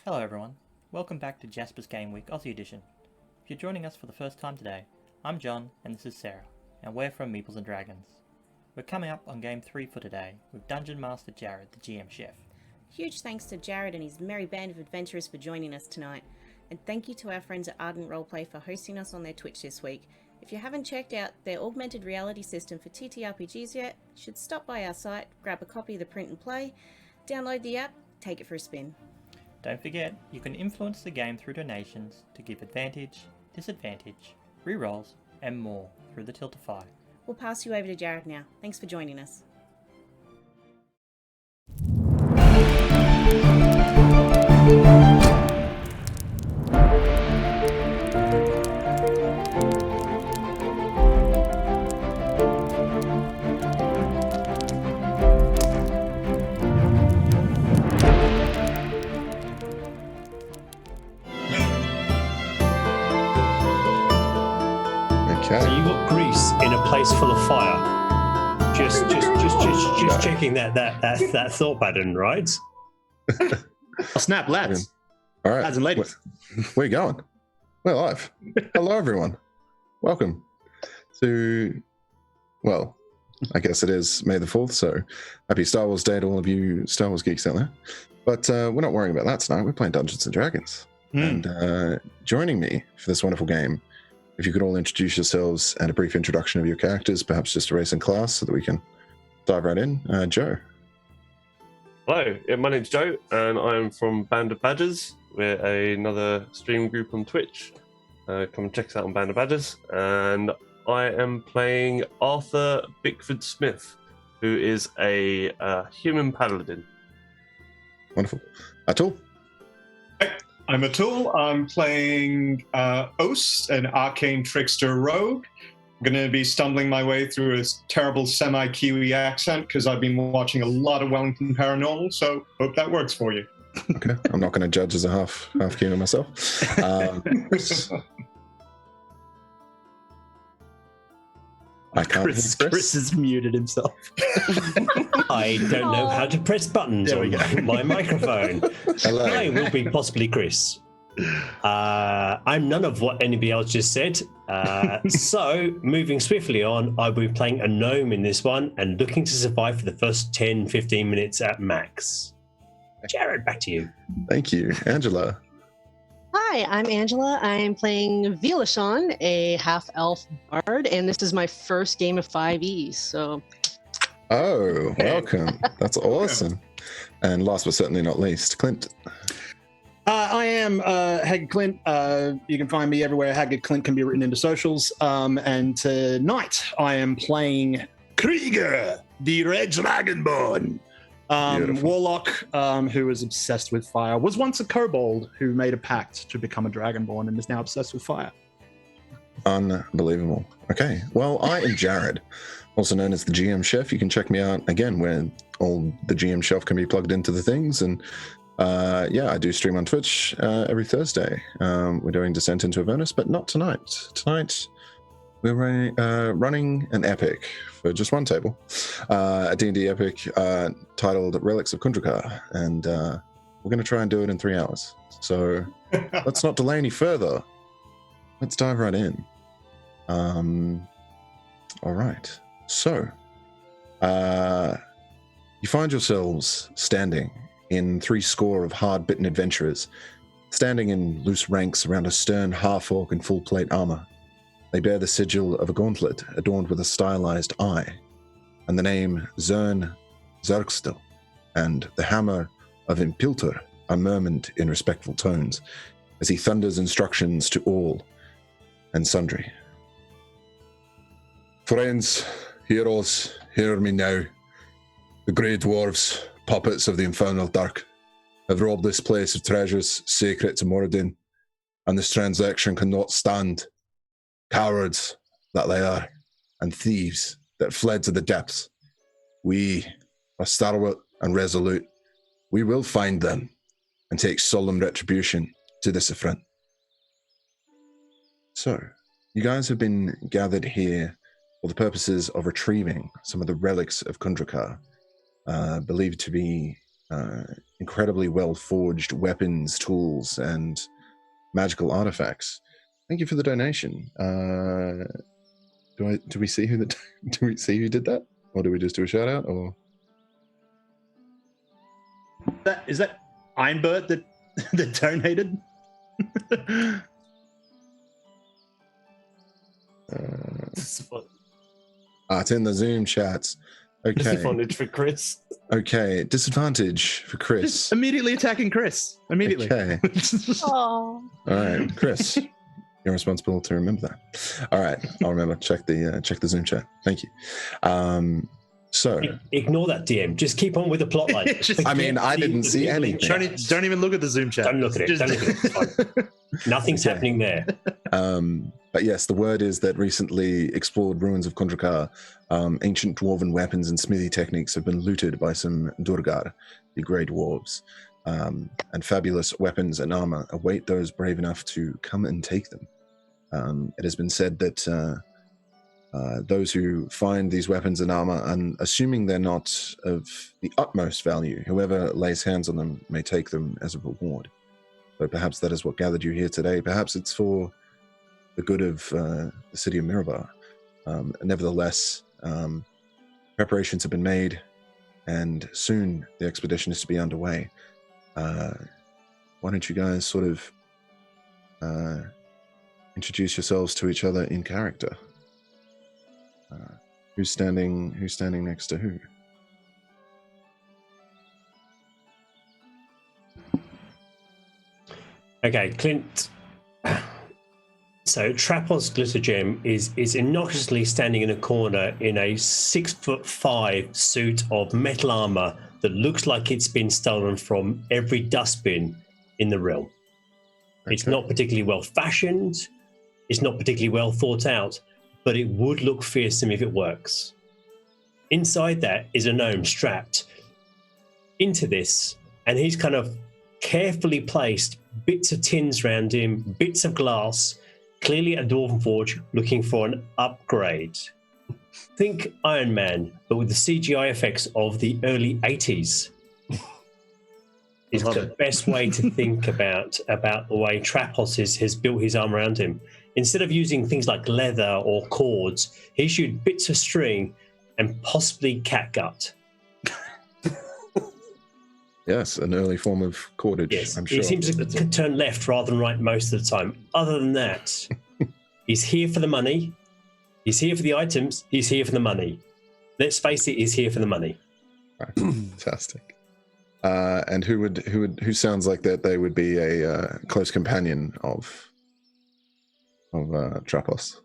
Hello everyone, welcome back to Jasper's Game Week Aussie Edition. If you're joining us for the first time today, I'm John and this is Sarah, and we're from Meeples and Dragons. We're coming up on Game 3 for today with Dungeon Master Jared, the GM Chef. Huge thanks to Jared and his merry band of adventurers for joining us tonight, and thank you to our friends at Ardent Roleplay for hosting us on their Twitch this week. If you haven't checked out their augmented reality system for TTRPGs yet, you should stop by our site, grab a copy of the print and play, download the app, take it for a spin. Don't forget, you can influence the game through donations to give advantage, disadvantage, rerolls, and more through the Tiltify. We'll pass you over to Jared now. Thanks for joining us. So you got grease in a place full of fire. Just checking that thought pattern, right? Oh, snap, lads. All right, Lads and ladies. Where you going? We're live. Hello, everyone. Welcome to, well, I guess it is May the 4th, so happy Star Wars Day to all of you Star Wars geeks out there. But we're not worrying about that tonight. We're playing Dungeons and Dragons. And joining me for this wonderful game, if you could all introduce yourselves and a brief introduction of your characters, perhaps just a race and class, so that we can dive right in. Joe. Hello, my name's Joe, and I'm from Band of Badgers. We're another stream group on Twitch. Come and check us out on Band of Badgers. And I am playing Arthur Bickford Smith, who is a human paladin. Wonderful. Atul? I'm Atul. I'm playing Os, an arcane trickster rogue. I'm going to be stumbling my way through a terrible semi-Kiwi accent because I've been watching a lot of Wellington Paranormal, so hope that works for you. Okay, I'm not going to judge as a half human myself. I can't Chris has muted himself. I don't know how to press buttons on my microphone. Hello. I will be possibly Chris. I'm none of what anybody else just said. So, moving swiftly on, I'll be playing a gnome in this one and looking to survive for the first 10-15 minutes at max. Jared, back to you. Thank you. Angela. Hi, I'm Angela. I'm playing Vilashon, a half-elf bard, and this is my first game of 5e, so... Oh, welcome. That's awesome. And last but certainly not least, Clint. I am Haggard Clint. You can find me everywhere. Haggard Clint can be written into socials. And tonight I am playing Krieger, the Red Dragonborn. Warlock, who is obsessed with fire, was once a kobold who made a pact to become a dragonborn and is now obsessed with fire. Unbelievable. Okay, well, I am Jared, also known as the GM Chef. You can check me out, again, where all the GM Chef can be plugged into the things. And I do stream on Twitch every Thursday. We're doing Descent into Avernus, but not tonight. Tonight, we're running an epic for just one table, a D&D epic titled Relics of Kundrakar, and we're going to try and do it in 3 hours. So let's not delay any further. Let's dive right in. All right. So you find yourselves standing in 70 of hard-bitten adventurers, standing in loose ranks around a stern half-orc in full-plate armor. They bear the sigil of a gauntlet adorned with a stylized eye, and the name Zern Zergstel and the hammer of Impilter are murmured in respectful tones as he thunders instructions to all and sundry. Friends, heroes, hear me now. The grey dwarves, puppets of the infernal dark, have robbed this place of treasures sacred to Moradin, and this transaction cannot stand. Cowards that they are, and thieves that fled to the depths. We are stalwart and resolute. We will find them and take solemn retribution to this affront. So, you guys have been gathered here for the purposes of retrieving some of the relics of Kundrakar, believed to be incredibly well forged weapons, tools, and magical artifacts. Thank you for the donation. Do we see who did that, or do we just do a shout out? Or Is that Einbert that donated? It's in the Zoom chats. Okay. Disadvantage for Chris. Okay, disadvantage for Chris. Just immediately attacking Chris. Immediately. Okay. Oh. All right, Chris. You're responsible to remember that. All right, I'll remember. Check the Zoom chat. Thank you. So Ignore that, DM. Just keep on with the plot line. I mean, I didn't see anything. Don't even look at the Zoom chat. Don't look at it. Don't look at it. It's fine. Nothing's happening there. But yes, the word is that recently explored ruins of Kundrakar, ancient dwarven weapons and smithy techniques have been looted by some Durgar, the grey dwarves, and fabulous weapons and armor await those brave enough to come and take them. It has been said that those who find these weapons and armor, and assuming they're not of the utmost value, whoever lays hands on them may take them as a reward. So perhaps that is what gathered you here today. Perhaps it's for the good of the city of Mirabar. Nevertheless, preparations have been made, and soon the expedition is to be underway. Why don't you guys sort of introduce yourselves to each other in character? Who's standing next to who? Okay, Clint. So Trapos Glittergem is innocuously standing in a corner in a 6'5" suit of metal armor that looks like it's been stolen from every dustbin in the realm. Okay. It's not particularly well fashioned. It's not particularly well thought out, but it would look fearsome if it works. Inside that is a gnome strapped into this, and he's kind of carefully placed bits of tins around him, bits of glass, clearly a dwarven forge looking for an upgrade. Think Iron Man, but with the CGI effects of the early 80s. Is the best way to think about the way Trapos has built his arm around him. Instead of using things like leather or cords, he's used bits of string and possibly catgut. Yes, an early form of cordage, yes, I'm sure. He seems to turn left rather than right most of the time. Other than that, he's here for the money. He's here for the items. He's here for the money. Let's face it, he's here for the money. Right. Fantastic. And who sounds like that they would be a close companion of Trapos?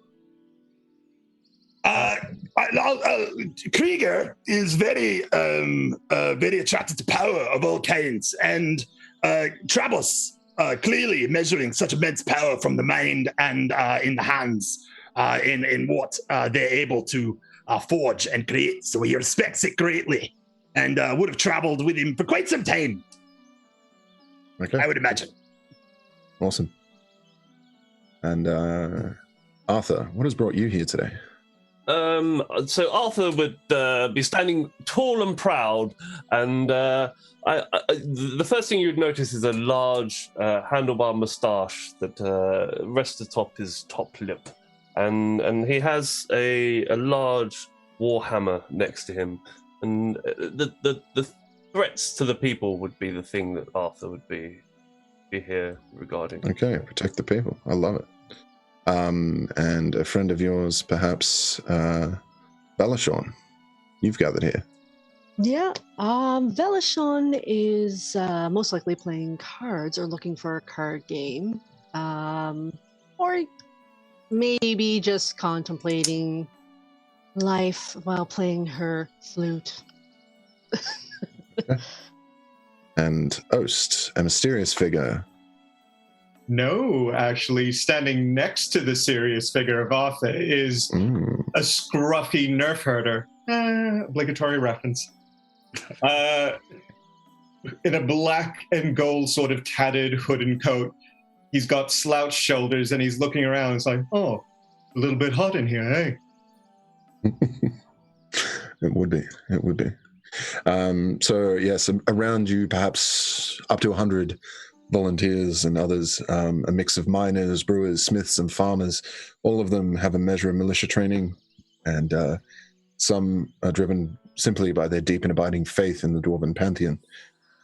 Krieger is very attracted to power of all kinds, and Trapos clearly measuring such immense power from the mind and in the hands, in what they're able to forge and create. So he respects it greatly, and would have traveled with him for quite some time. Okay, I would imagine. Awesome. And Arthur, what has brought you here today? So Arthur would be standing tall and proud, and the first thing you'd notice is a large handlebar moustache that rests atop his top lip, and he has a large warhammer next to him, and the threats to the people would be the thing that Arthur would be here regarding. Okay, protect the people. I love it. And a friend of yours, perhaps, Belashon, you've gathered here. Yeah, Velashon is most likely playing cards or looking for a card game, or maybe just contemplating life while playing her flute. And Oast, a mysterious figure. No, actually, standing next to the serious figure of Arthur is a scruffy nerf herder. Obligatory reference. In a black and gold sort of tattered hood and coat. He's got slouched shoulders and he's looking around. It's like, oh, a little bit hot in here, eh? It would be. So yes, around you, perhaps up to 100 volunteers and others, a mix of miners, brewers, smiths, and farmers. All of them have a measure of militia training, and some are driven simply by their deep and abiding faith in the Dwarven pantheon.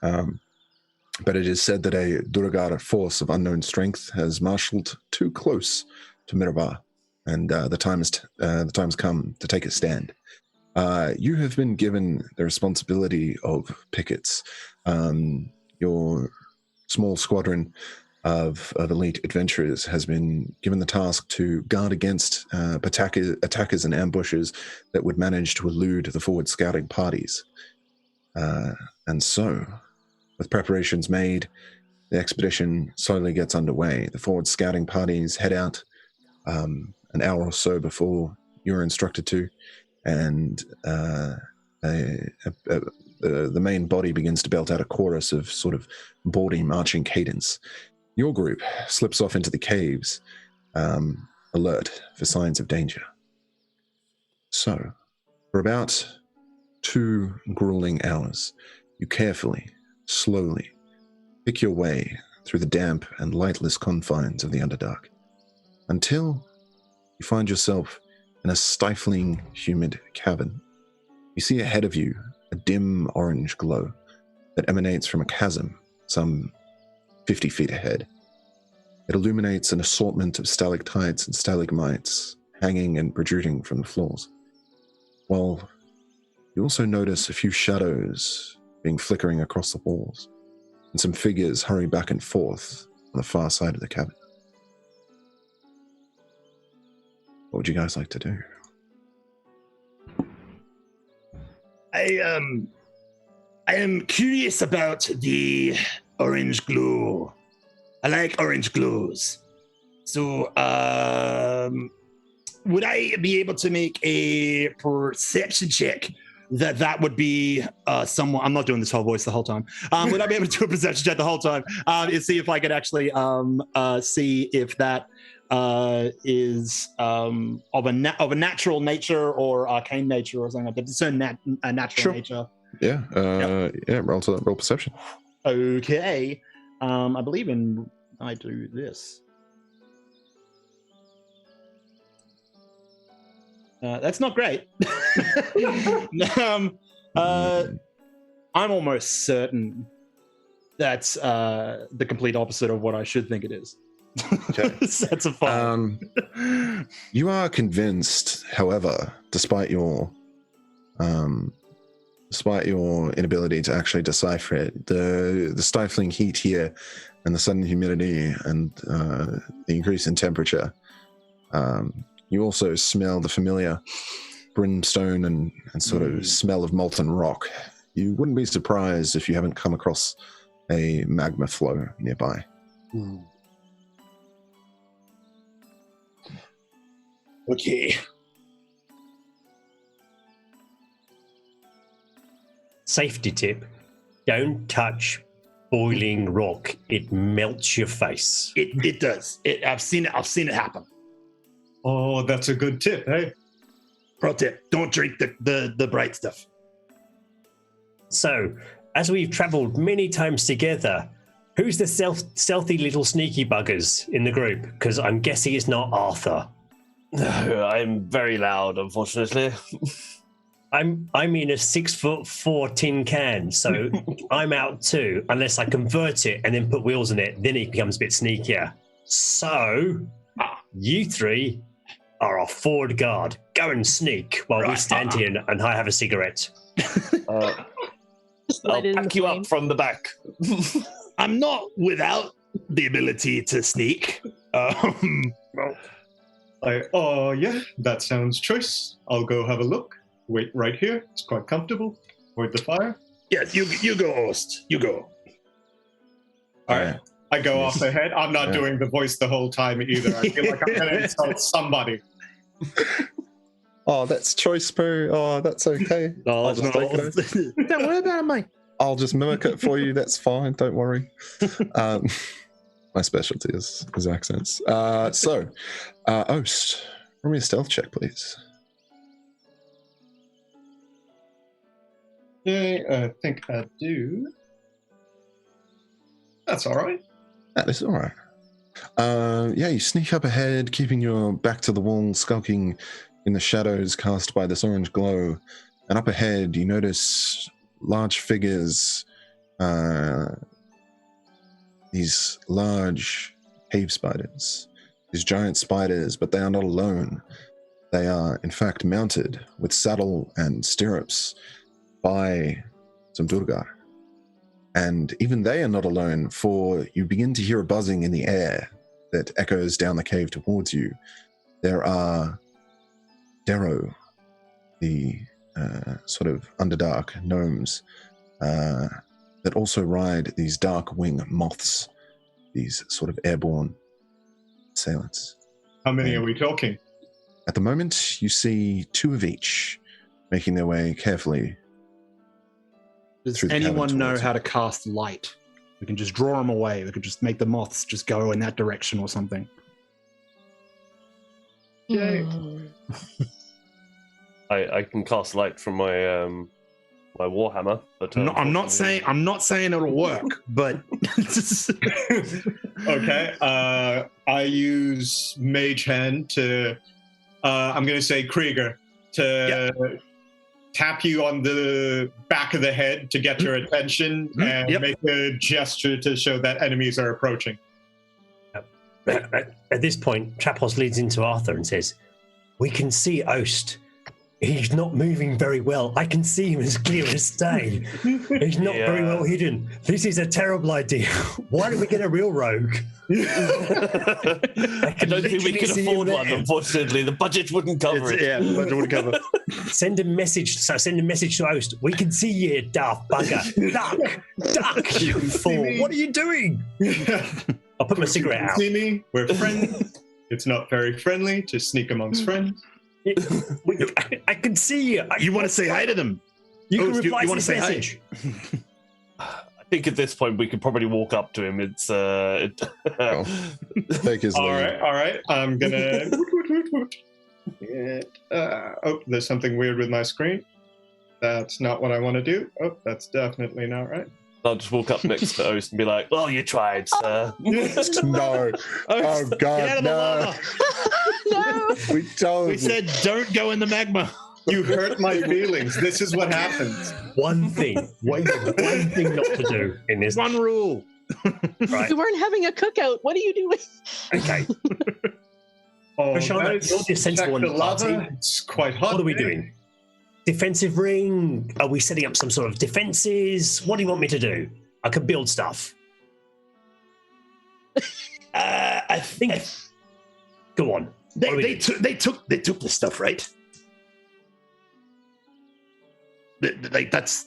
But it is said that a Duragar force of unknown strength has marshaled too close to Mirabar, and the time's come to take a stand. You have been given the responsibility of pickets. Your small squadron of elite adventurers has been given the task to guard against attackers and ambushes that would manage to elude the forward scouting parties. And so, with preparations made, the expedition slowly gets underway. The forward scouting parties head out an hour or so before you're instructed to, and the main body begins to belt out a chorus of sort of bawdy marching cadence. Your group slips off into the caves, alert for signs of danger. So, for about 2 grueling hours, you carefully, slowly pick your way through the damp and lightless confines of the Underdark, until you find yourself in a stifling, humid cavern. You see ahead of you a dim orange glow that emanates from a chasm some 50 feet ahead. It illuminates an assortment of stalactites and stalagmites hanging and protruding from the floors. While you also notice a few shadows being flickering across the walls, and some figures hurry back and forth on the far side of the cavern. What would you guys like to do? I am curious about the orange glow. I like orange glows. So, would I be able to make a perception check that would be someone? I'm not doing this whole voice the whole time. Would I be able to do a perception check the whole time and see if I could actually see if that is of a natural nature or arcane nature or something like that? Discern a natural nature. Yeah. Roll perception. Okay. I believe in I do this. That's not great. I'm almost certain that's the complete opposite of what I should think it is. Okay. That's a fun. You are convinced, however, despite your inability to actually decipher it, the stifling heat here and the sudden humidity and the increase in temperature, you also smell the familiar brimstone and sort of smell of molten rock. You wouldn't be surprised if you haven't come across a magma flow nearby. Okay. Safety tip: don't touch boiling rock. It melts your face. It does. I've seen it happen. Oh, that's a good tip, hey? Pro tip: don't drink the bright stuff. So, as we've travelled many times together, who's the stealthy little sneaky buggers in the group? Because I'm guessing it's not Arthur. No, I'm very loud, unfortunately. I'm in a 6'4" tin can, so I'm out too, unless I convert it and then put wheels in it, then it becomes a bit sneakier. So, you three are our forward guard. Go and sneak while we stand here and I have a cigarette. I'll pack you up from the back. I'm not without the ability to sneak. Yeah, that sounds choice. I'll go have a look. Wait right here. It's quite comfortable. Avoid the fire. Yes, you go, host. You go. All right. I go off ahead. I'm not doing the voice the whole time either. I feel like I'm going to insult somebody. Oh, that's choice, Pooh. Oh, that's okay. I'll just take it. Don't worry about it, mate. I'll just mimic it for you. That's fine. Don't worry. My specialty is accents. So, Oast, roll me a stealth check, please. Okay, I think I do. That's all right. That is all right. Yeah, you sneak up ahead, keeping your back to the wall, skulking in the shadows cast by this orange glow. And up ahead, you notice large figures, these large cave spiders, these giant spiders, but they are not alone. They are, in fact, mounted with saddle and stirrups by some Durgar. And even they are not alone, for you begin to hear a buzzing in the air that echoes down the cave towards you. There are Darrow, the sort of underdark gnomes that also ride these dark wing moths, these sort of airborne assailants. How many are we talking? At the moment, you see 2 of each making their way carefully. Does through the cavern anyone know towards how you. to cast light? We can just draw them away. We could just make the moths just go in that direction or something. Okay. I can cast light from my my warhammer, but No, I'm not saying it'll work, but Okay. I use Mage Hand to. I'm going to say Krieger to tap you on the back of the head to get your attention and make a gesture to show that enemies are approaching. At this point, Trapos leads into Arthur and says, "We can see Oast. He's not moving very well. I can see him as clear as day. He's not very well hidden. This is a terrible idea. Why don't we get a real rogue?" I don't think we can afford one, unfortunately. The budget wouldn't cover it. Yeah, the budget wouldn't cover. Send a message to Oast. "We can see you, you daft bugger. Duck, you fool. What are you doing?" I'll put my cigarette out. See me? We're friends. It's not very friendly to sneak amongst friends. I can see you. You want to say hi to them? You can Oast, reply you to want this to say hi? message. I think at this point we could probably walk up to him. It's Take his All lead. right. I'm gonna. There's something weird with my screen. That's not what I want to do. Oh, that's definitely not right. I'll just walk up next to Oast and be like, "Well, you tried, sir." No. Oh, Get out God, of the no. lava. No. We told We you. said don't go in the magma. You hurt my feelings. This is what happens. One thing not to do in this. One rule. Right. We weren't having a cookout. What are you doing? Okay. Oh, Rashana, guys, you're the sensible check the one of the lava. party. It's quite hot. What are we there. doing? Defensive ring? Are we setting up some sort of defenses? What do you want me to do? I could build stuff. I think Go on. What do we they do? took the stuff, right? Like that's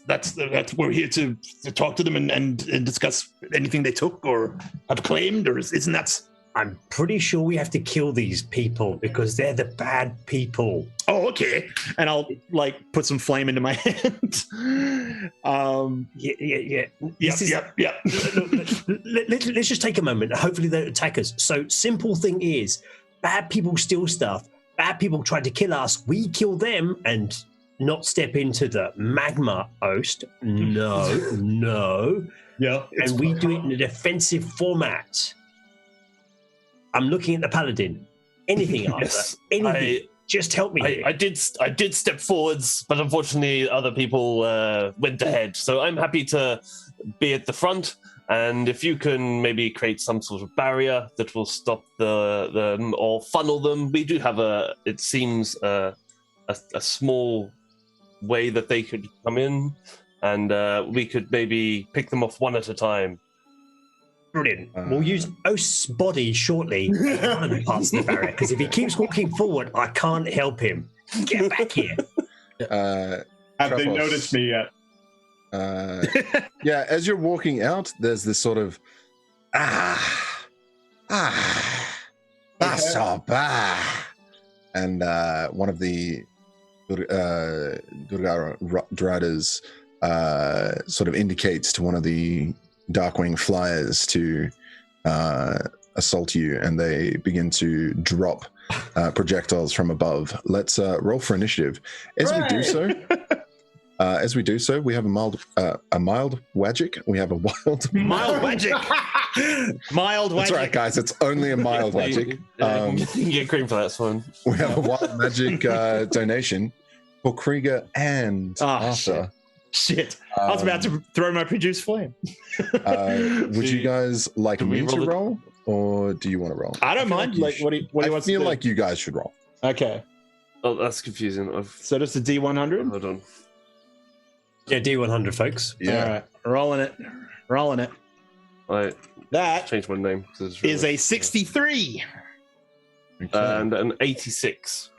we're here to talk to them and discuss anything they took or have claimed, or isn't that? I'm pretty sure we have to kill these people because they're the bad people. Oh, okay. And I'll like put some flame into my hand. Yeah. Yep. Let's just take a moment. Hopefully they don't attack us. So simple thing is, bad people steal stuff. Bad people try to kill us. We kill them and not step into the magma, Oast. No. Yeah. And we do it in a defensive format. I'm looking at the paladin. Anything, Arthur. Yes, Anything. Just help me. here. I did step forwards, but unfortunately other people went ahead. So I'm happy to be at the front, and if you can maybe create some sort of barrier that will stop them or funnel them. We do have a small way that they could come in, and we could maybe pick them off one at a time. Brilliant. We'll use Oast's body shortly as one of the parts of the barrier, because if he keeps walking forward, I can't help him. Get back here. Have they Trapos. noticed me yet? Yeah, as you're walking out, there's this sort of that's so bad. And one of the Durgar Draders sort of indicates to one of the Darkwing flyers to assault you, and they begin to drop projectiles from above. Let's roll for initiative. As we do so, As we do so, we have a mild wagic. We have a wild Mild magic. Mild That's magic. right, guys. It's only a mild wagic. You can get cream for that, it's fine. We have a wild magic donation for Krieger and Arthur. Shit. I was about to throw my produce flame. Would you guys like Can we me to roll it? roll, or do you want to roll? I don't mind. Like, what do you I want to feel do? like you guys should roll. Okay. Oh, that's confusing. So just a D100? Hold on. Yeah, D100, folks. Yeah. All right. Rolling it. Rolling it. I That changed my name. 'cause it's is really- a 63. Okay. And an 86.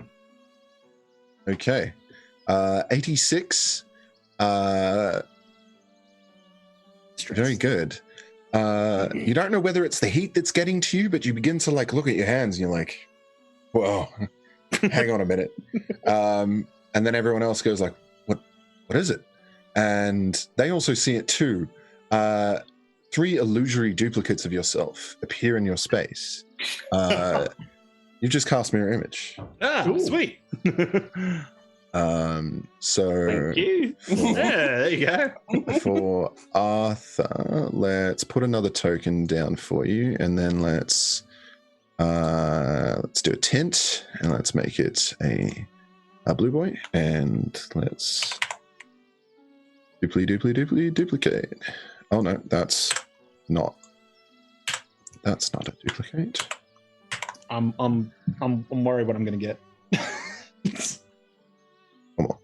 Okay. 86. Very good. You don't know whether it's the heat that's getting to you, but you begin to like look at your hands and you're like, whoa, hang on a minute. And then everyone else goes like, what is it? And they also see it too. 3 illusory duplicates of yourself appear in your space. You just cast mirror image. Ah, sweet. So Thank you. Yeah, there you go. for Arthur, let's put another token down for you, and then let's do a tint, and let's make it a blue boy, and let's duplicate. Oh no, that's not a duplicate. I'm worried what I'm gonna get. Come on,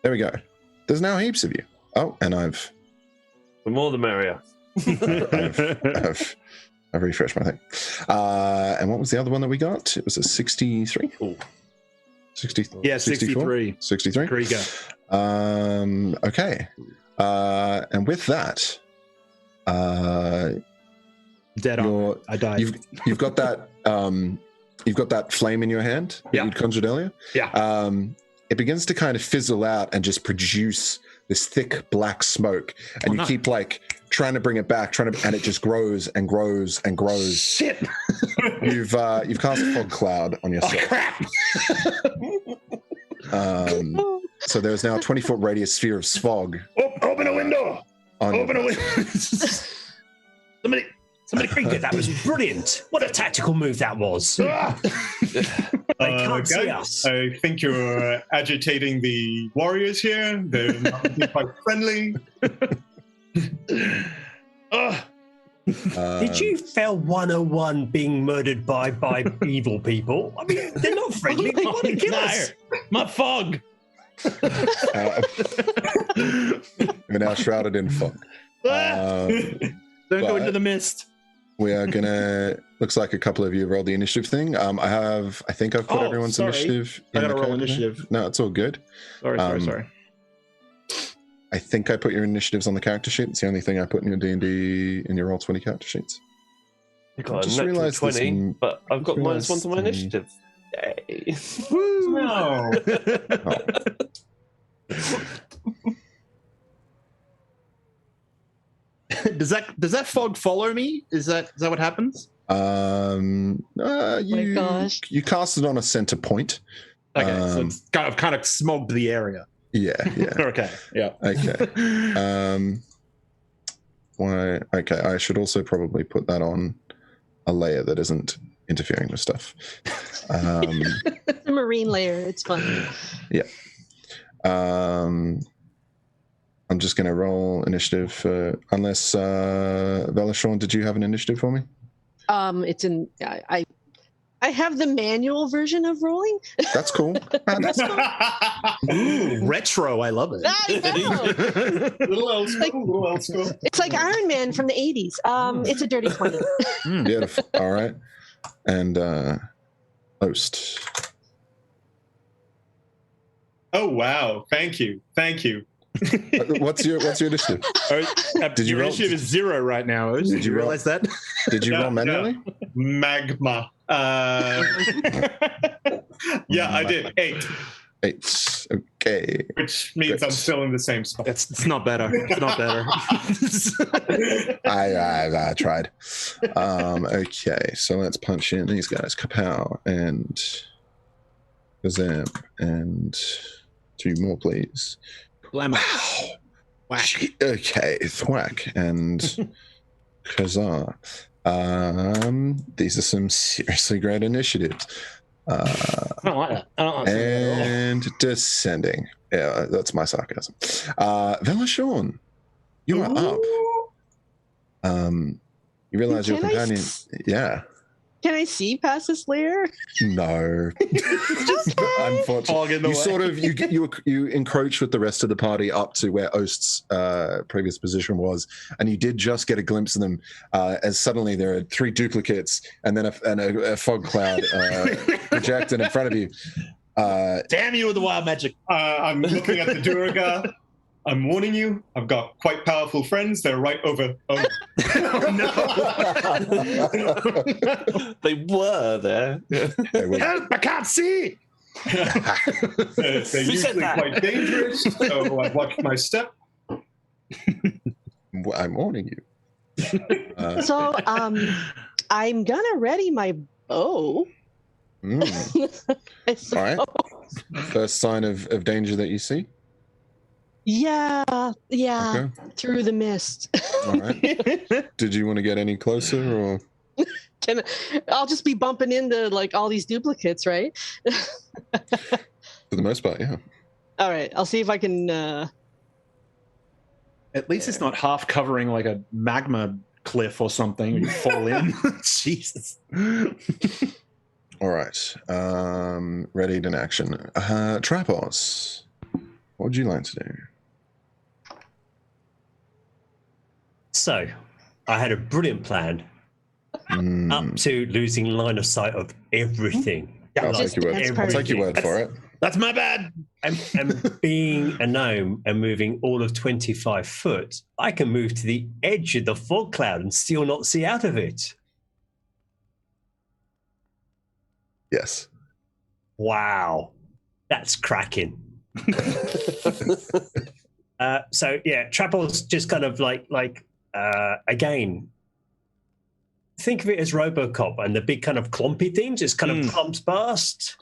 there we go. There's now heaps of you. Oh, and I've The more the merrier. I've refreshed my thing. And what was the other one that we got? It was a 63. Ooh. 60, Yeah, 63. 63. Krieger. Okay. And with that, Dead on. I died. you've got that you've got that flame in your hand that Yeah. you'd conjured earlier. Yeah. It begins to kind of fizzle out and just produce this thick black smoke, and you keep like trying to bring it back, and it just grows and grows and grows. Shit. You've cast a fog cloud on yourself. Oh, crap. So there's now a 20-foot radius sphere of smog. Open a window. On your Open a window. Somebody Krieger, that was brilliant. What a tactical move that was. They can't see us. I think you're agitating the warriors here. They're not looking quite friendly. Did you fail 101 being murdered by evil people? I mean, they're not friendly. They want to kill us. My fog. We're now shrouded in fog. Don't go into the mist. We are gonna. Looks like a couple of you rolled the initiative thing. I think I've put Oh, everyone's sorry. initiative. I in gotta the roll code. initiative. No, it's all good. Sorry. I think I put your initiatives on the character sheet. It's the only thing I put in your D&D in your Roll20 character sheets. I got just a natural realised this 20, but I've got realised -1 to my the- initiative. Yay. No. Does that fog follow me? Is that what happens? You gosh. you cast it on a center point. Okay, so it's kind of smogged the area. Yeah. Okay. Yeah. Okay. Why? Okay. I should also probably put that on a layer that isn't interfering with stuff. It's a marine layer. It's fun. Yeah. I'm just going to roll initiative unless Velashawn, did you have an initiative for me? It's in. I have the manual version of rolling. That's cool. Ooh, retro. I love it. I know. Little old school, little old school. It's like Iron Man from the 80s. It's a dirty 20. Beautiful. All right. And host. Oh wow! Thank you. What's your initiative? Did you Your roll- initiative is 0 right now. Did you roll- realize that? Did you Yeah, roll manually? Magma. Yeah, I did 8, 8. Okay. which means Great. I'm still in the same spot. It's not better. It's not better. I tried. Okay, so let's punch in these guys. Kapow and Kazam and 2 more, please. Blammo. Wow. Whack. Okay, thwack and Kazar. These are some seriously great initiatives. I don't like that. I don't like that at all. And descending. Yeah, that's my sarcasm. Velashorn, you are up. You realize your Can I companion. Yeah. Can I see past this layer? No. Unfortunately, you sort of you encroach with the rest of the party up to where Ost's previous position was, and you did just get a glimpse of them. As suddenly there are 3 duplicates, and then a fog cloud projected in front of you. Damn you with the wild magic. I'm looking at the Durga. I'm warning you, I've got quite powerful friends. They're right over. Oh, They were there. Help! I can't see. they're usually quite dangerous, so I've watched my step. I'm warning you. So, I'm gonna ready my bow. All right. First sign of danger that you see? Yeah, Okay. through the mist. All right. Did you want to get any closer, or? I'll just be bumping into like all these duplicates, right? For the most part, yeah. All right, I'll see if I can. At least it's not half covering like a magma cliff or something. You fall in. Jesus. All right. Readied in action. Trapos, what would you like to do? So, I had a brilliant plan up to losing line of sight of everything. I'll take your word for it. That's my bad. And being a gnome and moving all of 25 foot, I can move to the edge of the fog cloud and still not see out of it. Yes. Wow. That's cracking. So yeah, Trapos just kind of like again, think of it as RoboCop and the big kind of clumpy thing just kind of clumps past.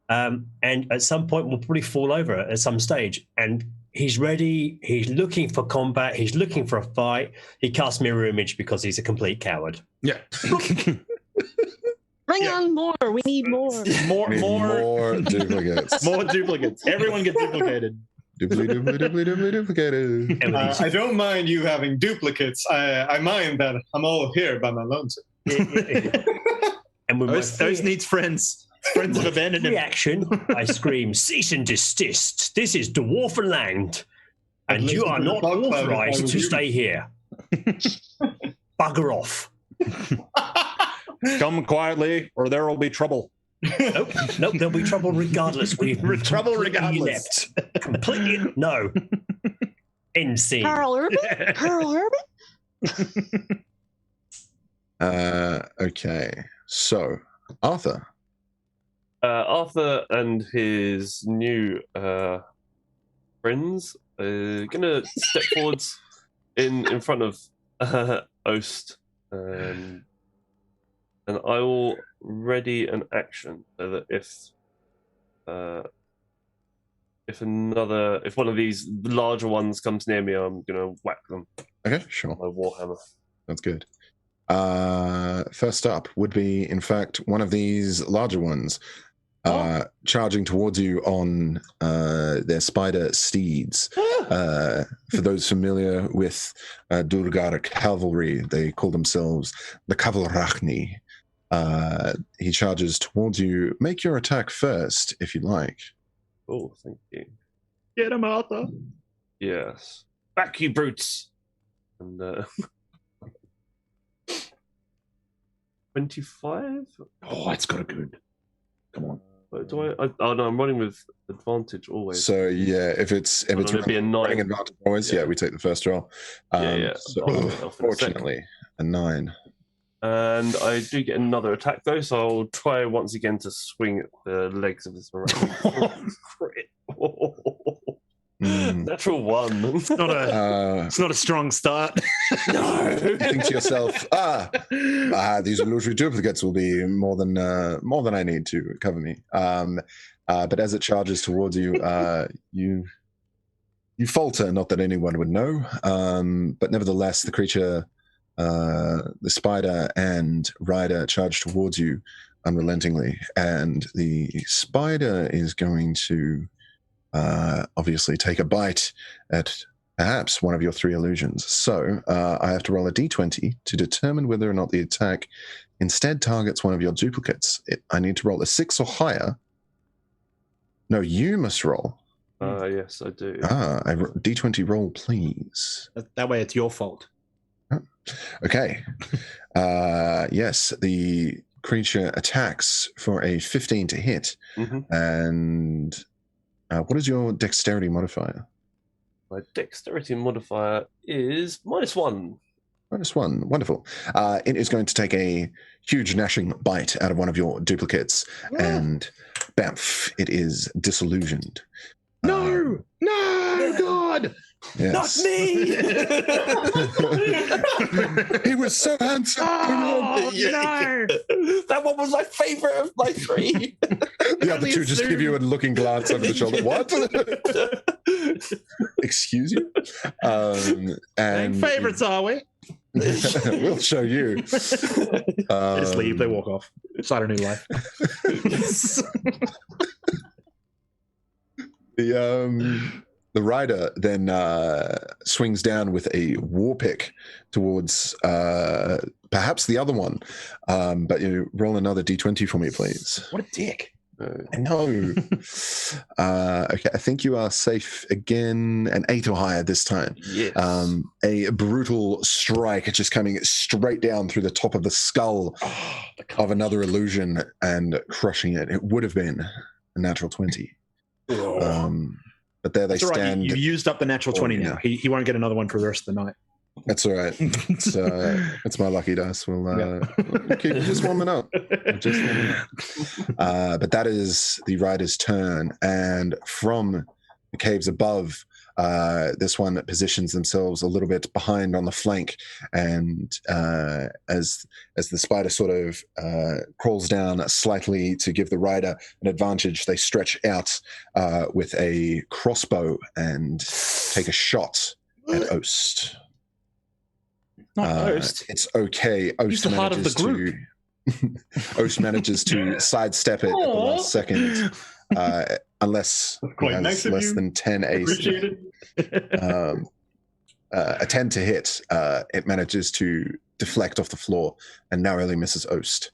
And at some point will probably fall over at some stage. And he's ready. He's looking for combat. He's looking for a fight. He casts mirror image because he's a complete coward. Yeah. Bring on more. We need more. More duplicates. More duplicates. Everyone gets duplicated. Duplicated. I don't mind you having duplicates. I mind that I'm all here by my lonesome. And with Those needs friends. Friends have abandoned him. reaction, I scream, cease and desist. This is Dwarfen land. And I'd you listen are to the not fog cloud if I authorized was to you. stay here. Bugger off. Come quietly, or there will be trouble. Nope, there'll be trouble regardless. We've Trouble completely regardless. inept. Completely, no. End scene. Pearl Urban? Pearl Urban? Okay. So, Arthur. Arthur and his new friends are gonna step forwards in front of Ost, and I will ready an action so that if one of these larger ones comes near me, I'm gonna whack them. Okay, sure. My warhammer. That's good. First up would be, in fact, one of these larger ones charging towards you on their spider steeds. For those familiar with Durgar cavalry, they call themselves the Cavalrachni. He charges towards you. Make your attack first, if you like. Oh, thank you. Get him, Arthur. Yes. Back, you brutes! And 25? Oh, it's got a good. Come on. Do I? Oh no, I'm running with advantage always. So yeah, if it's it'd be a 9. running advantage always, yeah, we take the first roll. Yeah. So I'll take it off in a sec. unfortunately, a 9. And I do get another attack though, so I'll try once again to swing at the legs of this miraculous. Crit. Natural 1. It's not a strong start. No. You think to yourself, these illusory duplicates will be more than I need to cover me. But as it charges towards you, you You falter, not that anyone would know, but nevertheless, the creature, the spider and rider charge towards you unrelentingly, and the spider is going to obviously take a bite at perhaps one of your 3 illusions. So I have to roll a d20 to determine whether or not the attack instead targets one of your duplicates. I need to roll a 6 or higher. No, you must roll. Yes, I do. D20 roll, please. That way it's your fault. Oh, okay. Yes, the creature attacks for a 15 to hit. And what is your dexterity modifier? My dexterity modifier is -1. -1, wonderful. It is going to take a huge gnashing bite out of one of your duplicates, and bamf, it is disillusioned. No, God, yes. Not me! He was so handsome. Oh, no. That one was my favorite of my 3. The other 2 just give you a looking glance over the shoulder. What? Excuse you? And favorites, are we? we'll show you. They just leave. They walk off. Start a new life. The rider then swings down with a war pick towards perhaps the other one. But you roll another d20 for me, please. What a dick. I know. Okay, I think you are safe again. An 8 or higher this time. Yes. A brutal strike just coming straight down through the top of the skull of another illusion and crushing it. It would have been a natural 20. But there they stand. You used up the natural 20 now. He won't get another one for the rest of the night. That's all right. It's my lucky dice. We'll keep just warming up. But that is the rider's turn, and from the caves above, this one positions themselves a little bit behind on the flank, and as the spider sort of crawls down slightly to give the rider an advantage, they stretch out with a crossbow and take a shot at Oast. Not Oast. It's okay. He's the heart of the group. Oast manages to sidestep it at the last second, unless Quite it has nice of less you. than 10 AC. Appreciate it. A 10 to hit, it manages to deflect off the floor and narrowly misses Oast.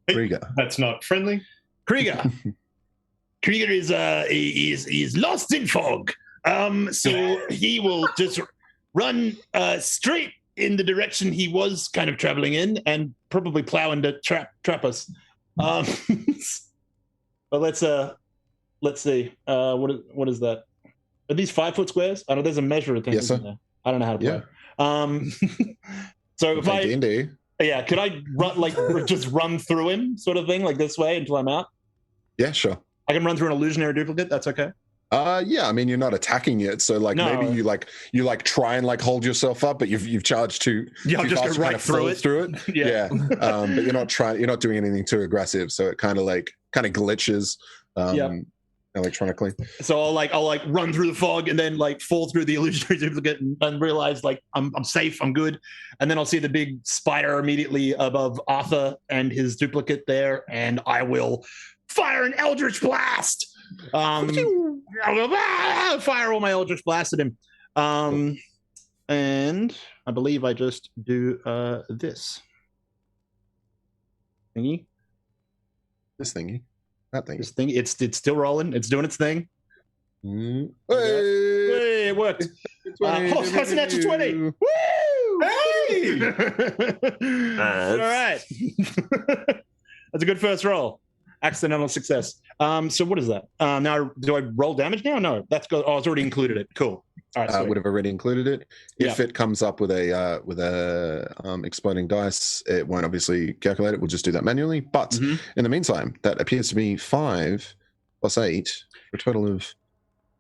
Krieger. That's not friendly. Krieger. Krieger is lost in fog. So he will just run straight in the direction he was kind of traveling in, and probably plowing to trap us. But let's see. What is that? Are these 5-foot squares? I know there's a measure of things. Yes, sir. In there. I don't know how to play. Yeah. So if I D&D. could I run just run through him, sort of thing, like this way until I'm out? Yeah, sure. I can run through an illusionary duplicate. That's okay. Yeah, I mean you're not attacking it, so like No. maybe you try and hold yourself up, but you've charged too. Yeah, I'm too just fast going to right through it. Through it. Yeah. But you're not doing anything too aggressive, so it kind of glitches electronically. So I'll run through the fog and then fall through the illusionary duplicate and realize I'm safe, I'm good, and then I'll see the big spider immediately above Arthur and his duplicate there, and I will fire an Eldritch Blast. I will fire all my Eldritch Blast at him, and I believe I just do this thingy. This thingy, that thingy. This thing, it's still rolling. It's doing its thing. Hey! Hey, it worked. That's a natural 20. Woo! Hey! All right. That's a good first roll. Accidental success. So what is that? Now, do I roll damage now? No, that's good. Oh, it's already included it. Cool. All right. Would have already included it. If it comes up with a exploding dice, it won't obviously calculate it. We'll just do that manually. But in the meantime, that appears to be 5 plus 8 for a total of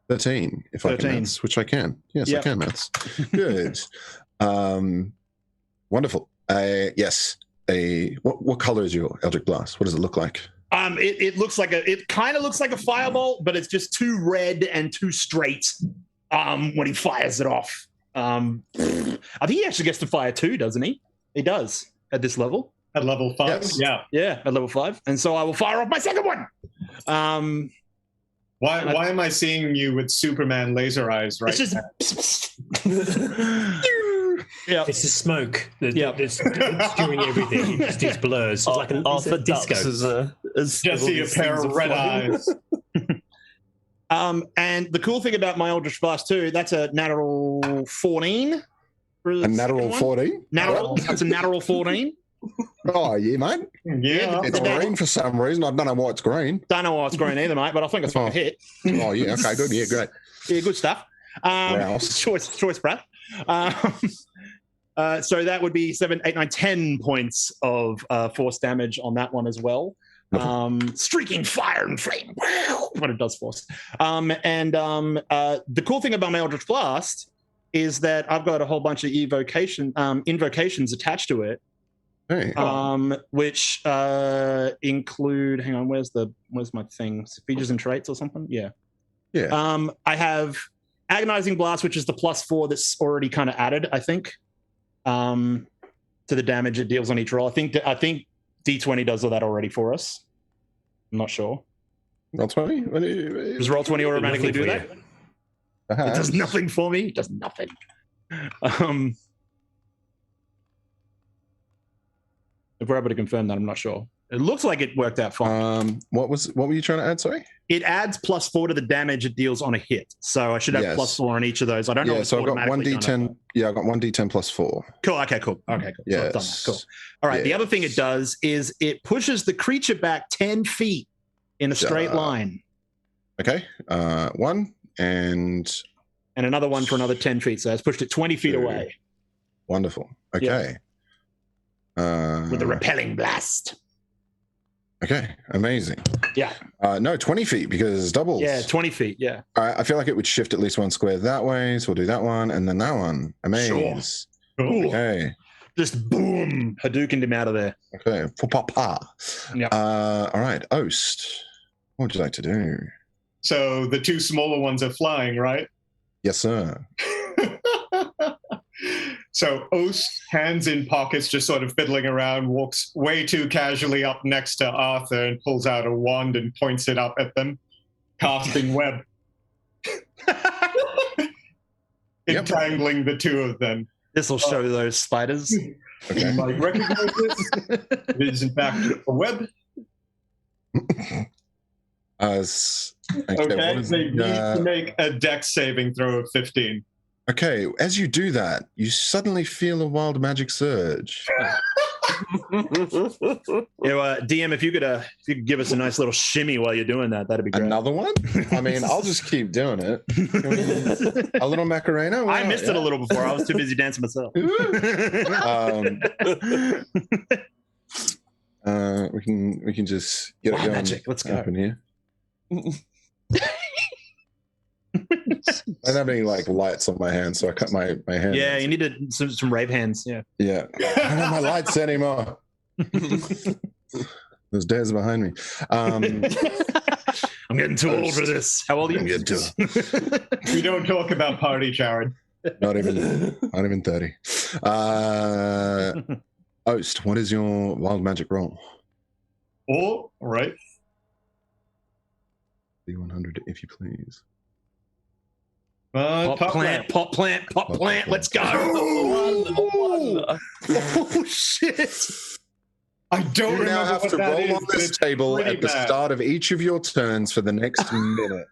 13. If 13. I can maths, which I can. Yes, I can maths. Good. Wonderful. Yes. What color is your Eldritch Blast? What does it look like? It looks like it kind of looks like a firebolt, but it's just too red and too straight when he fires it off. I think he actually gets to fire 2, doesn't he? He does at this level. At level 5? Yes. Yeah, at level 5. And so I will fire off my second one. Why am I seeing you with Superman laser eyes right It's now? just It's the smoke that's obscuring everything. It just blurs. It's like an Arthur disco. Ducks Just see a pair of red eyes. And the cool thing about my Eldritch Blast too, that's a natural 14. A natural 14? That's a natural 14. Oh, yeah, mate. Yeah. It's green for some reason. I don't know why it's green. Don't know why it's green either, mate, but I think it's a hit. Oh, yeah. Okay, good. Yeah, great. Yeah, good stuff. Rouse. Choice, Brad. So that would be 7, 8, 9, 10 points of force damage on that one as well. Streaking fire and flame. What it does for us. The cool thing about my Eldritch Blast is that I've got a whole bunch of invocations attached to it. Hey. Which include, hang on, where's my thing? Features and traits or something? Yeah. I have Agonizing Blast, which is the +4 that's already kind of added, I think, to the damage it deals on each roll. I think D20 does all that already for us. I'm not sure. Roll 20? Does roll 20 automatically do that? It does nothing for me. It does nothing. If we're able to confirm that, I'm not sure. It looks like it worked out fine. What were you trying to add? Sorry. It adds +4 to the damage it deals on a hit, so I should have +4 on each of those. I don't know. Yeah, so I've got 1d10. Yeah, I've got 1d10 +4. Cool. Okay. Cool. Yes. So I've done that. Cool. All right. The other thing it does is it pushes the creature back 10 feet in a straight line. Okay. 1 and another one for another 10 feet. So it's pushed it 20 feet away. Wonderful. Okay. With a repelling blast. Okay, amazing. Yeah. No, 20 feet because it's doubles. Yeah, 20 feet. Yeah. All right, I feel like it would shift at least one square that way, so we'll do that one and then that one. Amaze. Sure. Okay. Just boom, Hadoukened him out of there. Okay. Pa. Yep. All right, Oast. What would you like to do? So the 2 smaller ones are flying, right? Yes, sir. So Oast, hands in pockets, just sort of fiddling around, walks way too casually up next to Arthur and pulls out a wand and points it up at them, casting web. Entangling the 2 of them. This will show those spiders. Okay. Like, recognize this? It is, in fact, a web. Okay, they need to make a dex saving throw of 15. Okay, as you do that, you suddenly feel a wild magic surge. DM, if you could give us a nice little shimmy while you're doing that, that'd be great. Another one? I mean, I'll just keep doing it. A little Macarena? I missed it a little before. I was too busy dancing myself. We can just get it going. Magic. Let's go. In here. I don't have any like lights on my hands, so I cut my hand. Yeah, you need some rave hands. Yeah. Yeah. I don't have my lights anymore. Those days are behind me. I'm getting too old for this. How old are you? We don't talk about party, Jared. Not even 30. Oast, what is your wild magic roll? All right. D100, if you please. Pop plant. Let's go. Oh, shit. I don't You now remember have what to that roll is, on but this it's table pretty at the bad. start of each of your turns for the next minute.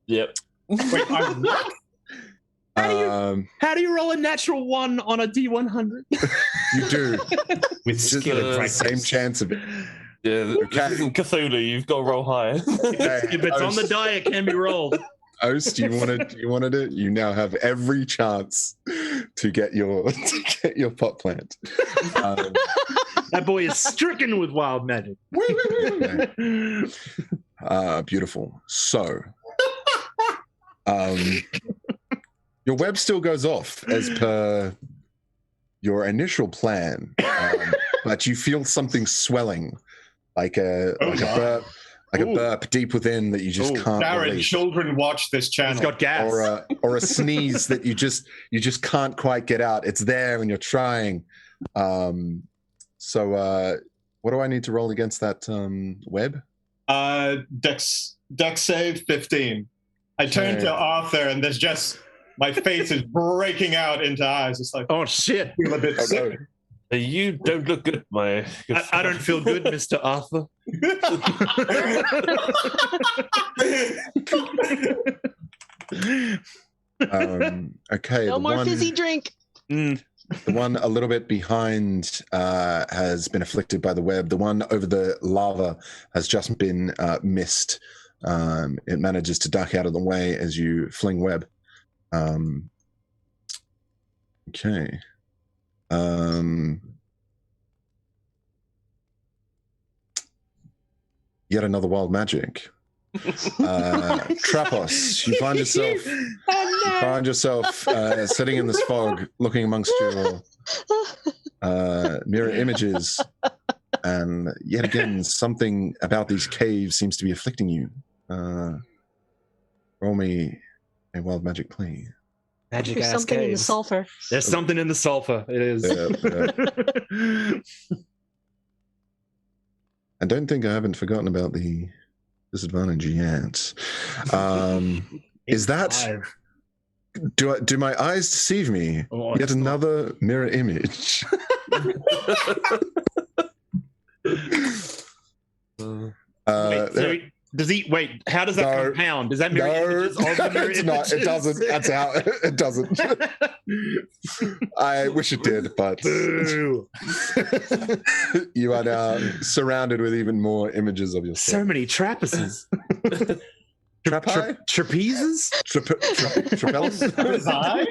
Yep. Wait, I'm what? How do you roll a natural 1 on a D100? You do. With skill and practice. Same chance of it. Yeah, this isn't Cthulhu. You've got to roll high. If it's on the die, it can be rolled. Oast, you wanted it. You now have every chance to get your pot plant. That boy is stricken with wild magic. Beautiful. So, your web still goes off as per your initial plan, but you feel something swelling like a burp, like a burp deep within that you just can't Jared, release. children watch this channel. It's got gas. Or a sneeze that you just can't quite get out. It's there and you're trying. So what do I need to roll against that web? Dex save 15. I turn to Arthur and there's just my face is breaking out into eyes. It's like, Oh shit! feel a bit sick. You don't look good, my good I don't feel good, Mr. Arthur. Okay. No more fizzy drink. The one a little bit behind has been afflicted by the web. The one over the lava has just been missed. It manages to duck out of the way as you fling web. Okay. Yet another wild magic. Trapos, you find yourself sitting in this fog, looking amongst your mirror images, and yet again, something about these caves seems to be afflicting you. Roll me a wild magic, please. Magic There's ass something in the caves. sulfur. There's something in the sulfur. It is. Yeah. I don't think I haven't forgotten about the disadvantage yet. Is that? Five. Do my eyes deceive me? Oh, Yet it's another mirror image. Wait, does he? Wait, how does that No. compound? Does that mirror images all the mirror it's not. It images? doesn't. That's how it doesn't. I wish it did, but Boo. you are now surrounded with even more images of yourself. So many trapeces. Trapai? Trapezes? Trapels? Was I?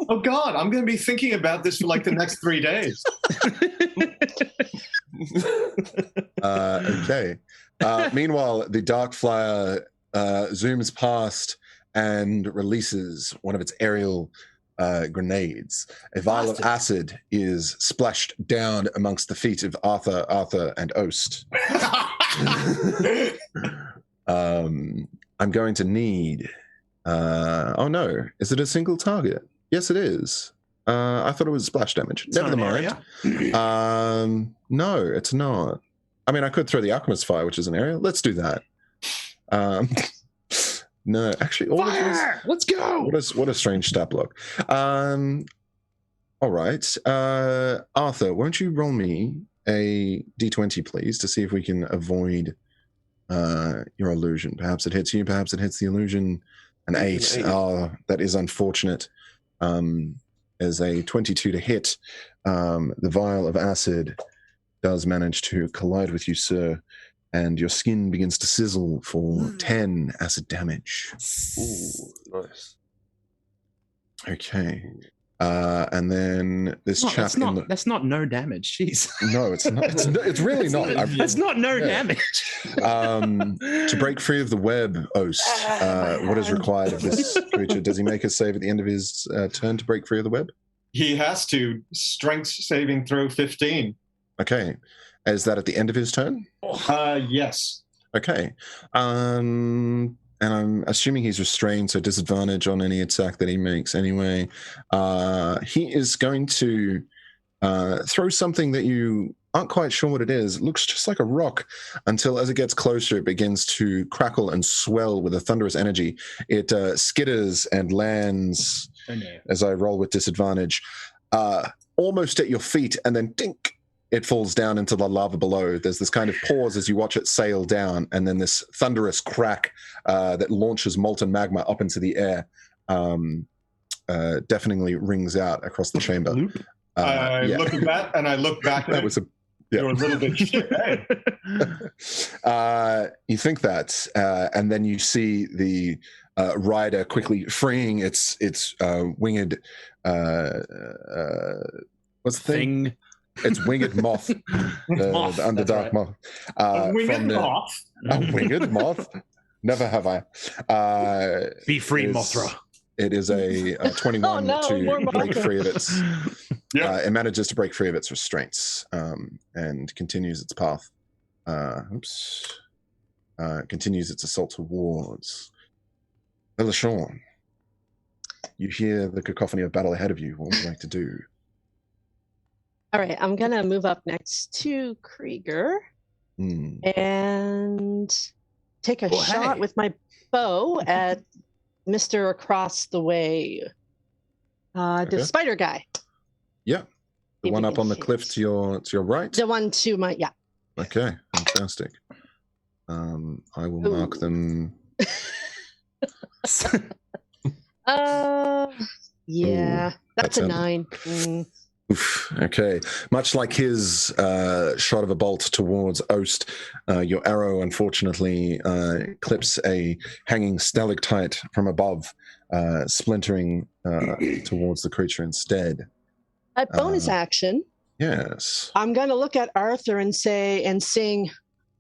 Oh God, I'm going to be thinking about this for like the next 3 days. Okay. Meanwhile, the dark flyer zooms past and releases one of its aerial grenades. A vial of acid is splashed down amongst the feet of Arthur, and Oast. I'm going to need. Oh no! Is it a single target? Yes, it is. I thought it was splash damage. It's Never not an mind. No, it's not. I mean, I could throw the Alchemist Fire, which is an area. Let's do that. No, actually, all of these. Let's go. What a strange stat block. All right, Arthur, won't you roll me a d20, please, to see if we can avoid your illusion. Perhaps it hits you. Perhaps it hits the illusion. An 8. Oh, that is unfortunate. As a 22 to hit, the vial of acid does manage to collide with you, sir, and your skin begins to sizzle for 10 acid damage. Ooh, nice. Okay. And then this chap That's not no damage. Jeez. No, it's not. It's really not. That's not no damage. To break free of the web, Oast, what is required of this creature? Does he make a save at the end of his turn to break free of the web? He has to. Strength saving throw 15. Okay. Is that at the end of his turn? Yes. Okay. And I'm assuming he's restrained, so disadvantage on any attack that he makes anyway. He is going to throw something that you aren't quite sure what it is. It looks just like a rock until as it gets closer, it begins to crackle and swell with a thunderous energy. It skitters and lands, as I roll with disadvantage, almost at your feet, and then dink, it falls down into the lava below. There's this kind of pause as you watch it sail down, and then this thunderous crack that launches molten magma up into the air deafeningly rings out across the chamber. I look at that, and I look back at that was a You're a little bit shit, hey? You think that, and then you see the rider quickly freeing its winged what's the thing? It's winged moth, Moth, the Underdark right. moth. A winged moth? A winged moth? Never have I. Be free, is- Mothra. It is a 21 Oh, no, more to break Mothra. free of its. Yep. It manages to break free of its restraints and continues its path continues its assault towards Elishorn. You hear the cacophony of battle ahead of you. What would you like to do? All right, I'm gonna move up next to Krieger and take a shot with my bow at Mr. across the way. The spider guy. Yeah. The one up on the cliff to your right? The one to my Okay, fantastic. I will mark them. Yeah, that's a 9. Oof, okay. Much like his shot of a bolt towards Oast, your arrow unfortunately clips a hanging stalactite from above, splintering towards the creature instead. A bonus action. Yes. I'm going to look at Arthur and sing,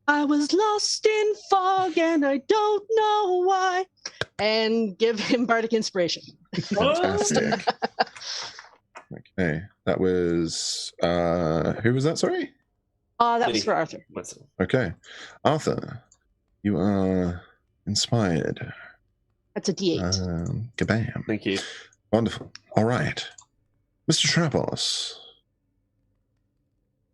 I was lost in fog and I don't know why, and give him bardic inspiration. Fantastic. Okay, that was who was that? Sorry. That was for Arthur. Okay, Arthur, you are inspired. That's a D8. Kabam! Thank you. Wonderful. All right, Mr. Trapos.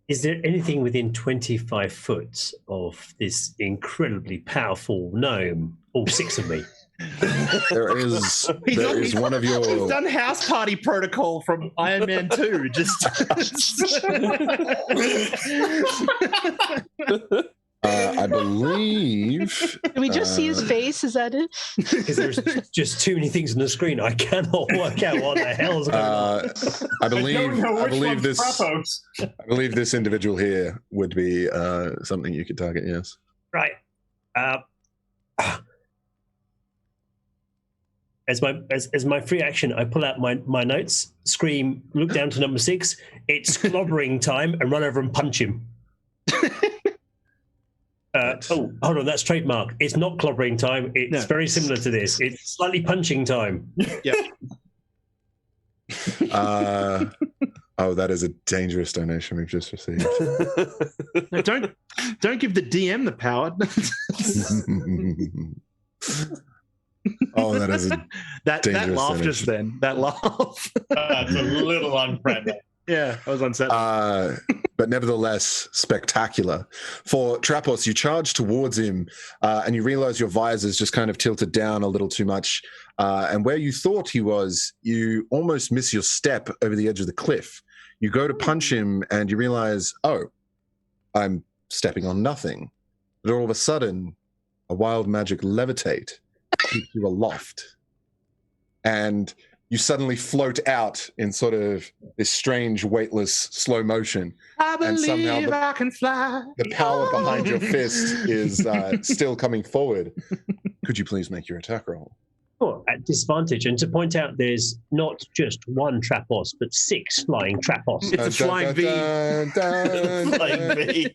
Is there anything within 25 foot of this incredibly powerful gnome? All 6 of me. There is one of your. He's done House Party Protocol from Iron Man 2. I believe. Can we just see his face? Is that it? Because there's just too many things on the screen. I cannot work out what the hell's going on. I believe this individual here would be something you could target. Yes. Right. As my free action, I pull out my notes, scream, look down to number 6. It's clobbering time, and run over and punch him. Oh, hold on, that's trademark. It's not clobbering time. It's very similar to this. It's slightly punching time. Yeah. Oh, that is a dangerous donation we've just received. No, don't give the DM the power. Oh, that is a that laugh donation. just then. That laugh. That's a little unfriendly. Yeah, I was unsettled. But nevertheless, spectacular. For Trapos, you charge towards him, and you realize your visor's just kind of tilted down a little too much. And where you thought he was, you almost miss your step over the edge of the cliff. You go to punch him, and you realize, oh, I'm stepping on nothing. But all of a sudden, a wild magic levitate keeps you aloft. And you suddenly float out in sort of this strange, weightless, slow motion. I believe I can fly. The power behind your fist is still coming forward. Could you please make your attack roll? Sure, at disadvantage. And to point out, there's not just one Trapos, but 6 flying Trapos. It's a flying V. Flying V.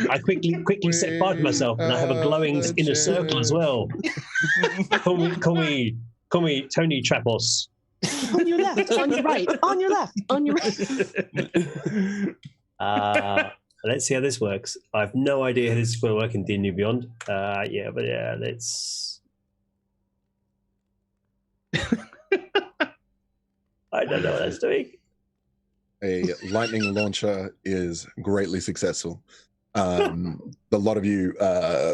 I quickly set fire to myself, and I have a glowing inner circle as well. Call me Tony Trapos. On your left, on your right, on your left, on your right. Let's see how this works. I have no idea how this is going to work in D&D Beyond. Let's... I don't know what that's doing. A lightning launcher is greatly successful. A lot of you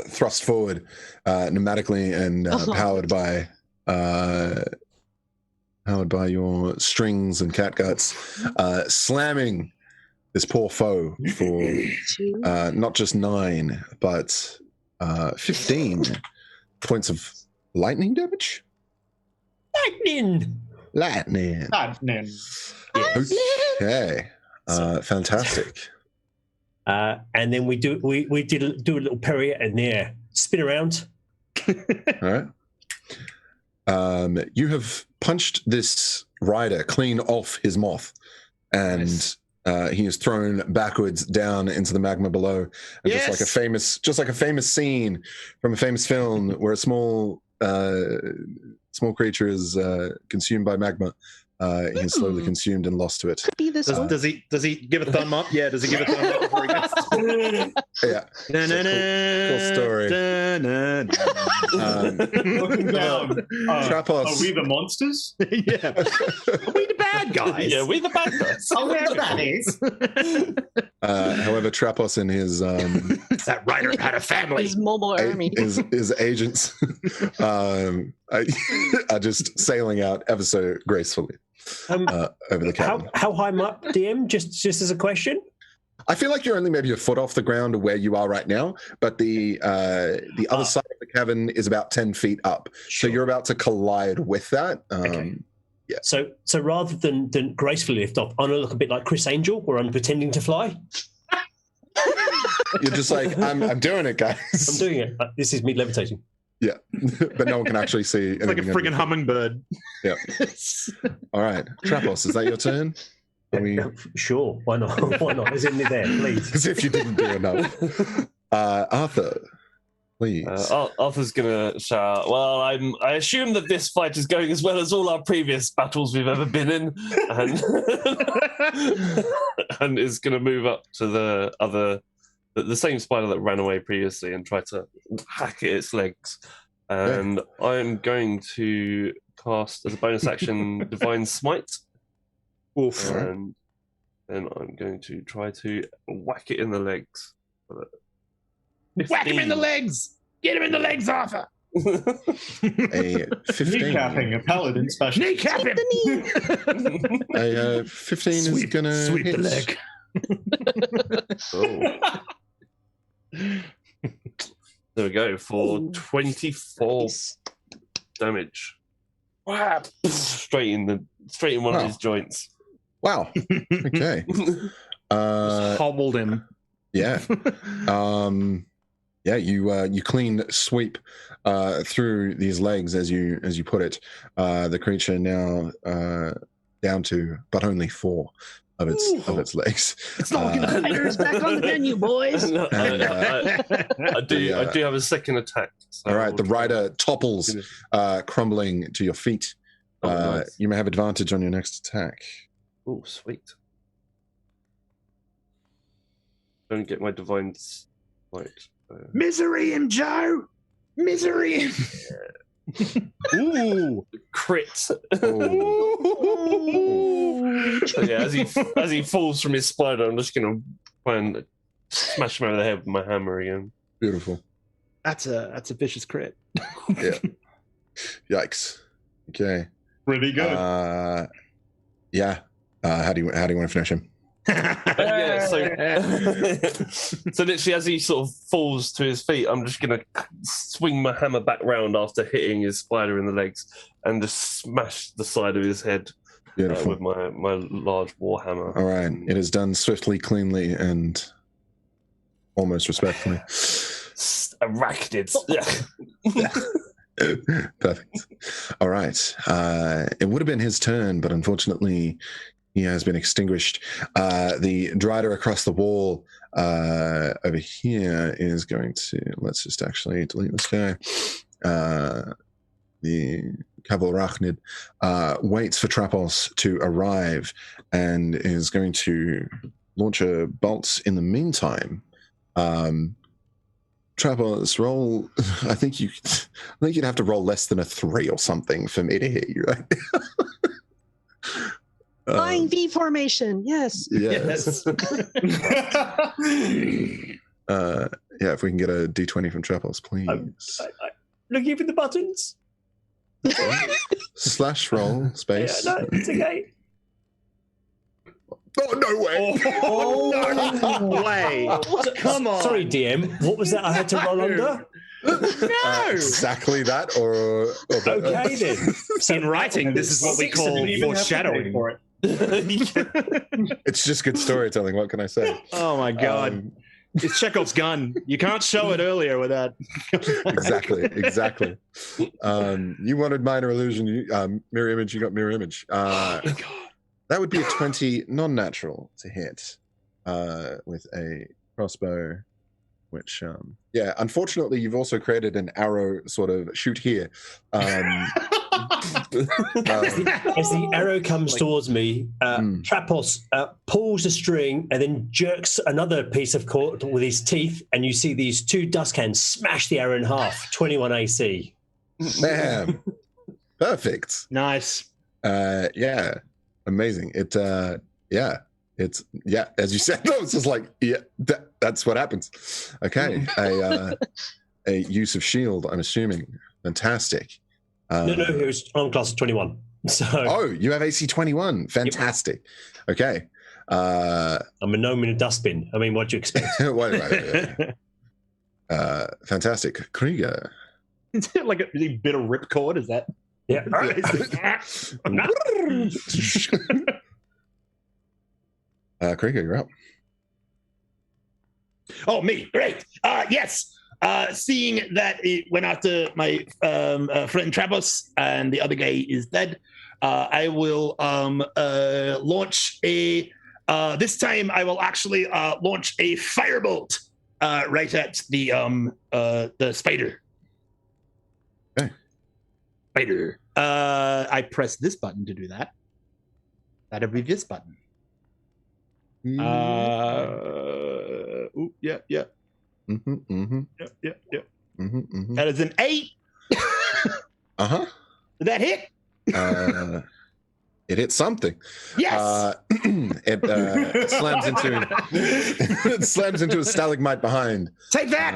thrust forward pneumatically and powered by your strings and catguts, slamming this poor foe for not just 9 but 15 points of lightning damage. Lightning. Okay. Fantastic. And then we do a little pirouette in the air, spin around. All right. You have punched this rider clean off his moth, and he is thrown backwards down into the magma below. And just like a famous scene from a famous film where a small creature is consumed by magma, He's slowly consumed and lost to it. Could be this one. Does he give a thumb up? Yeah, does he give a thumb up before he goes? Yeah. Cool story. Looking down. Trapos. Are we the monsters? Yeah. Are we the bad guys? Yeah, we the bad guys. Oh, we're baddies. However, Trapos and his That writer had a family. His mobile army. his agents are just sailing out ever so gracefully over the cabin. How high am I up, DM? Just as a question. I feel like you're only maybe a foot off the ground where you are right now, but the other side of the cabin is about 10 feet up. So you're about to collide with that. Okay. Yeah. So rather than gracefully lift off, I'm gonna look a bit like Chris Angel, where I'm pretending to fly. You're just like, I'm doing it, guys. I'm doing it. This is me levitating. Yeah, but no one can actually see. It's like a friggin' hummingbird. Yeah. All right, Trapos, is that your turn? Are we... Sure, why not? Why not? Is it there, please? As if you didn't do enough. Arthur, please. Arthur's gonna shout. Well, I assume that this fight is going as well as all our previous battles we've ever been in, and is gonna move up to the same spider that ran away previously and try to hack at its legs. And I'm going to cast as a bonus action Divine Smite. Oof. And then I'm going to try to whack it in the legs. Whack him in the legs! Get him in the legs, Arthur! A 15. Kneecapping a paladin special. Kneecap him! A 15 is gonna sweep hit. the leg. Oh. There we go for 24 damage. Wow. Straight in one of his joints. Wow. Okay. Just hobbled him. Yeah. Yeah. You clean sweep through these legs as you put it. The creature now down to but only 4 of its legs. It's not looking Fighters back on the menu, boys. I do have a second attack. So all right. The rider topples, crumbling to your feet. Nice. You may have advantage on your next attack. Oh, sweet. Don't get my divine light. Misery him, Joe! Misery him! Ooh, crit. So yeah, as he falls from his spider, I'm just gonna try and smash him over the head with my hammer again. Beautiful. That's a vicious crit. Yeah. Yikes. Okay. Pretty good. Yeah. How do you want to finish him? Yeah, so literally as he sort of falls to his feet, I'm just gonna swing my hammer back round after hitting his spider in the legs and just smash the side of his head with my large war hammer. All right, it is done swiftly, cleanly, and almost respectfully. Arachnids. Perfect. All right. It would have been his turn, but unfortunately, he has been extinguished. The Drider across the wall over here is going to... Let's just actually delete this guy. The Cavalrachnid waits for Trapos to arrive and is going to launch a bolt in the meantime. Trapos, roll... I think you'd have to roll less than a 3 or something for me to hit you, right? Flying V formation, yes. Yes. Yeah, if we can get a D20 from Trapos, please. Looking for the buttons. Slash roll space. Yeah, no, it's okay. Oh, no way! No way! Come on! Sorry, DM. What was that I had to roll under? No! Exactly that, or Okay then. In writing, this is what we call foreshadowing. For it. It's just good storytelling. What can I say? Oh my god. It's Chekhov's gun. You can't show it earlier with that. Exactly. You wanted minor illusion. Mirror image. You got mirror image. That would be a 20 non-natural to hit with a crossbow. Which, unfortunately, you've also created an arrow sort of shoot here. As the arrow comes towards me, Trapos pulls the string and then jerks another piece of cord with his teeth, and you see these two dust cans smash the arrow in half. 21 AC. Man, perfect. Nice. Yeah, amazing. It's as you said, it's just like that's what happens. Okay, a use of shield, I'm assuming. Fantastic. No, it was on class of 21. So you have AC 21. Fantastic. Yep. Okay. I'm a gnome in a dustbin. I mean, what do you expect? wait. Fantastic. Krieger. Is it like a really bit of ripcord? Is that? Yeah. Krieger, you're up. Oh, me. Great. Yes. Seeing that it went after my friend Trapos and the other guy is dead, I will launch a. This time, I will actually launch a firebolt right at the spider. Okay. Spider. I press this button to do that. That'll be this button. Yeah. Yep. That is an 8. Uh-huh. Did that hit? It hit something. Yes. It slams into a stalagmite behind. Take that.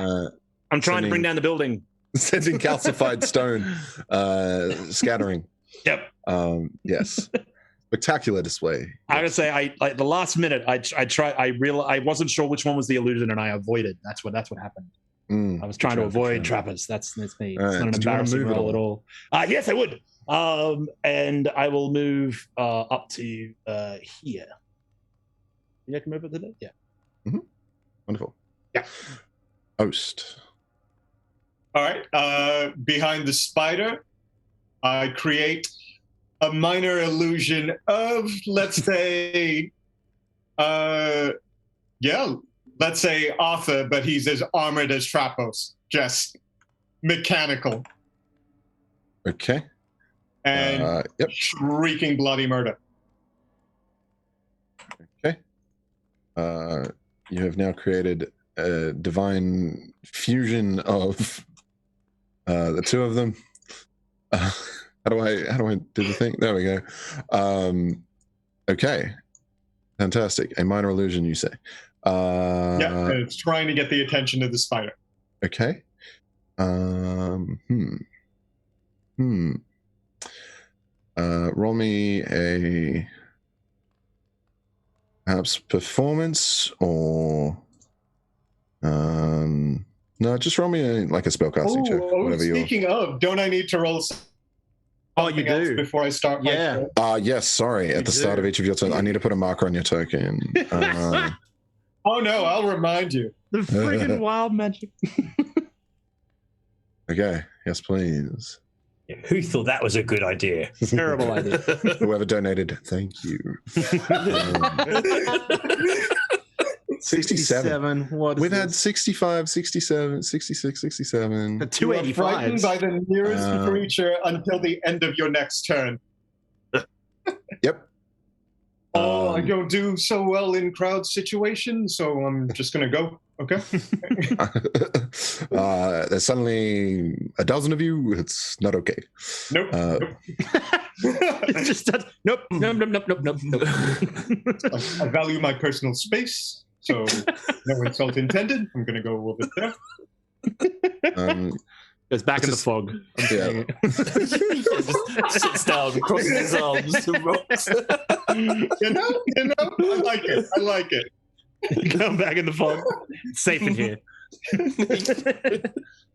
I'm trying to bring down the building. Sending calcified stone scattering. Yep. Yes. Spectacular display. I gotta say, I the last minute I wasn't sure which one was the illusion, and I avoided. That's what happened. I was trying to avoid trappers. That's me. It's right. not an embarrassing role at all. Yes, I would. And I will move up to here. You can move it to there? Yeah. Mm-hmm. Wonderful. Yeah. Host. All right. Behind the spider, I create a minor illusion of, let's say, let's say Arthur, but he's as armored as Trapos, just mechanical. Okay. And shrieking bloody murder. Okay. You have now created a divine fusion of the two of them. How do I do the thing? There we go. Okay. Fantastic. A minor illusion, you say? And it's trying to get the attention of the spider. Okay. Roll me a perhaps performance or no, just roll me a spellcasting check. Whatever speaking of, don't I need to roll? Oh, you do before I start. Yeah. Yes. Sorry. At the start of each of your turns, I need to put a marker on your token. Oh no! I'll remind you. The freaking wild magic. Okay. Yes, please. Who thought that was a good idea? Terrible idea. Whoever donated, thank you. 67. We've had 65, 67, 66, 67. 285. Frightened by the nearest creature until the end of your next turn. Yep. I don't do so well in crowd situations, so I'm just going to go. Okay. There's suddenly a dozen of you. It's not okay. Nope. It's just nope. I value my personal space, so no insult intended. I'm going to go over there. Goes back in the fog. Yeah. Just sits down, crosses his arms, and rocks. You know, I like it. Come back in the fog. It's safe in here.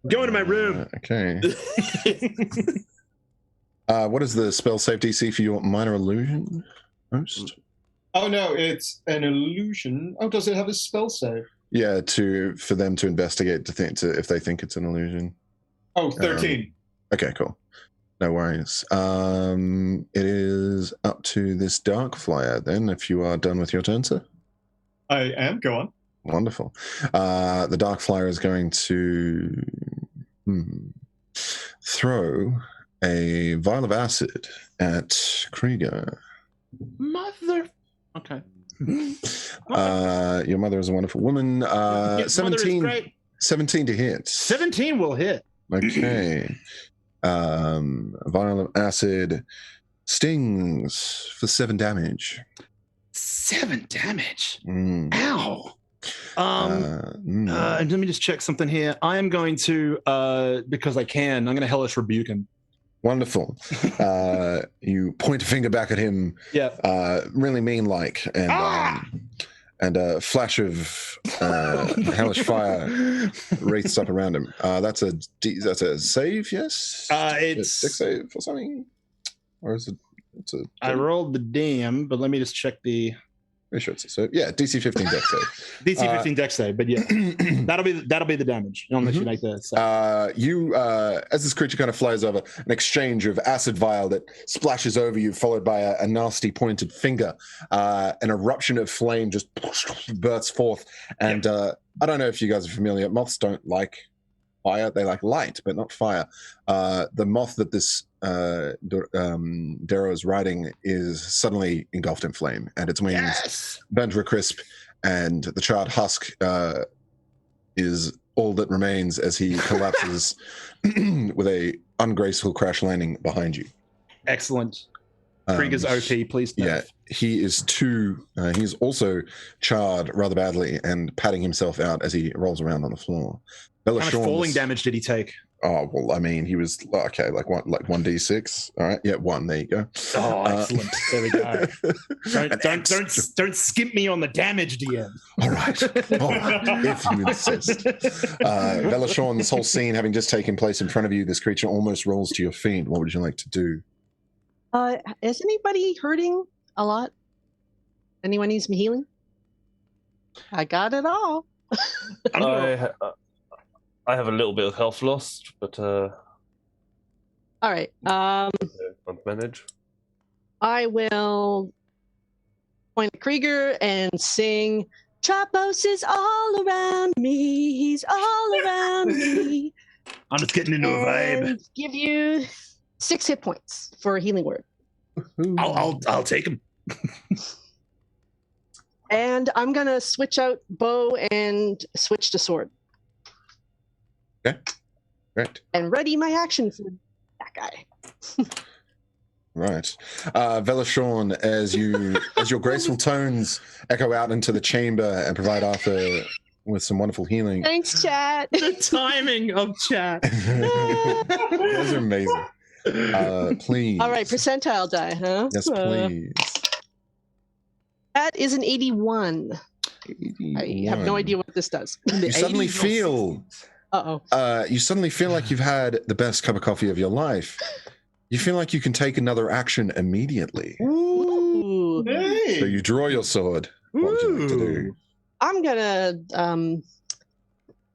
Go into my room. Okay. What is the spell save DC for your minor illusion? Host? Oh no, it's an illusion. Oh, does it have a spell save? Yeah, for them to investigate if they think it's an illusion. Oh, 13. Okay, cool. No worries. It is up to this dark flyer then, if you are done with your turn, sir. I am. Go on. Wonderful. The dark flyer is going to throw a vial of acid at Krieger. Mother. Okay. Your mother is a wonderful woman. Yes, mother is 17, great. 17 to hit. 17 will hit. Okay. A vial of acid stings for 7 damage. 7 damage. Mm. Ow. And let me just check something here. I am going to, because I can, I'm going to hellish rebuke him. Wonderful. You point a finger back at him. Yeah. Really mean-like, and a flash of hellish fire wreaths up around him. That's a save, yes. It's a dex save or something, or is it? It's a. I rolled the DM, but let me just check the. Pretty sure it's a save. Yeah, DC 15 dex save. DC 15 dex save, but yeah, that'll be the damage unless you make the. As this creature kind of flies over, an exchange of acid vial that splashes over you, followed by a nasty pointed finger. An eruption of flame just bursts forth, and I don't know if you guys are familiar. Moths don't like fire; they like light, but not fire. The moth that this Darrow is riding is suddenly engulfed in flame, and its wings burned to a crisp, and the charred husk is all that remains as he collapses with a ungraceful crash landing behind you. Excellent. Krieger's OP, please. Yeah, he is he's also charred rather badly and patting himself out as he rolls around on the floor. How much falling damage did he take? Oh, well, I mean, he was okay, like 1d6. All right, yeah, 1. There you go. Oh, excellent. There we go. Don't skimp me on the damage, DM. All right, if you insist. Velashorn, this whole scene having just taken place in front of you, this creature almost rolls to your feet. What would you like to do? Is anybody hurting a lot? Anyone needs me healing? I got it all. I have a little bit of health lost, but all right. I'll manage. I will point at Krieger and sing, Trapos is all around me, he's all around me. I'm just getting into a vibe. And give you 6 hit points for a healing word. I'll take him. And I'm gonna switch out bow and switch to sword. Okay, great. And ready my action for that guy. Right. Velashorn, as your graceful tones echo out into the chamber and provide Arthur with some wonderful healing. Thanks, chat. The timing of chat. Those are amazing. Please. All right, percentile die, huh? Yes, please. That is an 81. 81. I have no idea what this does. You suddenly feel... you suddenly feel like you've had the best cup of coffee of your life. You feel like you can take another action immediately. Ooh. Hey. So you draw your sword. What would you like to do? I'm gonna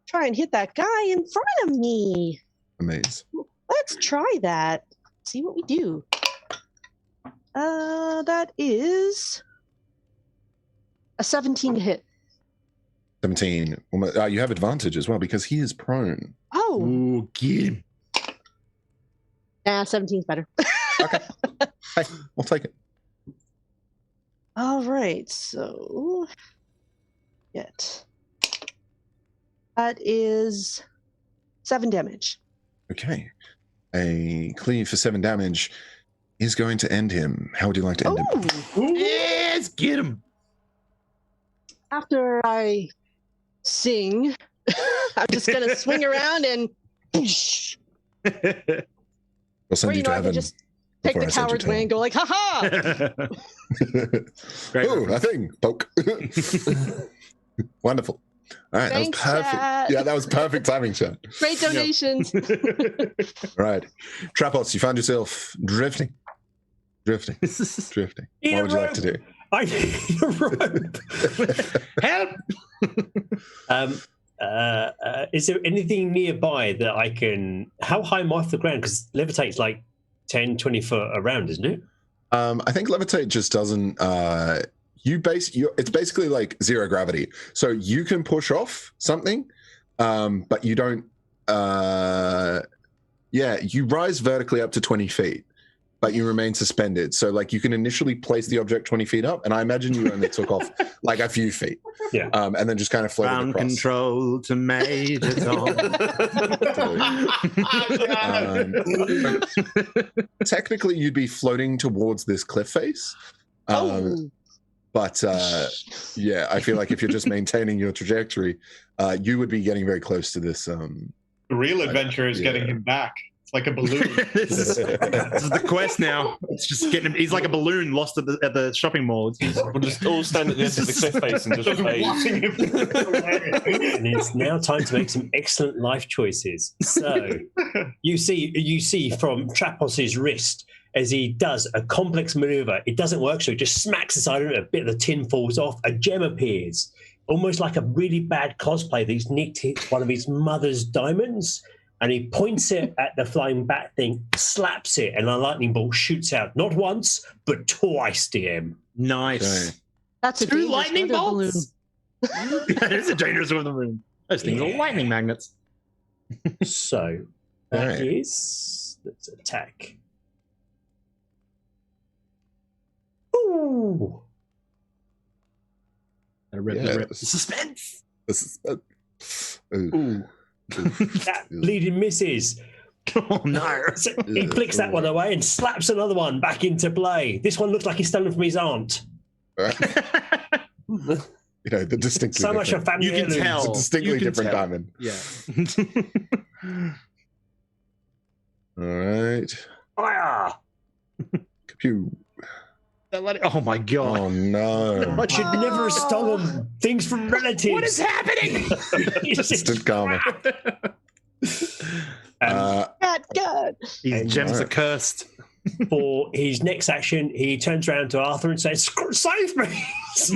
try and hit that guy in front of me. Amazing. Let's try that. See what we do. That is a 17 to hit. 17. You have advantage as well because he is prone. Oh. Ooh, get him. 17's better. Okay. Hey, we'll take it. All right, so that is 7 damage. Okay. A cleave for 7 damage is going to end him. How would you like to end him? Yes, get him. After I sing, I'm just gonna swing around and We'll send you to I heaven. can just take the coward's way and go like, ha-ha! Ooh, a thing. Poke. Wonderful. All right, Thanks, that was perfect. Chad. Yeah, that was perfect timing, Chad. Great donations. All right. Trapos, you found yourself drifting. Drifting. What would you like to do? I need a rope. Help! Is there anything nearby that I can... How high am I off the ground? Because levitate's like 10, 20 foot around, isn't it? I think levitate just doesn't... it's basically like zero gravity. So you can push off something, but you don't... Yeah, you rise vertically up to 20 feet, but you remain suspended. So, like, you can initially place the object 20 feet up, and I imagine you only took off like a few feet. Yeah. And then just kind of floated Ground across. control to Major Tom. Technically, you'd be floating towards this cliff face. But yeah, I feel like if you're just maintaining your trajectory, you would be getting very close to this. The real adventure is getting him back. It's like a balloon. This is the quest now. It's just getting him. He's like a balloon lost at the shopping mall. We'll just all stand at the edge of the cliff face and just wait. And it's now time to make some excellent life choices. So you see from Trapos's wrist as he does a complex maneuver. It doesn't work, so he just smacks the side of it. A bit of the tin falls off. A gem appears, almost like a really bad cosplay that he's nicked one of his mother's diamonds. And he points it at the flying bat thing, slaps it, and a lightning bolt shoots out. Not once, but twice, DM. Nice. Okay. That's a Two dangerous lightning weather bolts. That is a dangerous weather balloon. Those things are lightning magnets. So that Right. is let's attack. Ooh. Suspense. This is. Ooh. That bleeding misses. Oh no. So he flicks that one away and slaps another one back into play. This one looks like he's stolen from his aunt. You know, the distinctly So much of different. family You can heirlooms. tell. It's a distinctly You can different tell. diamond. Yeah. All right. Fire! Pew. Oh my god. Oh no. I should never have stolen things from relatives. What is happening? Instant karma. God. These And gems are cursed. For his next action, he turns around to Arthur and says, "Save me! Save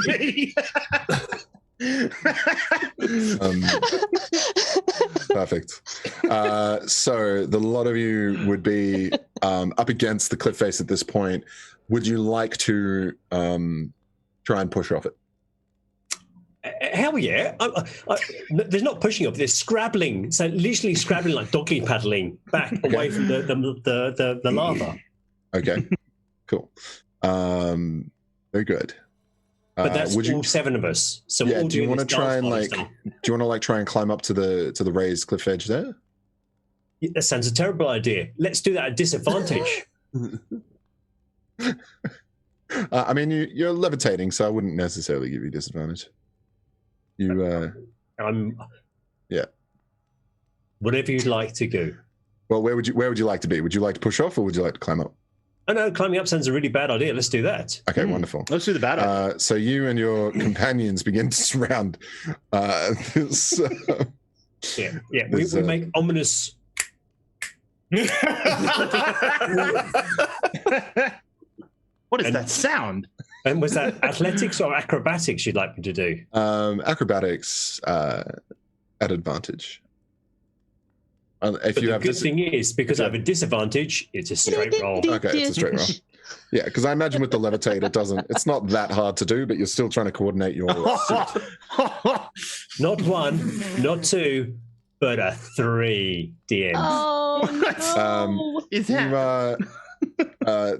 me!" Perfect. So the lot of you would be up against the cliff face at this point. Would you like to try and push off it? Hell yeah. There's not pushing up, there's scrabbling. So literally scrabbling like doggy paddling back away from the lava. Okay. Cool. Very good. But that's would you, all 7 of us. So we're yeah, all do you doing want to this try dance and party like stuff. do you want to like try and climb up to the raised cliff edge there? That sounds a terrible idea. Let's do that at disadvantage. I mean, you're levitating, so I wouldn't necessarily give you disadvantage. Yeah. Whatever you'd like to do. Well, where would you like to be? Would you like to push off, or would you like to climb up? I know climbing up sounds a really bad idea. Let's do that. Okay, wonderful. Let's do the bad idea. So you and your companions begin to surround this. Yeah. We There's, make ominous. What is that sound? And was that athletics or acrobatics you'd like me to do? Acrobatics at advantage. If But you the have good thing is, because I have a disadvantage, it's a straight roll. Okay, it's a straight roll. Yeah, because I imagine with the levitate, it's not that hard to do, but you're still trying to coordinate your suit. Not 1, not 2, but a 3, DM. Oh, no. Is that?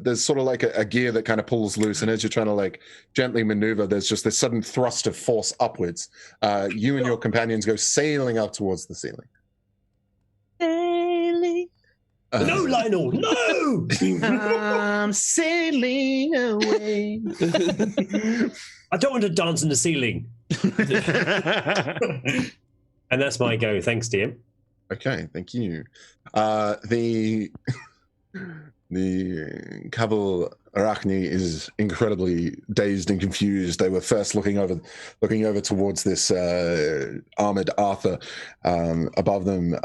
There's sort of like a gear that kind of pulls loose, and as you're trying to like gently maneuver, there's just this sudden thrust of force upwards. You and your companions go sailing up towards the ceiling. Sailing. No, Lionel, no! I'm sailing away. I don't want to dance in the ceiling. And that's my go. Thanks, DM. Okay, thank you. The Cabal Arachne is incredibly dazed and confused. They were first looking over towards this armored Arthur above them,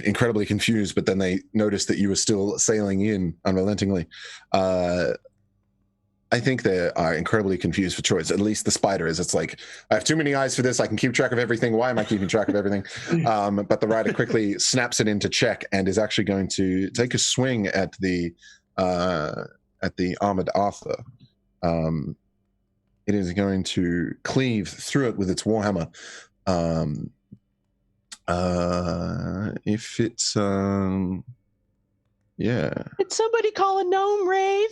incredibly confused. But then they noticed that you were still sailing in unrelentingly. I think they are incredibly confused for choice. At least the spider is. It's like, I have too many eyes for this. I can keep track of everything. Why am I keeping track of everything? But the rider quickly snaps it into check and is actually going to take a swing at the armored Arthur. It is going to cleave through it with its warhammer. If it's yeah. Did somebody call a gnome rave?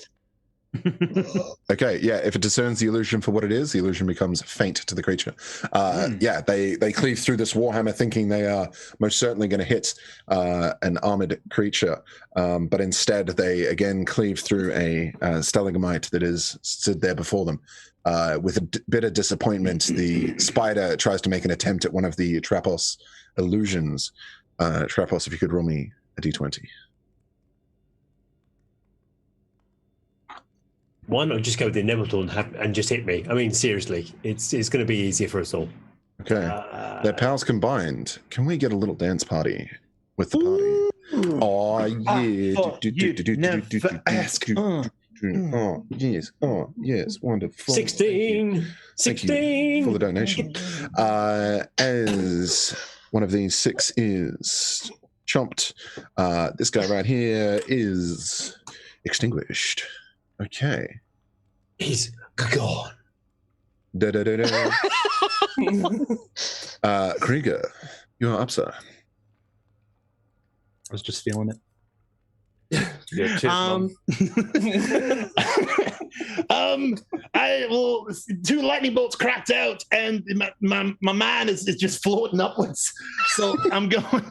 Okay, yeah. If it discerns the illusion for what it is, the illusion becomes faint to the creature. Yeah, they cleave through this warhammer, thinking they are most certainly going to hit an armored creature, but instead they again cleave through a stalagmite that is stood there before them. With a bit of disappointment, the spider tries to make an attempt at one of the Trapos illusions. Trapos, if you could roll me a d20. Why not just go with the inevitable and just hit me? I mean, seriously, it's going to be easier for us all. Okay. Their powers combined. Can we get a little dance party with the party? Oh, yeah. Oh, yes. Oh, yes. Wonderful. 16. 16. For the donation. As one of these 6 is chomped, this guy right here is extinguished. Okay. He's gone. Krieger, you are up, sir. I was just feeling it. Yeah, cheers, Mum. Well, 2 lightning bolts cracked out, and my man is just floating upwards. So I'm going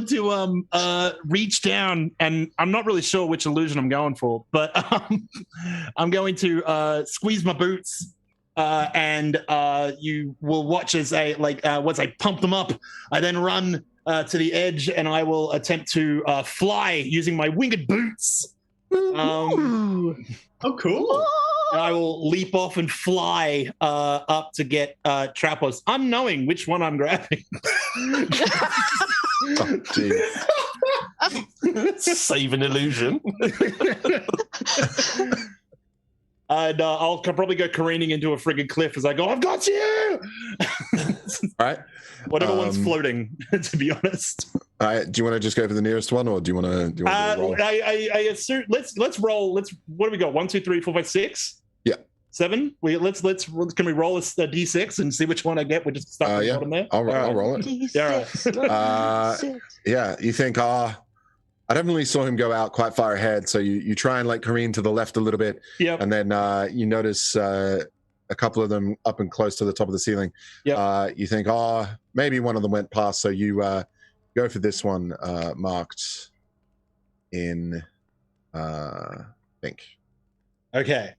to reach down, and I'm not really sure which illusion I'm going for, but I'm going to squeeze my boots. And you will watch as once I pump them up, I then run to the edge, and I will attempt to fly using my winged boots. Oh, cool. And I will leap off and fly up to get Trapos, unknowing which one I'm grabbing. Oh, geez. Save an illusion. And I'll probably go careening into a friggin' cliff as I go, I've got you! All right. Whatever one's floating, to be honest. Do you want to just go for the nearest one, or do you want to roll? I assume let's roll. What do we got? 1, 2, 3, 4, 5, 6. Yeah. 7. Can we roll a d6 and see which one I get? We just start yeah. bottom there. I'll roll it. Yeah. Yeah. You think I definitely saw him go out quite far ahead, so you try and careen to the left a little bit. Yep. And then you notice a couple of them up and close to the top of the ceiling. Yep. You think, maybe one of them went past, so you go for this one marked in pink. Okay.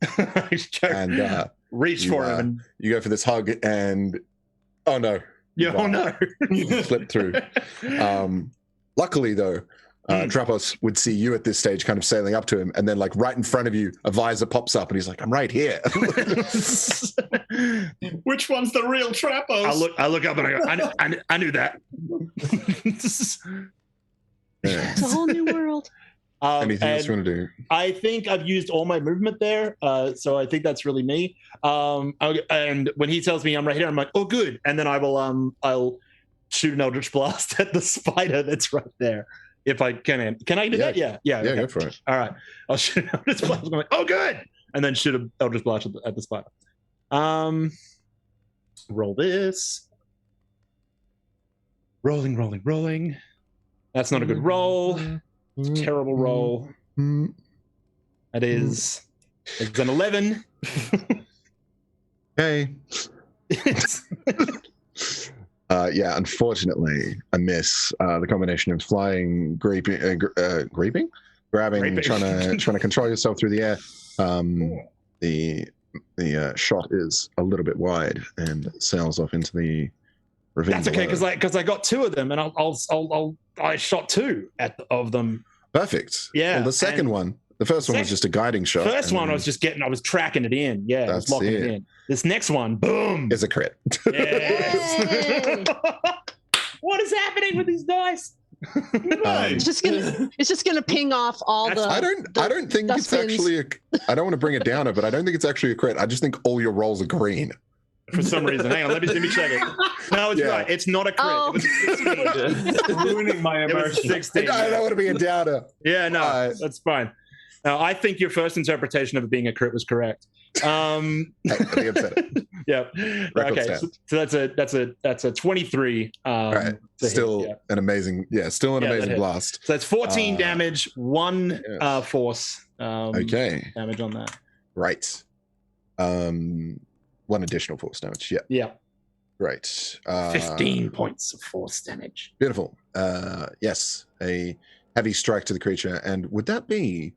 And reach for him. And... You go for this hug, and oh no. Yeah, oh no. Slip through. Luckily, though, Trapos would see you at this stage kind of sailing up to him, and then right in front of you, a visor pops up, and he's like, I'm right here. Which one's the real Trapos? I look up and I go, I knew that. It's a whole new world. Anything else you want to do? I think I've used all my movement there, so I think that's really me. And when he tells me I'm right here, I'm like, oh, good. And then I'll shoot an Eldritch Blast at the spider that's right there. If I can. Can I do that? Yeah. Okay. Go for it. All right. I'll shoot an Eldritch Blast. I'm like, oh, good. And then shoot an Eldritch Blast at the spider. Roll this. Rolling. That's not a good roll. It's a terrible roll. That is... It's an 11. Okay. Yeah, unfortunately, a miss. The combination of flying, grabbing, trying to control yourself through the air. The shot is a little bit wide and sails off into the ravine. That's okay, below. because I got 2 of them, and I shot 2 of them. Perfect. Yeah. Well, the second one. The first one was just a guiding shot. First one, I was tracking it in. Yeah, I was locking it in. This next one, boom, is a crit. Yes. What is happening with these dice? It's just gonna ping off all the. I don't think it's actually I don't want to bring it down, but I don't think it's actually a crit. I just think all your rolls are green. For some reason. Hang on, let me check it. No, it's right. It's not a crit. Oh. Ruining my immersion. I don't want to be a downer. Yeah, no, that's fine. Now, I think your first interpretation of it being a crit was correct. They upset it. Yep. Record Okay. stat. So that's a 23. All right. to Still hit, yeah. an amazing, still an Yeah, that amazing hit. blast. So that's 14 Uh, damage, 1 yes. force Okay. damage on that. Right. 1 additional force damage. Yeah. Yeah. Right. 15 points of force damage. Beautiful. Yes, a heavy strike to the creature, and would that be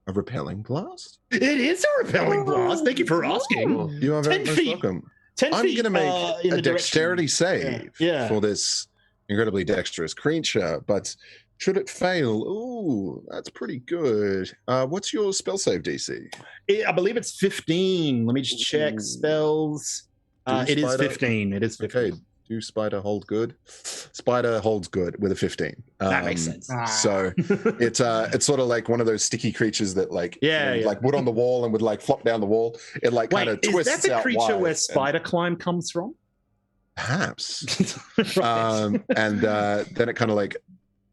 a repelling blast? It is a repelling blast. Thank you for asking. You are very 10 much feet. welcome. 10 I'm feet going to make in a the dexterity direction. save Yeah. for this incredibly dexterous creature, but should it fail, ooh, that's pretty good. What's your spell save DC? I believe it's 15. Let me just check spells. It is Spider- 15. It is 15. Okay, do Spider hold good? Spider holds good with a 15. That makes sense. So it's sort of like one of those sticky creatures that like like wood on the wall and would like flop down the wall. It like kind of Wait, twists is that the out creature wide where and- spider climb comes from? Perhaps. Right. And then it kind of like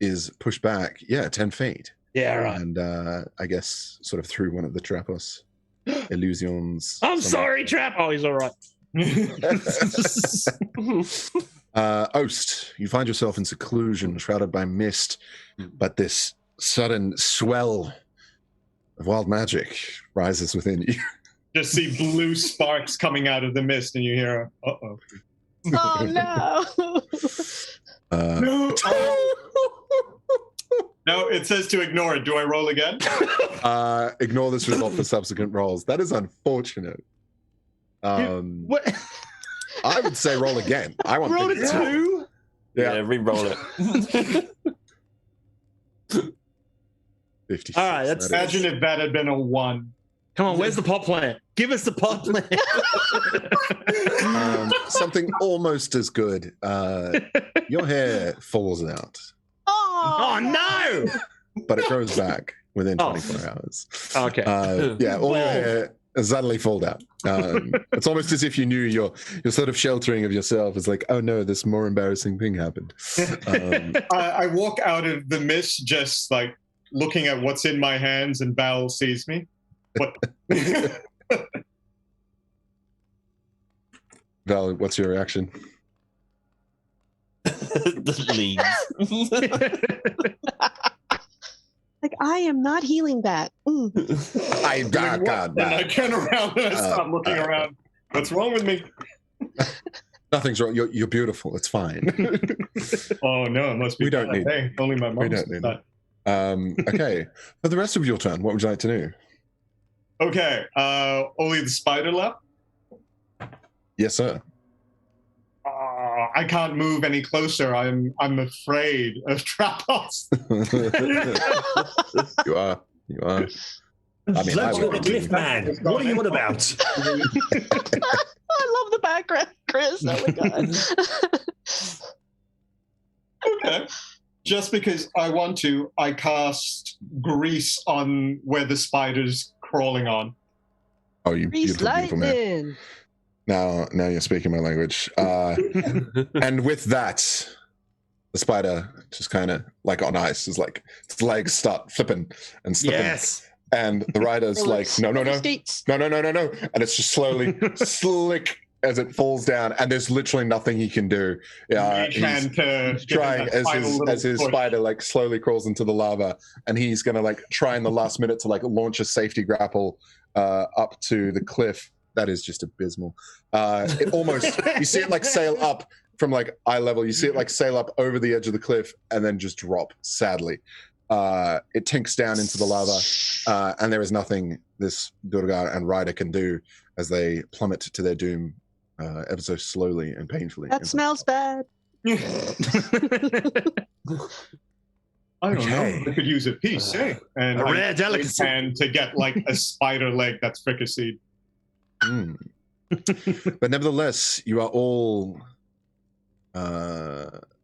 is pushed back, 10 feet. Yeah, right. And I guess sort of through one of the Trapos illusions. I'm sorry, Trap. Oh, he's all right. Oast, you find yourself in seclusion, shrouded by mist, but this sudden swell of wild magic rises within you. Just see blue sparks coming out of the mist, and you hear, "Uh-oh." Oh no! No. No, it says to ignore it. Do I roll again? Ignore this result for subsequent rolls. That is unfortunate. What? I would say roll again. I want Roll a things- 2? Yeah, re-roll it. 56. All right, that's- that is- Imagine if that had been a 1. Come on, where's the pot plant? Give us the pot plant. something almost as good. Your hair falls out, Oh, no! but it grows back within Oh. 24 hours. Okay. All your hair suddenly fall out. It's almost as if you knew your sort of sheltering of yourself. It's like, oh no, this more embarrassing thing happened. I walk out of the mist just like looking at what's in my hands, and Val sees me. What? Val, what's your reaction? The leaves. Like, I am not healing that. I God, And I turn around and I start looking around. What's wrong with me? nothing's wrong. You're beautiful. It's fine. Oh no, it must be. We don't bad. need- Hey, only my we mom. don't need that. Okay. For the rest of your turn, what would you like to do? Okay, only the spider left. Yes, sir. I can't move any closer. I'm afraid of Trapos. You are. I mean, I Let's go would the be. cliff man. What are you on about? I love the background, Chris. Oh my god. Okay. Just because I want to, I cast grease on where the spider's crawling on. Oh, you Grease beautiful man. lightning. Now you're speaking my language. And with that, the spider just kind of like on ice is like its legs start flipping and slipping. Yes. And the rider's like, no, Skates. and it's just slowly slick as it falls down, and there's literally nothing he can do. Reach hand to He's give it trying that final little as his push. spider like slowly crawls into the lava, and he's gonna like try in the last minute to like launch a safety grapple up to the cliff. That is just abysmal. It almost you see it like sail up from like eye level. You see it like sail up over the edge of the cliff and then just drop sadly. It tinks down into the lava, and there is nothing this Durgar and Ryder can do as they plummet to their doom ever so slowly and painfully. That smells bad. I don't Okay. know. I could use a piece, eh? And A I rare delicacy. And to get like a spider leg that's fricasseed. Mm. But nevertheless, you are all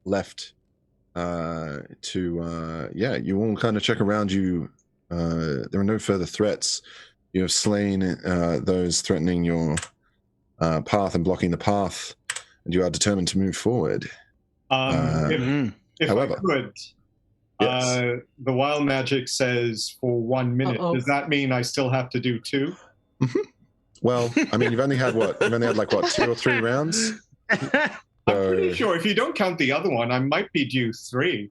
left to you all kind of check around you. There are no further threats. You have slain those threatening your path and blocking the path, and you are determined to move forward. If However- I could, Yes. The wild magic says for 1 minute. Uh-oh. Does that mean I still have to do 2? Well, I mean, you've only had what? You've only had like what, 2 or 3 rounds? I'm pretty sure if you don't count the other one, I might be due 3.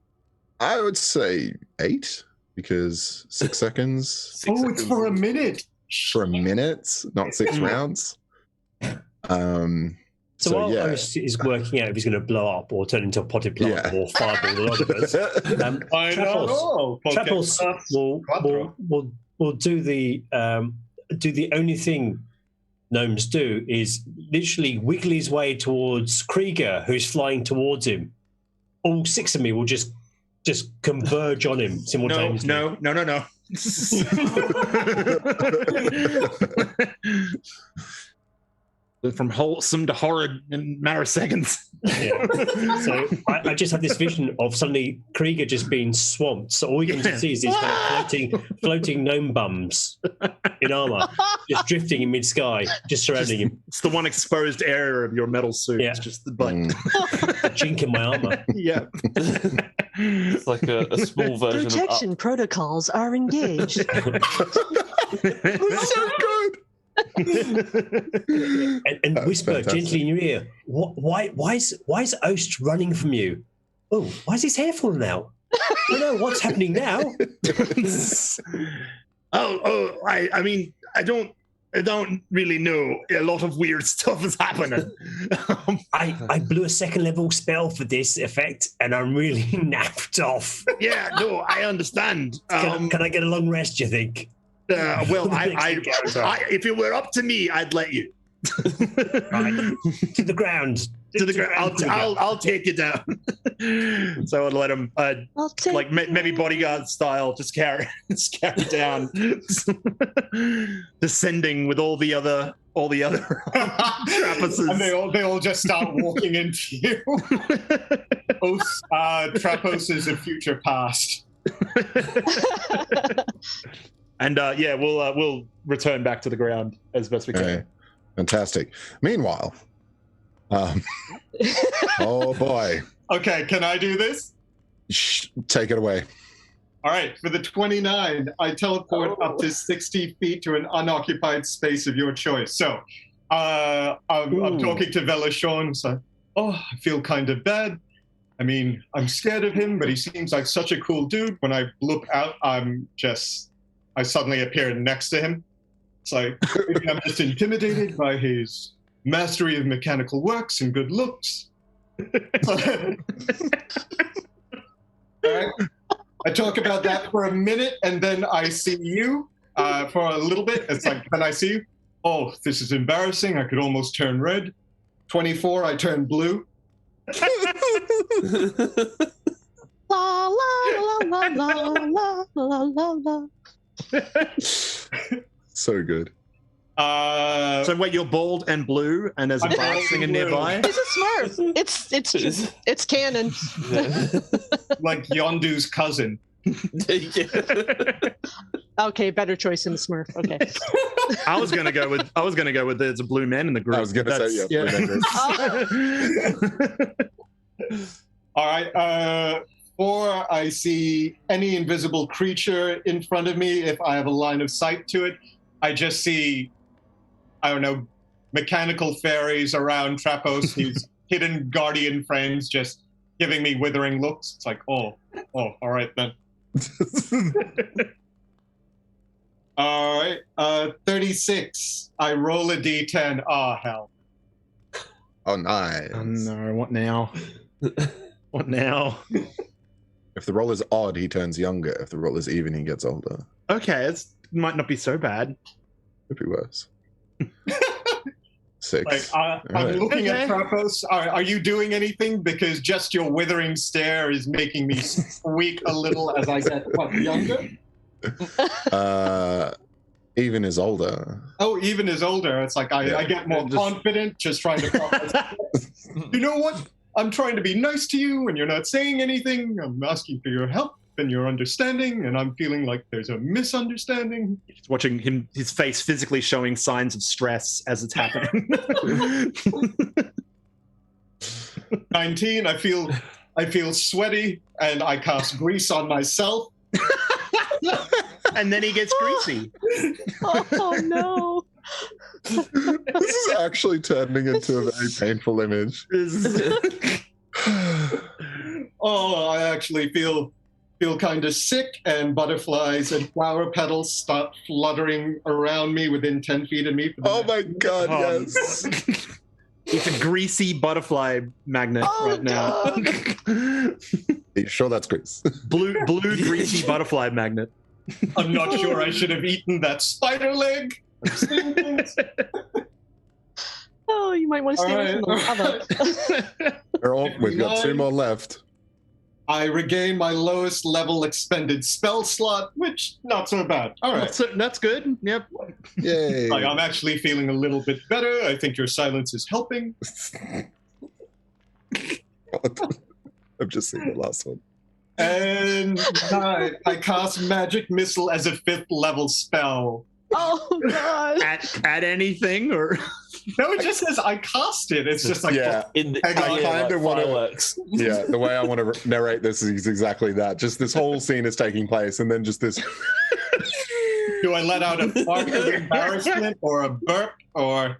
I would say 8 because 6 seconds It's for a minute. for a minute, not 6 rounds. So while Oast is working out if he's going to blow up or turn into a potted plant or fireball the lot of us, I don't know. Trapples will do the only thing gnomes do is literally wiggle his way towards Krieger, who's flying towards him. All 6 of me will just converge on him simultaneously. No. From wholesome to horrid in a matter of seconds. Yeah. So I just have this vision of suddenly Krieger just being swamped. So all you can see is these kind of floating gnome bums in armor, just drifting in mid-sky, just surrounding him. It's the one exposed area of your metal suit. Yeah. It's just the butt. A chink in my armor. Yeah. It's like a small version Protection protocols are engaged. So good. and whisper fantastic. gently in your ear. Why is Oast running from you? Oh, why is his hair falling out? I know what's happening now. I mean, I don't really know. A lot of weird stuff is happening. I blew a 2nd level spell for this effect, and I'm really napped off. Yeah, no, I understand. Can I get a long rest? You think? Well, if it were up to me, I'd let you. Right. To the ground. To the ground. I'll take you down. So I'd let him, like maybe bodyguard style, just carry down, descending with all the other Trappuses. And they all just start walking into you. Trappos is a future past. And we'll return back to the ground as best we can. Okay. Fantastic. Meanwhile, oh boy. Okay, can I do this? Take it away. All right, for the 29, I teleport up to 60 feet to an unoccupied space of your choice. So I'm talking to Velashon. So, I feel kind of bad. I mean, I'm scared of him, but he seems like such a cool dude. When I look out, I suddenly appear next to him. It's like, maybe I'm just intimidated by his mastery of mechanical works and good looks. All right. I talk about that for a minute, and then I see you for a little bit. It's like, then I see you. Oh, this is embarrassing. I could almost turn red. 24, I turn blue. La la la la la la la la. So good. So wait, you're bald and blue, and there's a bard singing nearby. It's a Smurf. It's canon. Like Yondu's cousin. Okay, better choice than the Smurf. Okay. I was gonna go with there's a blue man in the group. I was gonna say Blue Man group. All right. Or I see any invisible creature in front of me. If I have a line of sight to it, I just see, I don't know, mechanical fairies around Trappos, his hidden guardian friends, just giving me withering looks. It's like, all right then. All right, 36. I roll a d10. Hell. Oh, nice. Oh no! What now? What now? If the roll is odd, he turns younger. If the roll is even, he gets older. Okay, it might not be so bad. Could be worse. 6. Like, I'm looking at Trappos. Are you doing anything? Because just your withering stare is making me squeak a little as I get younger. Even is older. Oh, even is older. It's like I get more confident just trying to. You know what? I'm trying to be nice to you, and you're not saying anything. I'm asking for your help and your understanding, and I'm feeling like there's a misunderstanding. Just watching him, his face physically showing signs of stress as it's happening. 19. I feel I feel sweaty, and I cast grease on myself. And then he gets greasy. Oh no. This is actually turning into a very painful image. Oh, I actually feel kind of sick, and butterflies and flower petals start fluttering around me within 10 feet of me. Oh my god, yes. It's a greasy butterfly magnet right now. Are you sure that's grease? blue greasy butterfly magnet. I'm not sure I should have eaten that spider leg. Oh, you might want to stay away from the lava. We've got 2 more left. I regain my lowest level expended spell slot, which not so bad. All right. That's good. Yep. Yay. Like, I'm actually feeling a little bit better. I think your silence is helping. I've just seen the last one. And I cast Magic Missile as a 5th level spell. Oh god. At anything or No, it just says I cast it. It's just like, Yeah. I kind of want to. Yeah, the way I want to narrate this is exactly that. Just this whole scene is taking place, and then just this. do I let out a fart of embarrassment or a burp or?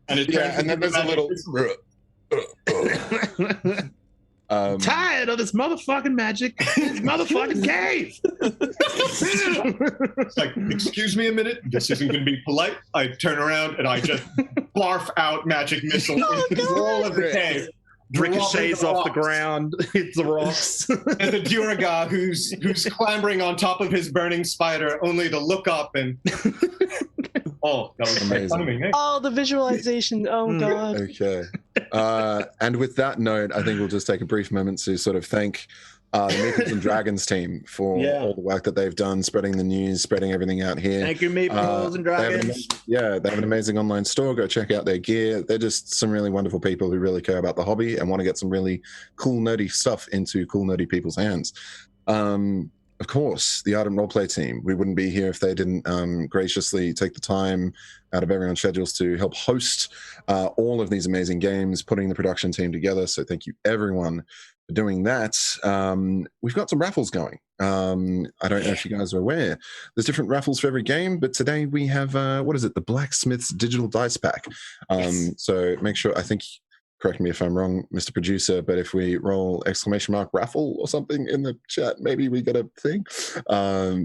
And it turns and then into there's a little. tired of this motherfucking magic. This motherfucking cave. It's like, excuse me a minute. This isn't going to be polite. I turn around and I just barf out Magic Missile into the wall of the cave. Ricochets off the ground, hits the rocks. And the Duragar who's clambering on top of his burning spider, only to look up and. Oh, that was Amazing. timing, eh? Oh, the visualization. Oh god. Okay. And with that note, I think we'll just take a brief moment to sort of thank the Meeples and Dragons team for all the work that they've done, spreading the news, spreading everything out here. Thank you, Meeples and Dragons. They have an amazing online store. Go check out their gear. They're just some really wonderful people who really care about the hobby and want to get some really cool, nerdy stuff into cool, nerdy people's hands. Of course, the Ardent Roleplay team. We wouldn't be here if they didn't graciously take the time out of everyone's schedules to help host all of these amazing games, putting the production team together. So thank you, everyone, for doing that. We've got some raffles going. I don't know if you guys are aware. There's different raffles for every game, but today we have, the Blacksmith's Digital Dice Pack. So make sure, I think... Correct me if I'm wrong, Mr. Producer, but if we roll ! raffle or something in the chat, maybe we got a thing.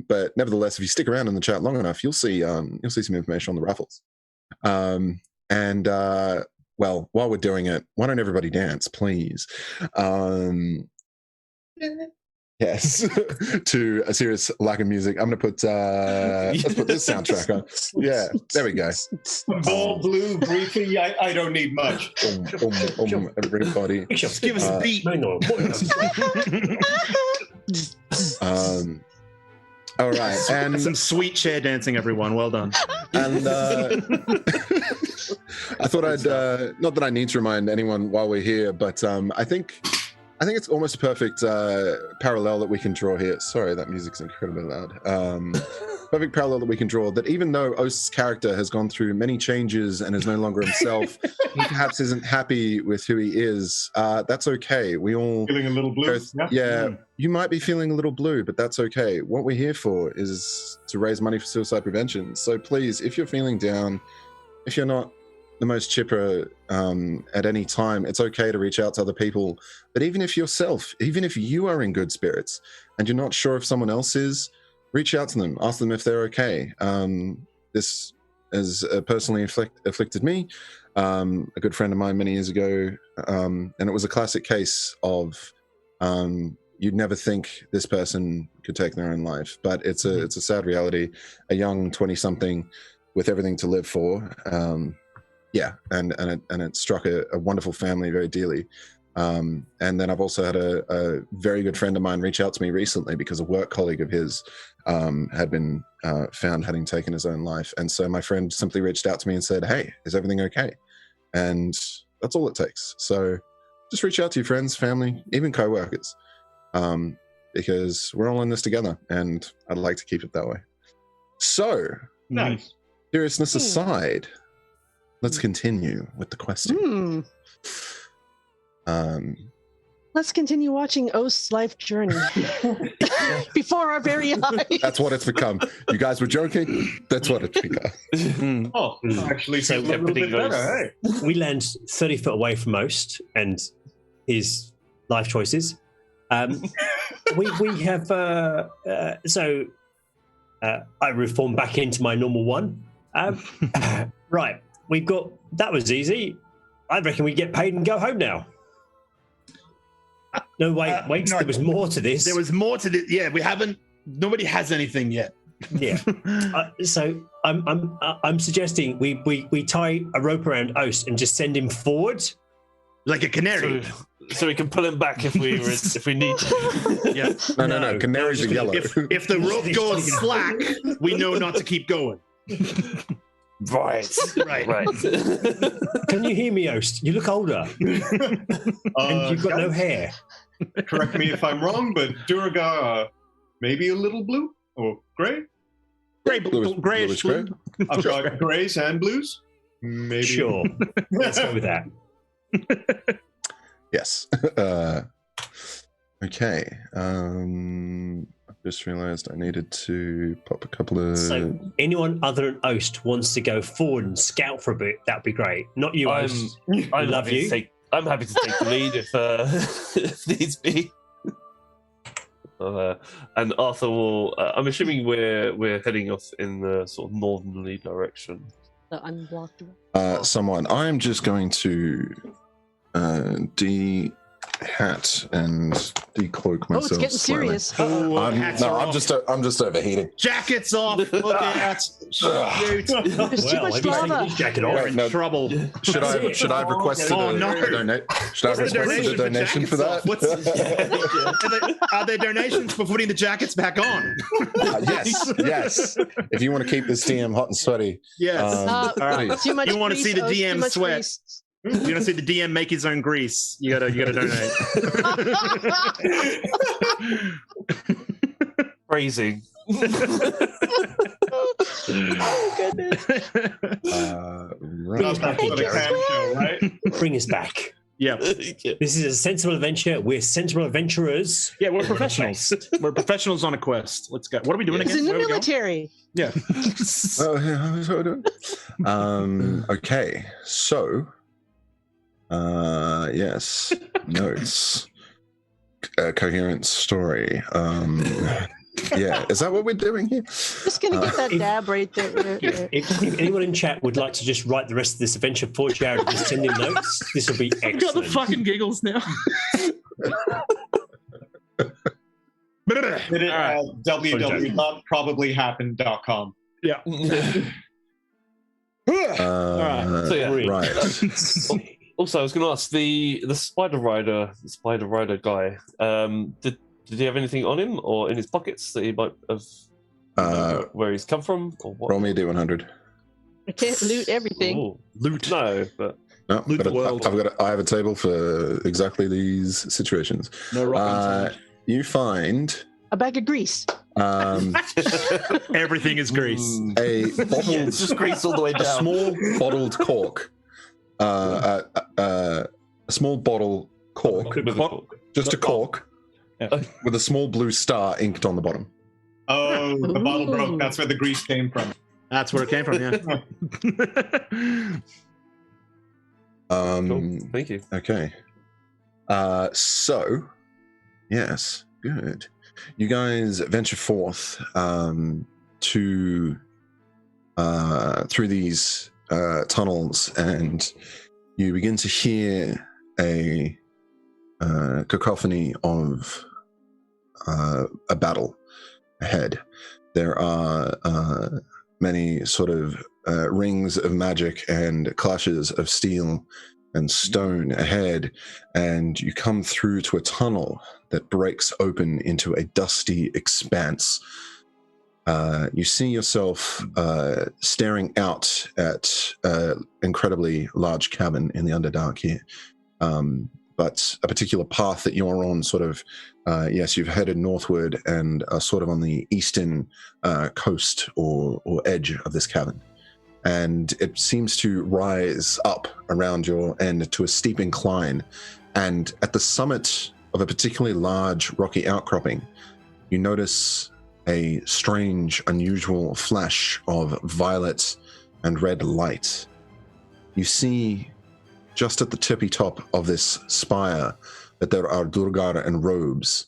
But nevertheless, if you stick around in the chat long enough, you'll see some information on the raffles. Well, while we're doing it, why don't everybody dance, please? Yes, to a serious lack of music. I'm going to put, let's put this soundtrack on. Yeah, there we go. Ball blue, briefly, I don't need much. Everybody. Just give us a beat. All right. And some sweet chair dancing, everyone. Well done. And I thought I'd, not that I need to remind anyone while we're here, but I think it's almost a perfect parallel that we can draw here. Sorry, that music's incredibly loud. Perfect parallel that we can draw, that even though Ost's character has gone through many changes and is no longer himself, he perhaps isn't happy with who he is. That's okay. We all... Feeling a little blue? You might be feeling a little blue, but that's okay. What we're here for is to raise money for suicide prevention. So please, if you're feeling down, if you're not the most chipper at any time, it's okay to reach out to other people. But even if you are in good spirits and you're not sure if someone else is, reach out to them, ask them if they're okay. This has personally afflicted me, a good friend of mine many years ago, and it was a classic case of you'd never think this person could take their own life, but it's a sad reality. A young 20-something with everything to live for. And it struck a wonderful family very dearly. And then I've also had a very good friend of mine reach out to me recently because a work colleague of his had been found having taken his own life. And so my friend simply reached out to me and said, "Hey, is everything okay?" And that's all it takes. So just reach out to your friends, family, even co-workers, because we're all in this together, and I'd like to keep it that way. So, Nice. Seriousness aside, let's continue with the question. Let's continue watching Ost's life journey before our very eyes. That's what it's become. You guys were joking. That's what it's become. Oh, actually, So feels a little bit better. Hey. we land 30 foot away from Ost and his life choices. We have I reform back into my normal one. Right, we've got that was easy. I reckon we get paid and go home now. No, wait, no, there was more to this. There was more to this. Yeah, we haven't. Nobody has anything yet. Yeah. So I'm suggesting we tie a rope around Ost and just send him forward, like a canary. So we can pull him back if we need to. Yeah. No. Canaries are yellow. If the rope goes slack, we know not to keep going. Right. Can you hear me, Ost? You look older, and you've got no hair. Correct me if I'm wrong, but Durga, maybe a little blue or gray? Grayish blue. I've got grays and blues. Maybe. Sure. Let's go with that. Yes. Okay. I just realized I needed to pop a couple of. So, anyone other than Ost wants to go forward and scout for a bit, that'd be great. Not you, Ost. I love you. I'm happy to take the lead if needs be. And Arthur will. I'm assuming we're heading off in the sort of northerly direction. The unblocked. Someone. I'm just going to hat and decloak myself. Oh, it's getting serious. I'm just overheating. Jackets off. Look at. Shoot. There's too much lava. Jacket We're off. in trouble. Should I have requested a donation for that? Are there donations for putting the jackets back on? Yes. If you want to keep this DM hot and sweaty, Yes. please. Too much You want to see the grease, DM too much sweat. grease. You want to see the DM make his own grease? You gotta donate. Phrasing. Oh, goodness. Right. Bring us back. Yeah. This is a sensible adventure. We're sensible adventurers. Yeah, we're professionals. We're professionals on a quest. Let's go. What are we doing It's again? in the Where are we going? military. Yeah. Okay, so yes, notes, coherent story. Yeah, is that what we're doing here? Just gonna get that dab right there. If anyone in chat would like to just write the rest of this adventure for Jared and just send him notes, this will be excellent. I got the fucking giggles now. www.probablyyhappened.com. Yeah. So yeah, Right. Also, I was going to ask the spider rider guy. Did he have anything on him or in his pockets that he might have? Where he's come from or what? Roll me a d100. I can't loot everything. Ooh. Loot. No, but No, Loot but the world. I have a table for exactly these situations. No rock You find A bag of grease. Everything is grease. a bottled, it's just grease all the way a down. small bottled cork, a small bottle cork, With a cork. just a cork, Yeah. with a small blue star inked on the bottom. Oh, the bottle Ooh. broke. That's where the grease came from. That's where it came from, yeah. Cool. Thank you. Okay. So, yes, good. You guys venture forth to through these tunnels, and you begin to hear a cacophony of a battle ahead. There are many sort of rings of magic and clashes of steel and stone ahead, and you come through to a tunnel that breaks open into a dusty expanse. You see yourself staring out at an incredibly large cabin in the Underdark here. But a particular path that you're on sort of, yes, you've headed northward and are sort of on the eastern coast or edge of this cabin. And it seems to rise up around your end to a steep incline. And at the summit of a particularly large rocky outcropping, you notice a strange, unusual flash of violet and red light. You see, just at the tippy top of this spire, that there are Durgar in robes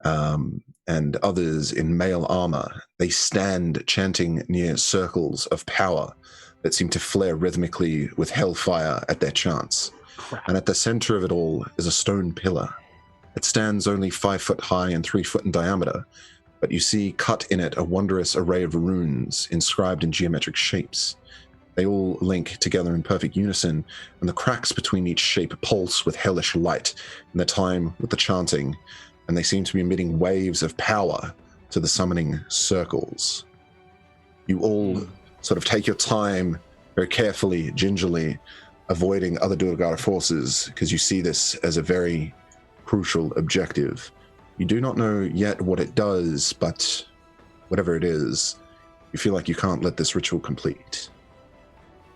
and others in mail armor. They stand chanting near circles of power that seem to flare rhythmically with hellfire at their chants. And at the center of it all is a stone pillar. It stands only 5 foot high and 3 foot in diameter, but you see cut in it a wondrous array of runes inscribed in geometric shapes. They all link together in perfect unison, and the cracks between each shape pulse with hellish light in the time with the chanting, and they seem to be emitting waves of power to the summoning circles. You all sort of take your time very carefully, gingerly, avoiding other Durgar forces, because you see this as a very crucial objective. You do not know yet what it does, but whatever it is, you feel like you can't let this ritual complete.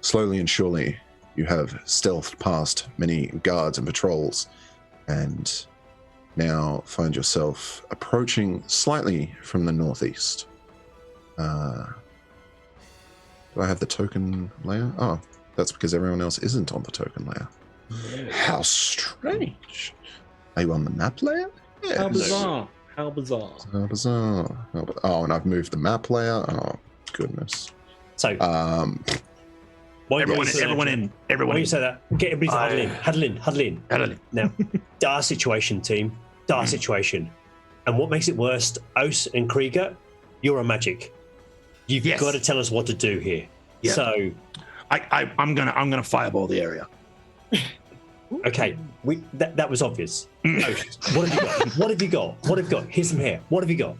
Slowly and surely, you have stealthed past many guards and patrols, and now find yourself approaching slightly from the northeast. Do I have the token layer? Oh, that's because everyone else isn't on the token layer. How strange. Are you on the map layer? Yes. How bizarre. How bizarre. How bizarre. Oh, and I've moved the map layer. Oh, goodness. So, Everyone in. Why you say that? Get everybody to huddle in. Now, dire situation, team. Dire situation. And what makes it worse, Os and Krieger, you're a magic. You've got to tell us what to do here. Yeah. So, I'm gonna fireball the area. Okay, that was obvious. Os, what have you got? What have you got? Here's some hair. What have you got?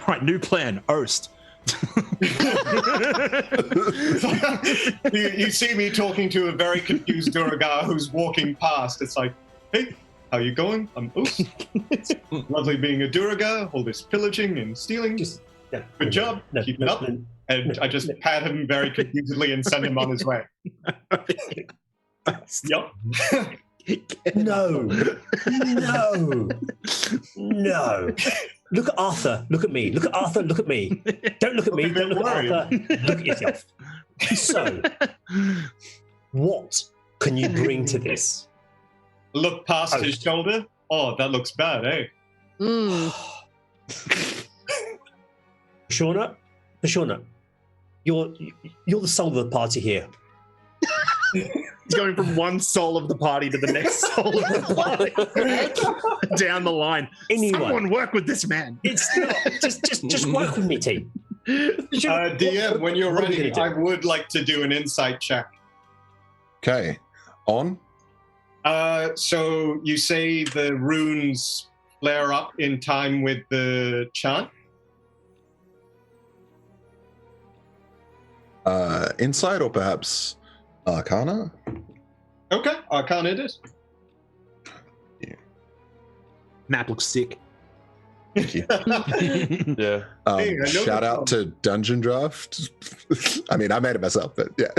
Right, new plan. Oast. you see me talking to a very confused Durgar who's walking past. It's like, hey, how you going? I'm Oos. It's lovely being a Durgar, all this pillaging and stealing. Good job. Keep it up. And I just pat him very confusedly and send him on his way. Yup. No. Look at Arthur. Look at me. Look at Arthur. Look at me. Don't look at me. Don't look at Arthur. Look at yourself. So, what can you bring to this? Look past his shoulder. Oh, that looks bad, eh? Shauna, you're the soul of the party here. He's going from one soul of the party to the next soul of the party. Down the line. Someone work with this man. It's not. Just work with me, team. DM, when you're ready, I would like to do an insight check. Okay. On? So you say the runes flare up in time with the chant? Insight or perhaps Arcana? Okay, Arcana it is. Yeah. Map looks sick. Thank you. Yeah. Hey, Shout out to Dungeon Draft. I mean, I made it myself, but yeah.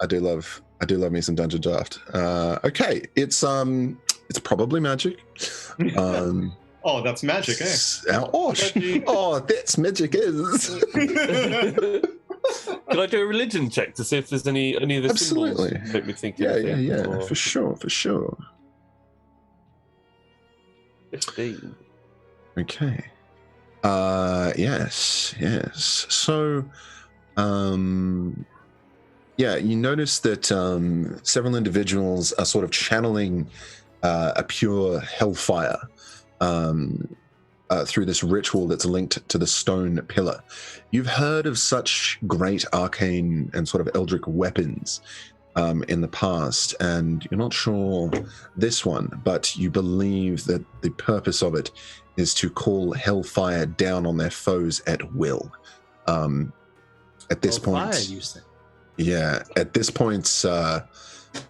I do love me some Dungeon Draft. Okay, it's probably magic. Oh, that's magic, eh? That's magic is. Can I do a religion check to see if there's any of the Absolutely. symbols make me think? Yeah, or... for sure. 15. Okay. Yes. So, you notice that several individuals are sort of channeling a pure hellfire through this ritual that's linked to the stone pillar. You've heard of such great arcane and sort of eldritch weapons in the past, and you're not sure this one, but you believe that the purpose of it is to call hellfire down on their foes at will. At this point, Fire, you said. Yeah, at this point,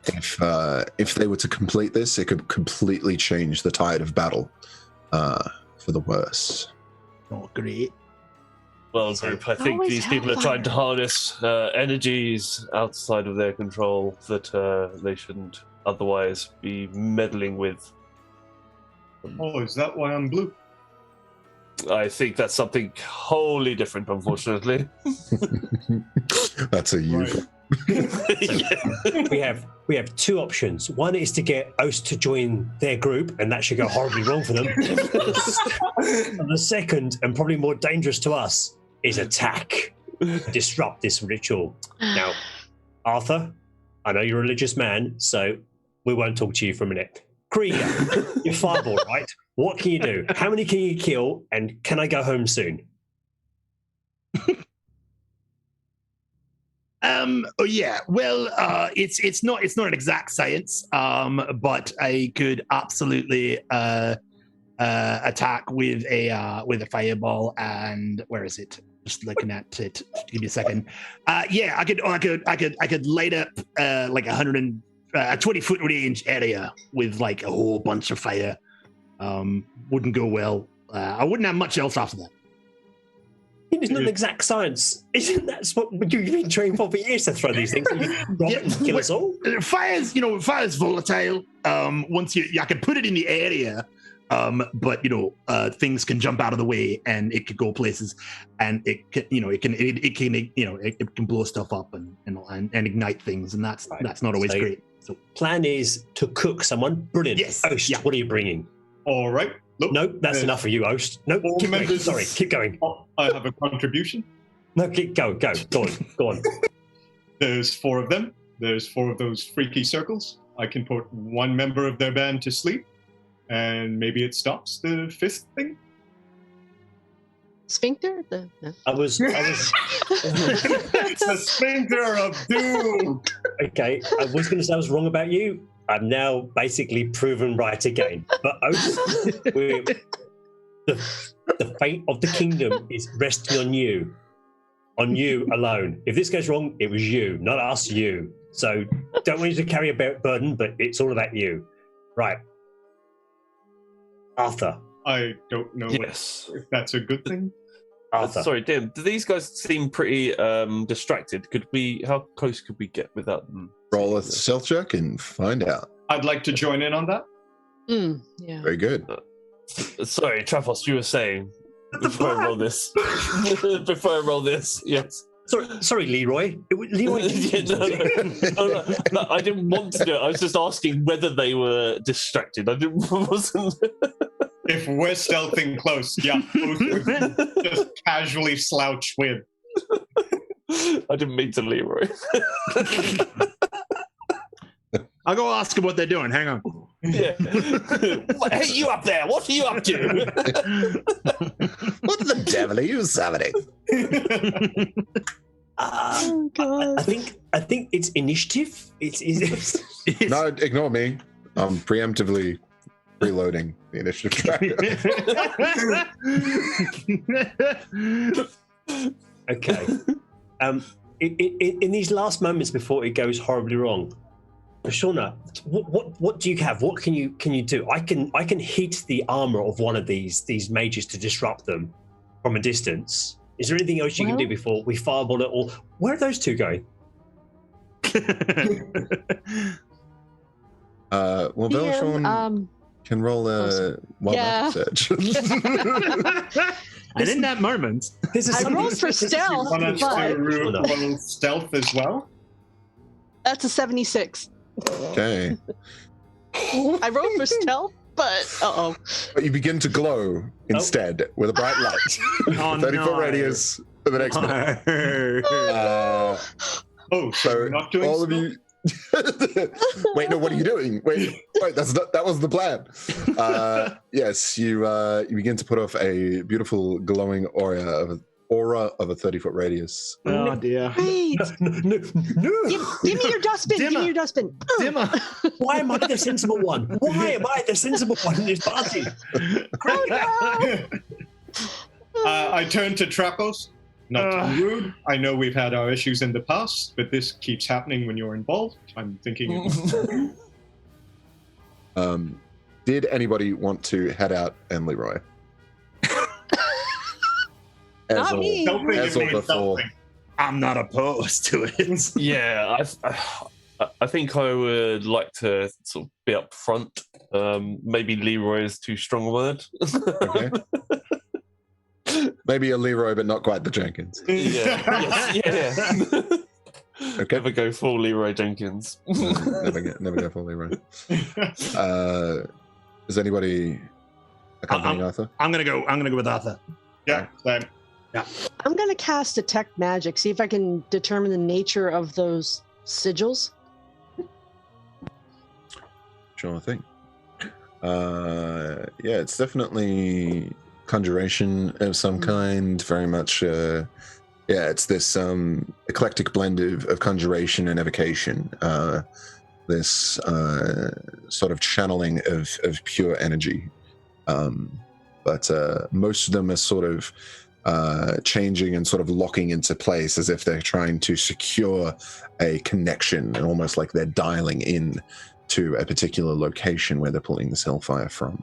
if they were to complete this, it could completely change the tide of battle for the worse. Oh, great. Well, group, I think these people are trying to harness energies outside of their control that they shouldn't otherwise be meddling with. Oh, is that why I'm blue? I think that's something wholly different, unfortunately. That's a you. Right. We have two options. One is to get Oast to join their group, and that should go horribly wrong for them. And the second, and probably more dangerous to us, is attack, disrupt this ritual. Now, Arthur, I know you're a religious man, so we won't talk to you for a minute. Krieger, you're fireball, right? What can you do? How many can you kill? And can I go home soon? Oh yeah. Well, it's not an exact science. But I could absolutely attack with a fireball. And where is it? Just looking at it. Give me a second. Yeah, I could light up like a 20-foot range area with like a whole bunch of fire. Wouldn't go well. I wouldn't have much else after that. It's not an exact science. Isn't that what you've been trained for years to throw these things? Kill us all? Fire's volatile. Once I can put it in the area, but things can jump out of the way and it could go places, and it can blow stuff up and ignite things, and that's not always great. So plan is to cook someone. Brilliant. Yes. Oast, Yeah. What are you bringing? All right. Look, Nope, that's enough for you, Oast. Nope, keep going. Sorry, keep going. I have a contribution. No, go on. There's 4 of them. There's 4 of those freaky circles. I can put one member of their band to sleep, and maybe it stops the 5th thing. Sphincter? No. I was It's the Sphincter of Doom. okay. I was going to say I was wrong about you. I'm now basically proven right again. But Oast, the fate of the kingdom is resting on you alone. If this goes wrong, it was you, not us. You. So don't want you to carry a burden, but it's all about you. Right, Arthur. I don't know Yes. if that's a good thing. Arthur. Sorry, Dan. Do these guys seem pretty distracted? How close could we get without them? Roll a stealth check and find out. I'd like to join in on that. Yeah. Very good. Sorry, Raffles, you were saying before I roll this. Yes. Sorry, Leroy. Leroy. No, I didn't want to do it. I was just asking whether they were distracted. wasn't. If we're stealthing close, yeah, just casually slouch with. I didn't mean to, Leroy. I'll go ask them what they're doing. Hang on. Yeah. Hey, you up there? What are you up to? What the devil are you summoning? Oh God. I think it's initiative. It's No, ignore me. I'm preemptively reloading the initiative tracker. okay. In these last moments before it goes horribly wrong, Shauna, what do you have? What can you do? I can hit the armor of one of these mages to disrupt them from a distance. Is there anything else you can do before we fireball it all? Where are those two going? Well, Belshon can roll a wildlife search. And in that moment, I rolled for stealth, Want us to but roll stealth as well? that's a 76. Okay. I rolled for stealth, but But you begin to glow instead with a bright light. 30-foot radius for the next minute. So we're not doing all of you. Wait, no, what are you doing? Wait, that was the plan. Yes, you begin to put off a beautiful glowing aura of a 30-foot radius. oh dear. Great. No. Give me your dustbin. Give me your dustbin. Dimmer. Why am I the sensible one? Why am I the sensible one in this party? I turn to Trappos. Not to be rude. I know we've had our issues in the past, but this keeps happening when you're involved. I'm thinking. Did anybody want to head out and Leroy? Not me. As of before. I'm not opposed to it. Yeah, I think I would like to sort of be up front. Maybe Leroy is too strong a word. Okay. Maybe a Leroy, but not quite the Jenkins. Yeah. Okay. Never go full Leroy Jenkins. never go full Leroy. Is anybody accompanying Arthur? I'm gonna go with Arthur. Yeah, same. I'm going to cast Detect Magic, see if I can determine the nature of those sigils. Sure thing. It's definitely conjuration of some kind. Very much. It's this eclectic blend of conjuration and evocation. This sort of channeling of pure energy. But most of them are sort of changing and sort of locking into place as if they're trying to secure a connection, and almost like they're dialing in to a particular location where they're pulling this hellfire from.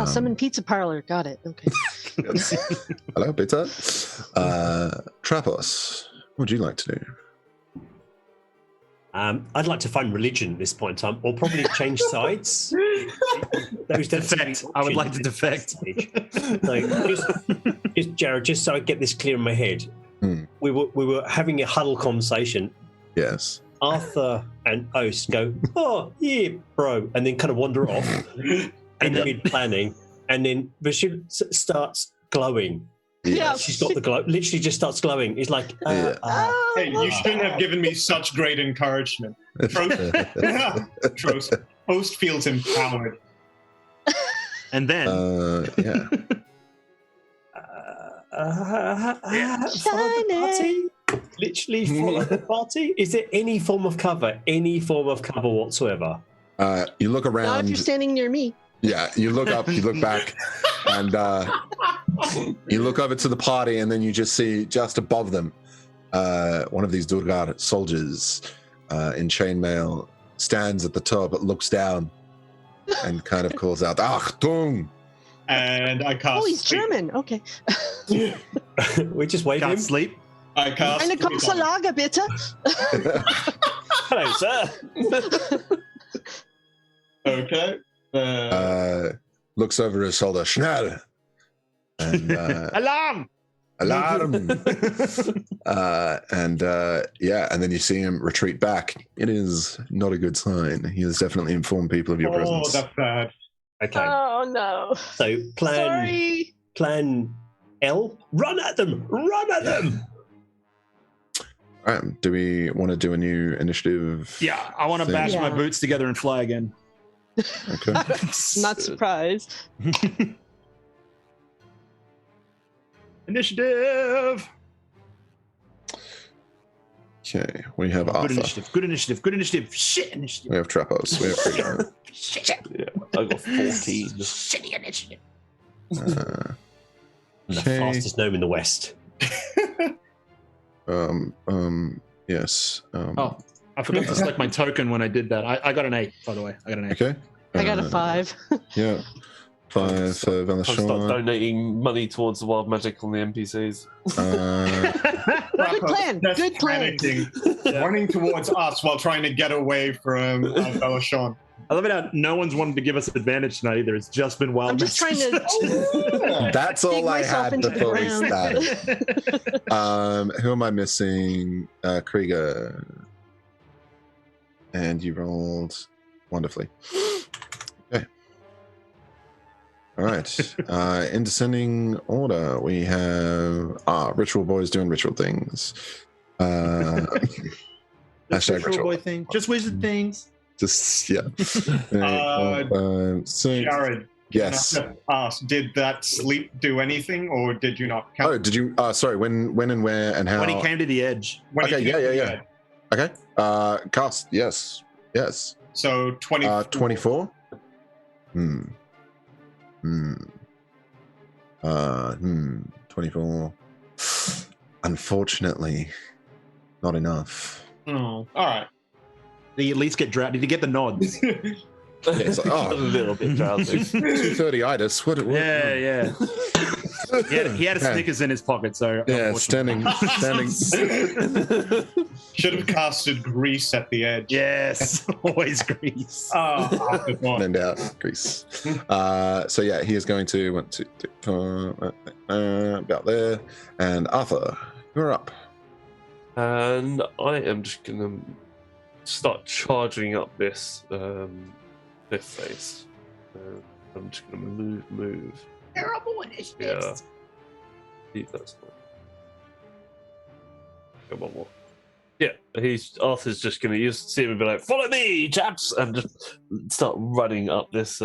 Summon Pizza Parlor. Got it. Okay. Hello, Peter. Trapos, what would you like to do? I'd like to find religion at this point in time, or probably change sides. Defect. I would like to defect. Just Jared, just so I get this clear in my head. We were having a huddle conversation. Yes. Arthur and Oast go, "Oh yeah, bro," and then kind of wander off in mid planning, and then Bashir starts glowing. Yeah. She's got the glow. Literally, just starts glowing. He's like, Hey, you shouldn't have given me such great encouragement. Trost. Oast feels empowered. And then follow the party. Literally follow the party. Is there any form of cover? Any form of cover whatsoever? You look around. Not if you're standing near me. Yeah, you look up, you look back, and you look over to the party, and then you just see just above them one of these Durgar soldiers in chainmail stands at the top, but looks down and kind of calls out, "Achtung!" And I cast. Oh, he's sleep. German. Okay. We just wave him. can't sleep. I cast. Eine sleep große on- Lager, bitte. Hello, sir. Okay. Looks over his shoulder, Schnell, and Alarm! alarm. And then you see him retreat back. It is not a good sign. He has definitely informed people of your presence. Oh, that's bad. Okay. Oh no. So Sorry. plan L. Run at them. Run at them. All right. Do we want to do a new initiative? Yeah, I want to bash my boots together and fly again. Okay. Not surprised. Initiative. Okay. We have Good Arthur. initiative. Good initiative. Good initiative. Shit initiative. We have Trapos. We have Krieger. Yeah, I got 14. Shitty initiative. The Okay. fastest gnome in the West. Yes. Oh, I forgot to select my token when I did that. I got an 8, by the way. I got an 8. Okay. I got a 5. Yeah. 5 for I'll start Valashon. donating money towards the wild magic on the NPCs. Good plan. Just Good plan. panicking, running towards us while trying to get away from Belashon. I love it how no one's wanted to give us advantage tonight either. It's just been wild. I'm just trying to. That's dig all I myself had into the before we ground. started. Who am I missing? Krieger. And you rolled wonderfully. Okay. All right. In descending order, we have Ritual Boys doing ritual things. Hashtag Ritual boy thing. Just wizard things. Just yeah. Jared, Yes. can I ask, did that sleep do anything, or did you not count? Oh, did you? Sorry. When and where and how? When he came to the edge. When he Okay. came to the Yeah. end? Okay. Cast. Yes. So 24. 24. 24. Unfortunately, not enough. Oh, all right. Did he at least get drowsy? Did he get the nods? It's like, A little bit drowsy. 230 itis. What? Yeah. He had a Snickers in his pocket, so Yeah, standing. Should have casted grease at the edge. Yes, always grease. Oh, good one. And out, Grease. So yeah, he is going to 1, 2, 3, 4, about there. And Arthur, you're up. And I am just gonna start charging up this cliff face. I'm just gonna move. Terrible initiatives. Yeah. See if that's fine. Come on, more. Yeah, Arthur's just gonna see him and be like, "Follow me, chaps," and just start running up this.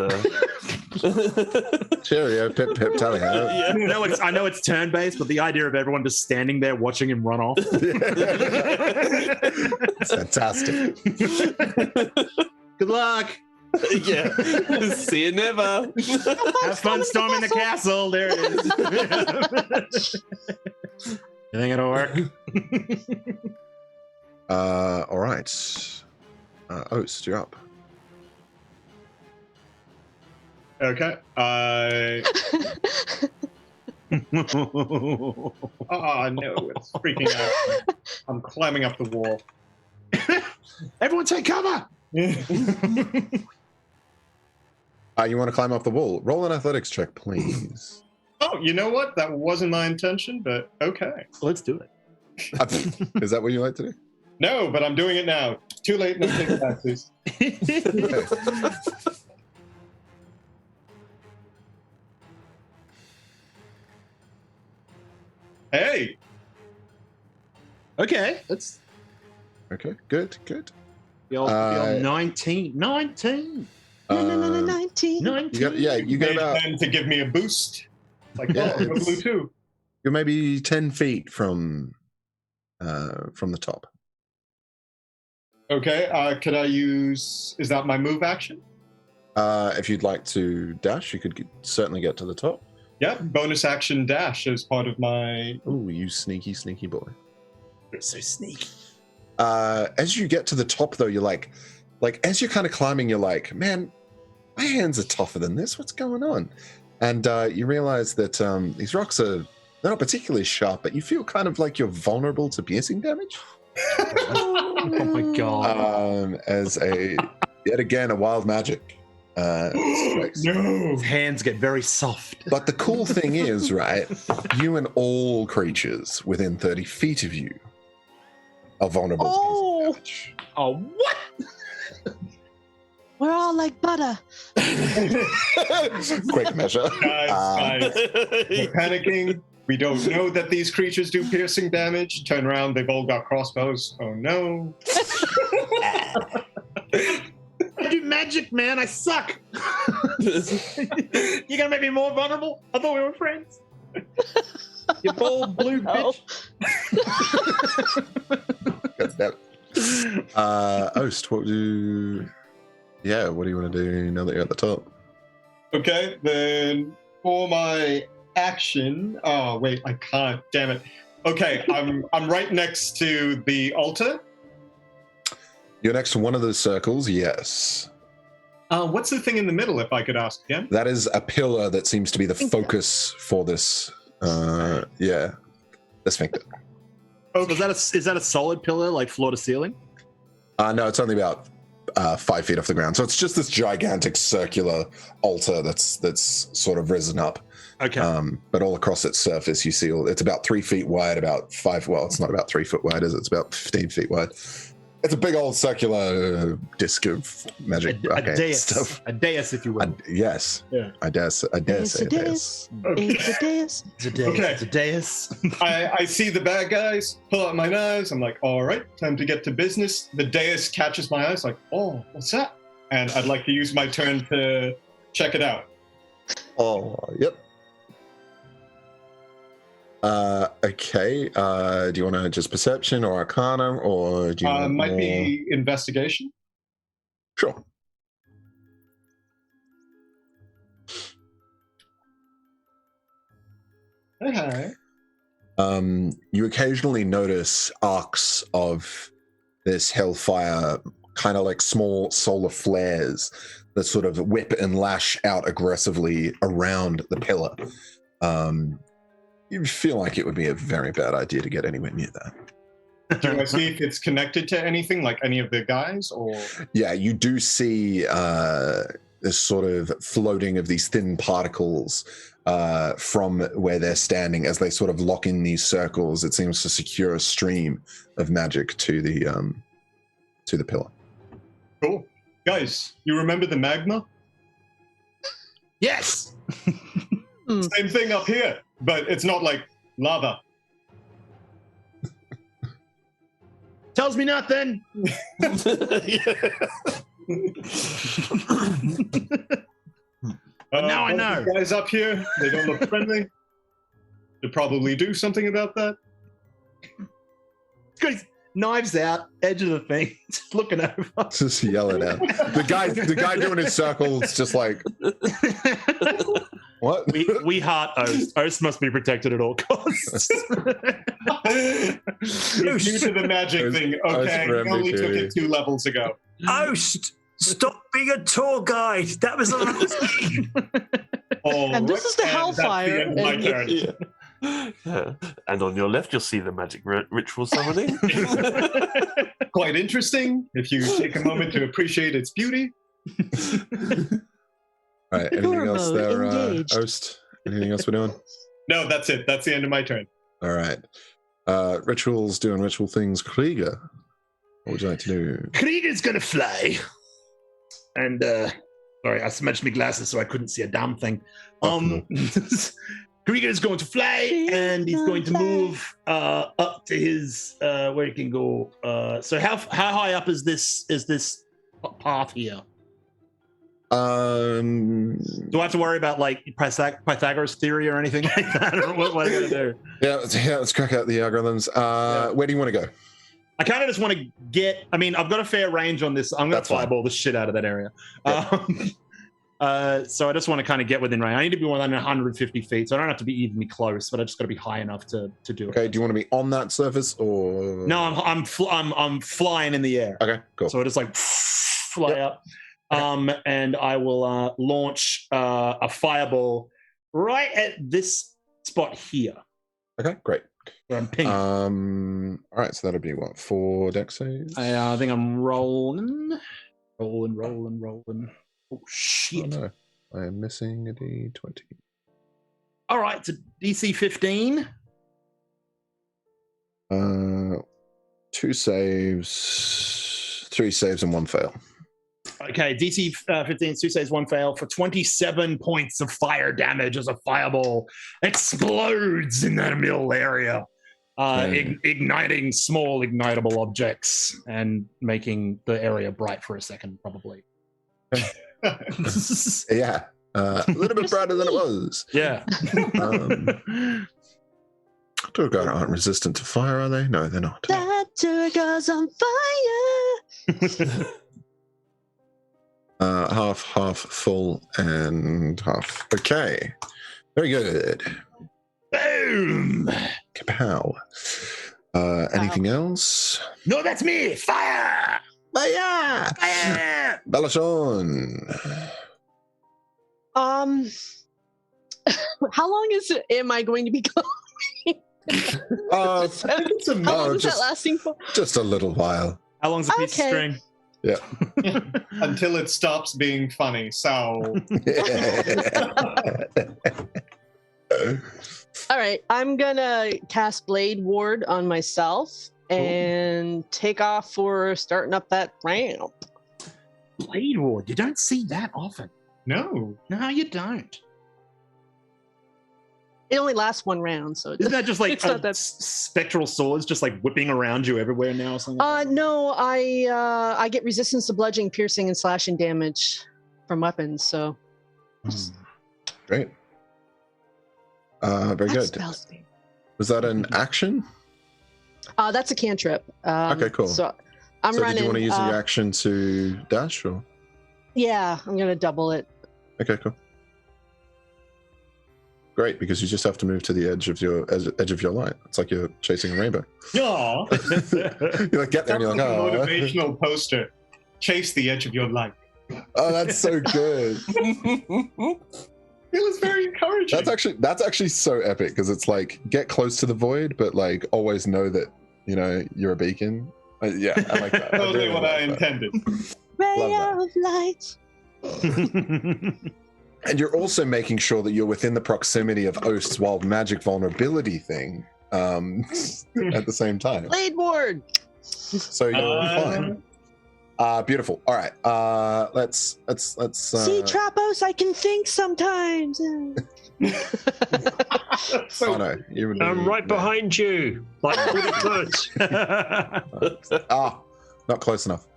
Cheerio, pip pip, tally ho. Yeah. I know it's turn based, but the idea of everyone just standing there watching him run off. It's fantastic. Good luck. Yeah. See you never. Have fun storming the castle. There it is. You think it'll work? All right. Oast, you're up. Okay. Oh no, it's freaking out. I'm climbing up the wall. Everyone take cover. You want to climb up the wall? Roll an athletics check, please. Oh, you know what? That wasn't my intention, but okay. Let's do it. Is that what you like to do? No, but I'm doing it now. Too late, no take it back, please. Hey! Okay, that's Okay, good. the old 19. 19. Uh, 19. 19. you got Made about. them to give me a boost. Like, Yeah, oh, I'm a it's- blue too. You're maybe 10 feet from the top. Okay, could I use... Is that my move action? If you'd like to dash, you could certainly get to the top. Yeah, bonus action dash as part of my... Oh, you sneaky boy. You're so sneaky. As you get to the top, though, you're like as you're kind of climbing, you're like, man, my hands are tougher than this. What's going on? And you realize that these rocks they're not particularly sharp, but you feel kind of like you're vulnerable to piercing damage. Oh my god. As yet again a wild magic strikes. No! His hands get very soft. But the cool thing is, right, you and all creatures within 30 feet of you are vulnerable to piercing damage. Oh, what? We're all like butter. Quick measure. Guys, we're panicking. We don't know that these creatures do piercing damage. Turn around, they've all got crossbows. Oh no. I do magic, man. I suck. You're gonna make me more vulnerable? I thought we were friends. You bold blue bitch. God damn it. Oast, what do you want to do now that you're at the top? Okay, then for my action. Oh wait, I can't. Damn it. Okay, I'm right next to the altar. You're next to one of those circles, yes. What's the thing in the middle, if I could ask again? That is a pillar that seems to be the focus for this. The sphincter. Okay. So is that a solid pillar, like floor to ceiling? No, it's only about 5 feet off the ground. So it's just this gigantic circular altar that's sort of risen up. Okay. But all across its surface, you see it's about 3 feet wide, about 5. Well, it's not about 3 foot wide, is it? It's about 15 feet wide. It's a big old circular disc of magic a arcane dais. stuff. A dais, if you will. Yes. Yeah. I dare say a dais. It's a dais. It's a dais. Okay. It's a dais. I see the bad guys, pull out my knives. I'm like, all right, time to get to business. The dais catches my eyes, like, oh, what's that? And I'd like to use my turn to check it out. Oh, yep. Okay. Do you want to just perception or arcana, or do you want Might more... be investigation. Sure. Okay. You occasionally notice arcs of this hellfire, kind of like small solar flares that sort of whip and lash out aggressively around the pillar. You feel like it would be a very bad idea to get anywhere near that. Do I see if it's connected to anything, like any of the guys, or? Yeah, you do see this sort of floating of these thin particles from where they're standing as they sort of lock in these circles. It seems to secure a stream of magic to the pillar. Cool. Guys, you remember the magma? Yes. Same thing up here, but it's not like lava. Tells me nothing. But now I know. The guys up here, they don't look friendly. They probably do something about that. Good. Knives out, edge of the thing, just looking over. Just yelling at the guy doing his circles, just like what? We heart Oast. Oast must be protected at all costs. It's due to the magic thing. Okay, we only took it 2 levels ago. Oast, stop being a tour guide. That was And this is the Hellfire. That's the end of my turn. Yeah. And on your left, you'll see the magic ritual summoning. Quite interesting if you take a moment to appreciate its beauty. All right, anything Tour else mode there, engaged. Oast? Anything else we're doing? No, that's it. That's the end of my turn. All right. Rituals, doing ritual things. Krieger, what would you like to do? Krieger's gonna fly. And sorry, I smashed my glasses so I couldn't see a damn thing. Krieger is going to fly and he's going to move up to his where he can go. So how high up is this path here? Do Do I have to worry about like Pythagoras theory or anything like that? Or what I gotta do? Yeah, let's crack out the algorithms. Where do you want to go? I kind of just want to get. I mean, I've got a fair range on this. I'm going to fireball the shit out of that area. Yeah. So I just want to kind of get within range. I need to be within 150 feet, so I don't have to be evenly close, but I just got to be high enough to do it. Okay. Do you want to be on that surface or? No, I'm flying in the air. Okay. Cool. So I just like fly up, and I will launch a fireball right at this spot here. Okay. Great. Where I'm pinging. All right. So that'll be what, 4 dex saves? I think I'm rolling. Oh shit! Oh, no. I am missing a d20. All right, it's a DC 15. 2 saves, 3 saves, and 1 fail. Okay, DC 15, 2 saves, 1 fail for 27 points of fire damage as a fireball explodes in that middle area, igniting small ignitable objects and making the area bright for a second, probably. Yeah. A little bit brighter than it was. Yeah. Durgar aren't resistant to fire, are they? No, they're not. That Durgar's on fire. Half full and half. Okay. Very good. Boom! Kapow. Anything else? No, that's me. Fire! Fire! Fire! Balashon. How long am I going to be going? How long is that lasting for? Just a little while. How long's a piece of string? Yeah. Until it stops being funny. So. All right, I'm gonna cast Blade Ward on myself and take off for starting up that ramp. Blade Ward, you don't see that often. No, you don't. It only lasts 1 round, so Isn't that just like it's not that... spectral swords just like whipping around you everywhere now or something? No, I get resistance to bludgeoning, piercing, and slashing damage from weapons. So great. Very good. Was that an action? That's a cantrip. Okay, cool. So I'm running. Did you want to use your action to dash, or? Yeah, I'm gonna double it. Okay, cool. Great, because you just have to move to the edge of your light. It's like you're chasing a rainbow. Yeah. You like get there and you're like, oh. Motivational poster. Chase the edge of your light. Oh, that's so good. It was very encouraging. That's actually so epic because it's like get close to the void, but like always know that you're a beacon. Yeah, I like that. Totally what I like that. intended. Ray Love of light. And you're also making sure that you're within the proximity of Ost's wild magic vulnerability thing at the same time. Blade ward. So you're fine. Beautiful. All right. Let's. See, Trapos, I can think sometimes. Oh no, I'm right behind you, like 40 foot. Not close enough.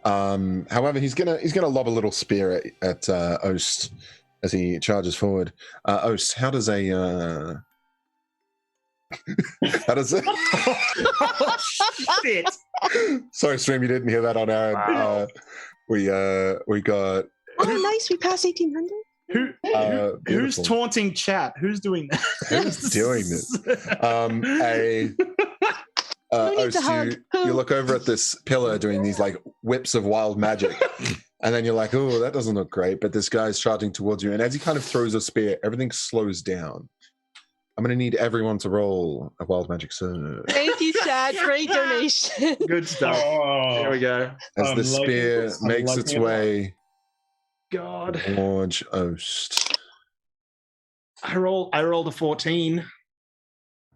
However, he's gonna lob a little spear at Ost as he charges forward. Ost, how does a Shit. Sorry, stream, you didn't hear that on our end. We got. Oh, nice. We passed 1800. Who's Beautiful. taunting chat? Who's doing that? Who's doing this? Ost, you look over at this pillar doing these like whips of wild magic, and then you're like, oh, that doesn't look great. But this guy's charging towards you, and as he kind of throws a spear, everything slows down. I'm going to need everyone to roll a wild magic surge. Thank you, Chad. Great donation. Good stuff. There we go. As the spear makes its way God. towards Ost. I rolled a 14.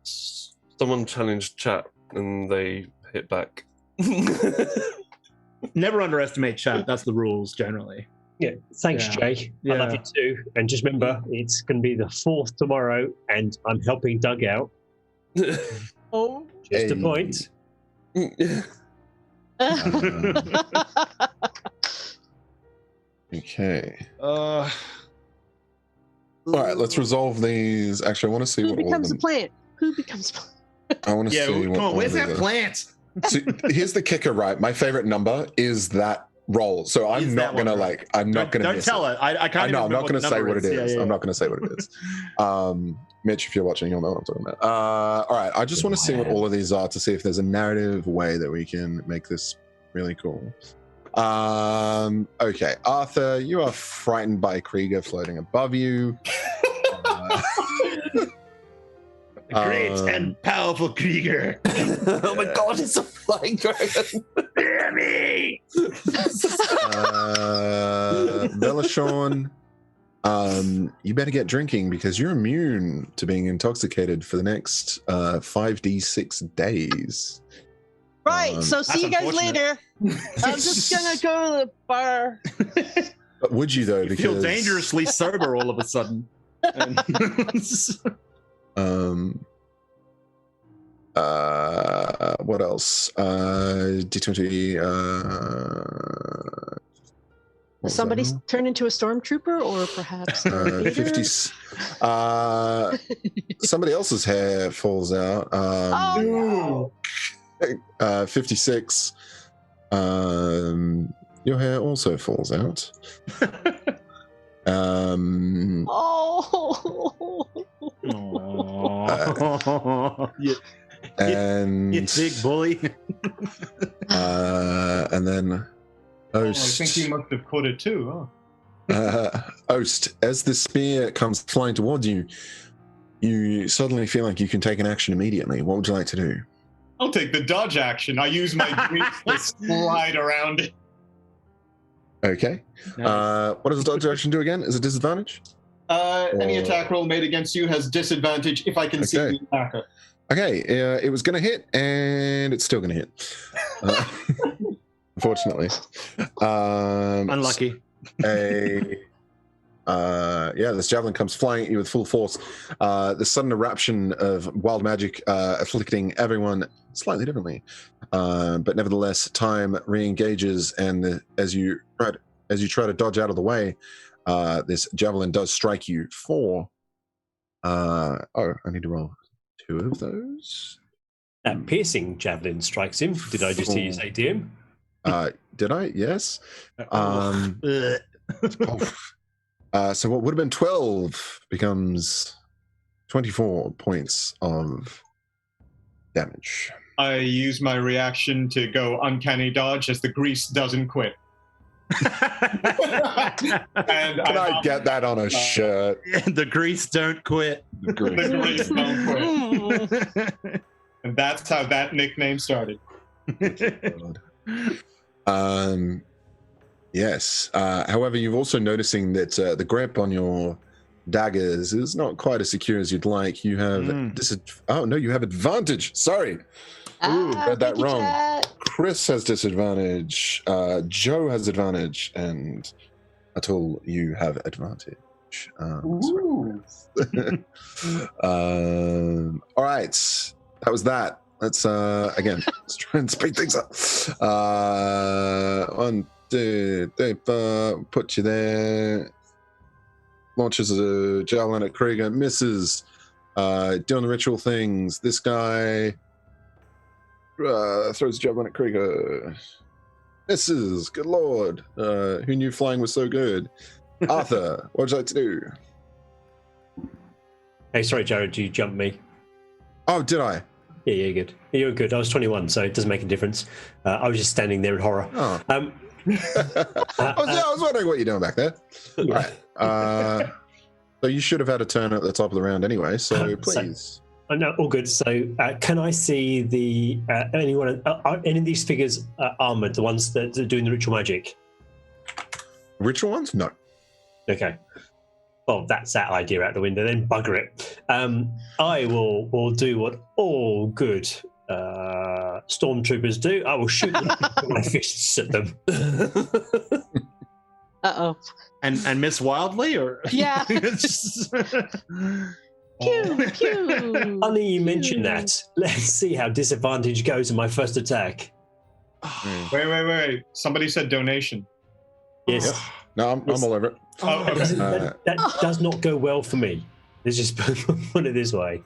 Someone challenged chat and they hit back. Never underestimate chat. That's the rules generally. Yeah, thanks, Yeah. Jay. I love you too. And just remember, it's going to be the 4th tomorrow, and I'm helping Doug out. Oh. Just a point. Okay. All right, let's resolve these. Actually, I want to see Who what all of becomes a them. plant? Who becomes plant? I want to Yeah, see what come on. all Where's of that these are. plant? So here's the kicker, right? My favorite number is that roll. So I'm Is not that gonna one, like. I'm not gonna. Don't miss tell it. I can't. I know. I'm even not going to say what it remember is. Yeah. I'm not going to say what it is. Mitch, if you're watching, you'll know what I'm talking about. All right. I just want to see what all of these are to see if there's a narrative way that we can make this really cool. Okay. Arthur, you are frightened by Krieger floating above you. Great and powerful Krieger. Oh my god, it's a flying dragon. Hear me. Velashorn, you better get drinking because you're immune to being intoxicated for the next 5d6 days. Right, so see you guys unfortunate. later. I'm just gonna go to the bar. But would you though? You Because feel dangerously sober all of a sudden. What else? D20. What was Somebody that? turn into a stormtrooper, or perhaps a leader? 50. Somebody else's hair falls out. Oh, no. 56. Your hair also falls out. Oh. And You big bully. and then I Ost. think you must have caught it too. Oh. Ost, as the spear comes flying towards you, you suddenly feel like you can take an action immediately. What would you like to do? I'll take the dodge action. I use my grease to slide around it. Okay. What does the dodge action do again? Is it disadvantage? Any attack roll made against you has disadvantage if I can see Okay. the attacker. Okay, it was going to hit, and it's still going to hit. Unfortunately. Unlucky. This javelin comes flying at you with full force. The sudden eruption of wild magic afflicting everyone slightly differently, but nevertheless, time re-engages, and as you try to dodge out of the way, this javelin does strike you for. I need to roll 2 of those. That piercing javelin strikes him. Did I just hear you say DM? Did I? Yes. Ugh. So what would have been 12 becomes 24 points of damage. I use my reaction to go uncanny dodge as the grease doesn't quit. And Can I get that on a shirt? The grease don't quit. The the grease. grease don't quit. And that's how that nickname started. Yes. However, you're also noticing that the grip on your daggers is not quite as secure as you'd like. You have oh no, you have advantage. Sorry. Read that wrong. Chat. Chris has disadvantage. Joe has advantage, and Atul, you have advantage. All right, that was that. Let's again. Let's try and speed things up. 1, 2, 3, 4. Put you there. Launches a javelin at Krieger. Misses. Doing the ritual things. This guy throws a javelin at Krieger. Misses. Good lord. Who knew flying was so good? Arthur, what would you like to do? Hey, sorry, Jared, you jumped me. Oh, did I? Yeah, you're good. You're good. I was 21, so it doesn't make a difference. I was just standing there in horror. Oh. I was wondering what you're doing back there. Yeah. All right. So you should have had a turn at the top of the round anyway, so please. No, all good. So can I see the any of these figures armored, the ones that are doing the ritual magic? Ritual ones? No. Okay. Well, that's that idea out the window. Then bugger it. I will do what all good stormtroopers do. I will shoot them with my fists at them. Uh-oh. And miss wildly, or Yeah. Pew, pew. Funny you mention that. Let's see how disadvantage goes in my first attack. Wait. Somebody said donation. Yes. No, I'm all over it. Oh, okay. That does not go well for me. Let's just put it this way.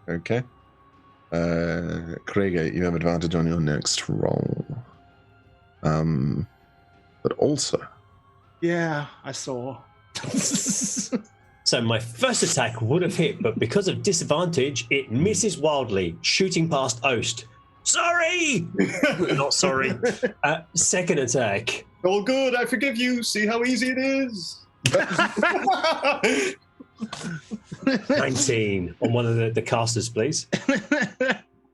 Okay. Krieger, you have advantage on your next roll. But also... Yeah, I saw. So my first attack would have hit, but because of disadvantage, it misses wildly, shooting past Oast. Sorry! Not sorry. Second attack. All good. I forgive you. See how easy it is. 19 on one of the casters, please.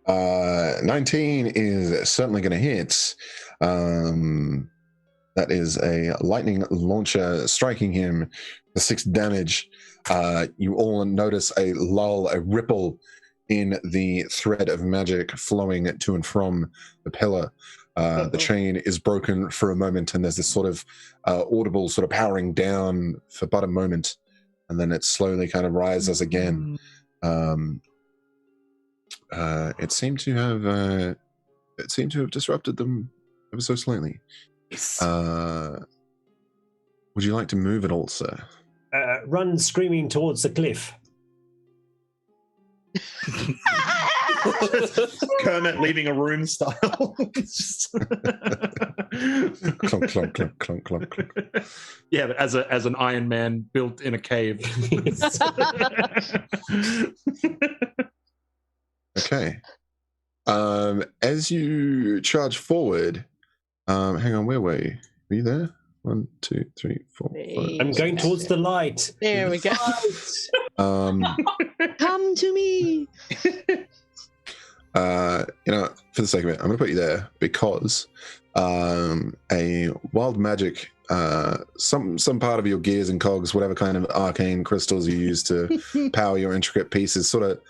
19 is certainly going to hit. That is a lightning launcher striking him for 6 damage. You all notice a lull, a ripple in the thread of magic flowing to and from the pillar. The chain is broken for a moment, and there's this sort of audible sort of powering down for but a moment, and then it slowly kind of rises again. It seemed to have disrupted them ever so slightly. Would you like to move at all, sir? Run screaming towards the cliff. Kermit leaving a room style. Clunk, clunk, clunk, clunk, clunk, clunk. Yeah, but as an Iron Man built in a cave. Okay. As you charge forward, hang on, where were you? Were you there? 1, 2, 3, 4, 5. I'm going towards the light. There we go. Come to me. For the sake of it, I'm going to put you there because a wild magic, some part of your gears and cogs, whatever kind of arcane crystals you use to power your intricate pieces, sort of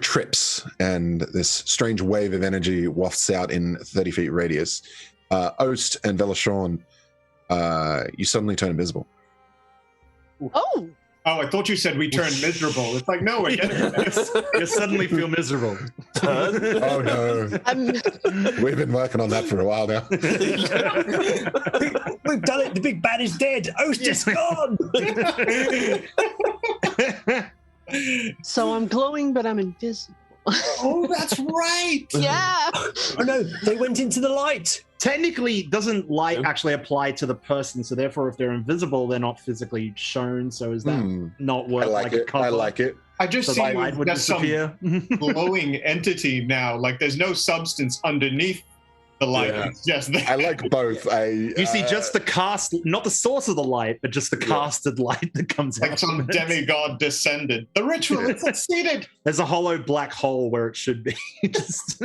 trips, and this strange wave of energy wafts out in 30 feet radius. Oast and Velashorn, you suddenly turn invisible. Oh. Oh, I thought you said we turned miserable. It's like, no, we're getting it. You suddenly feel miserable. Oh no. We've been working on that for a while now. We've done it. The big bad is dead. Oast is gone. So I'm glowing, but I'm invisible. Oh, that's right. Yeah. Oh no, they went into the light. Technically, doesn't light actually apply to the person? So therefore, if they're invisible, they're not physically shown. So is that not work? I like it. cover? I like it. I just So see the light would that's some disappear. glowing entity now. Like there's no substance underneath the light. Yeah. It's just there. I like both. You see just the cast, not the source of the light, but just the casted light that comes like out. some from it. demigod descended. The ritual is succeeded. There's a hollow black hole where it should be. Just-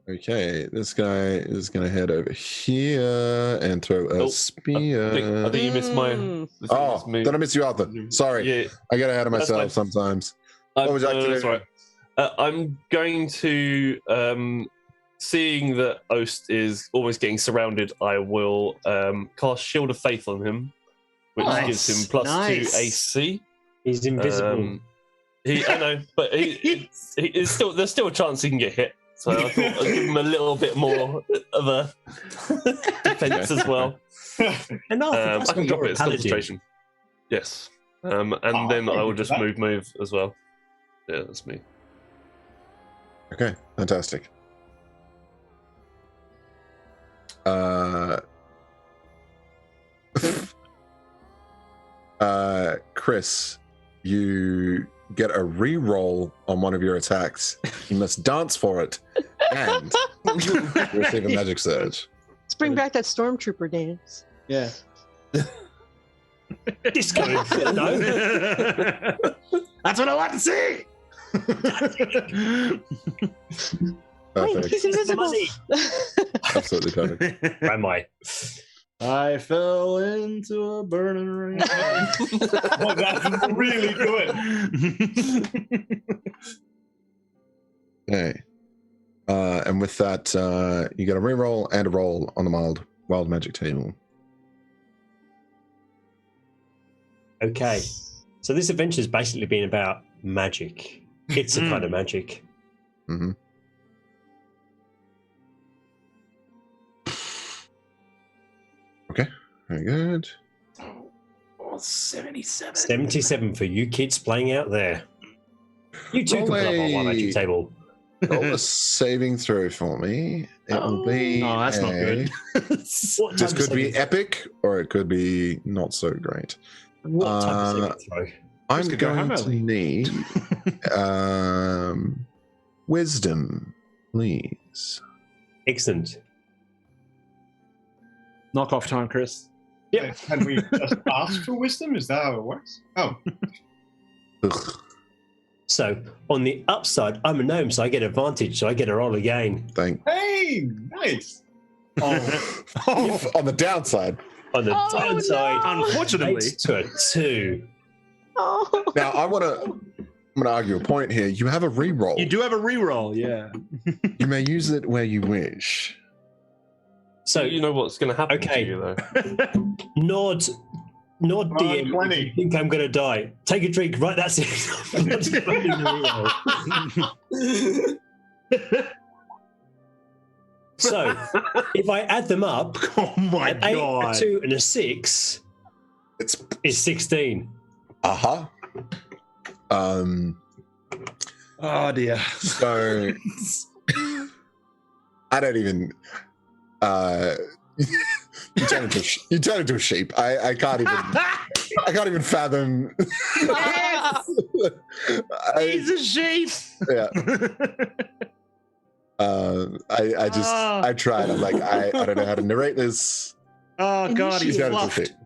Okay, this guy is going to head over here and throw a spear. I think you missed my. Mm. Oh, did I miss you, Arthur? Sorry, Yeah. I get ahead of That's myself fine. sometimes. What would you like to that's do? right. I'm going to, seeing that Oast is almost getting surrounded, I will cast Shield of Faith on him, which Nice. gives him +2 Nice. AC. He's invisible. I know, but he is still. There's still a chance he can get hit. So I thought I'd give him a little bit more of a defense as well. And I can drop it as paladin. concentration. Yes, and then I will just move as well. Yeah, that's me. Okay, fantastic. Chris, you get a re-roll on one of your attacks. You must dance for it, and receive a magic surge. Let's bring back that stormtrooper dance. yeah. Disco. No. That's what I like to see. Wait, Perfect. he's invisible. Money. Absolutely perfect. Am I? I fell into a burning rain. Oh, that's really good. Okay. And with that, you get a re-roll and a roll on the wild magic table. Okay. So this adventure's basically been about magic. It's a kind of magic. Mm-hmm. Okay, very good. Oh, 77. 77 for you kids playing out there. You too can pull up our wild magic table. Roll a saving throw for me. It will be. No, that's not good. What This type could of be saving- epic, or it could be not so great. What type of saving throw? I'm could go going home to early. need wisdom, please. Excellent. Knock off time, Chris. Yep. Can we just ask for wisdom? Is that how it works? Oh, Ugh, So on the upside, I'm a gnome, so I get advantage, so I get a roll again. thank. hey, nice. Oh, On the downside. On the Oh, downside, no. Unfortunately. 8 to a 2. Oh. Now I'm gonna argue a point here. You have a re-roll. You do have a reroll, yeah. You may use it where you wish. So you know what's going to happen Okay. to you, though. Nod DM. 20. If you think I'm going to die. Take a drink. Right, that's it. So if I add them up, Oh my an 8, god. a 2, and a 6 It's is 16. uh-huh. Oh dear. So I don't even you turn into a sheep. I can't even fathom. He's a sheep. Yeah. I tried. I'm like, I don't know how to narrate this. Oh god, he's He's turned into a fluffed. sheep.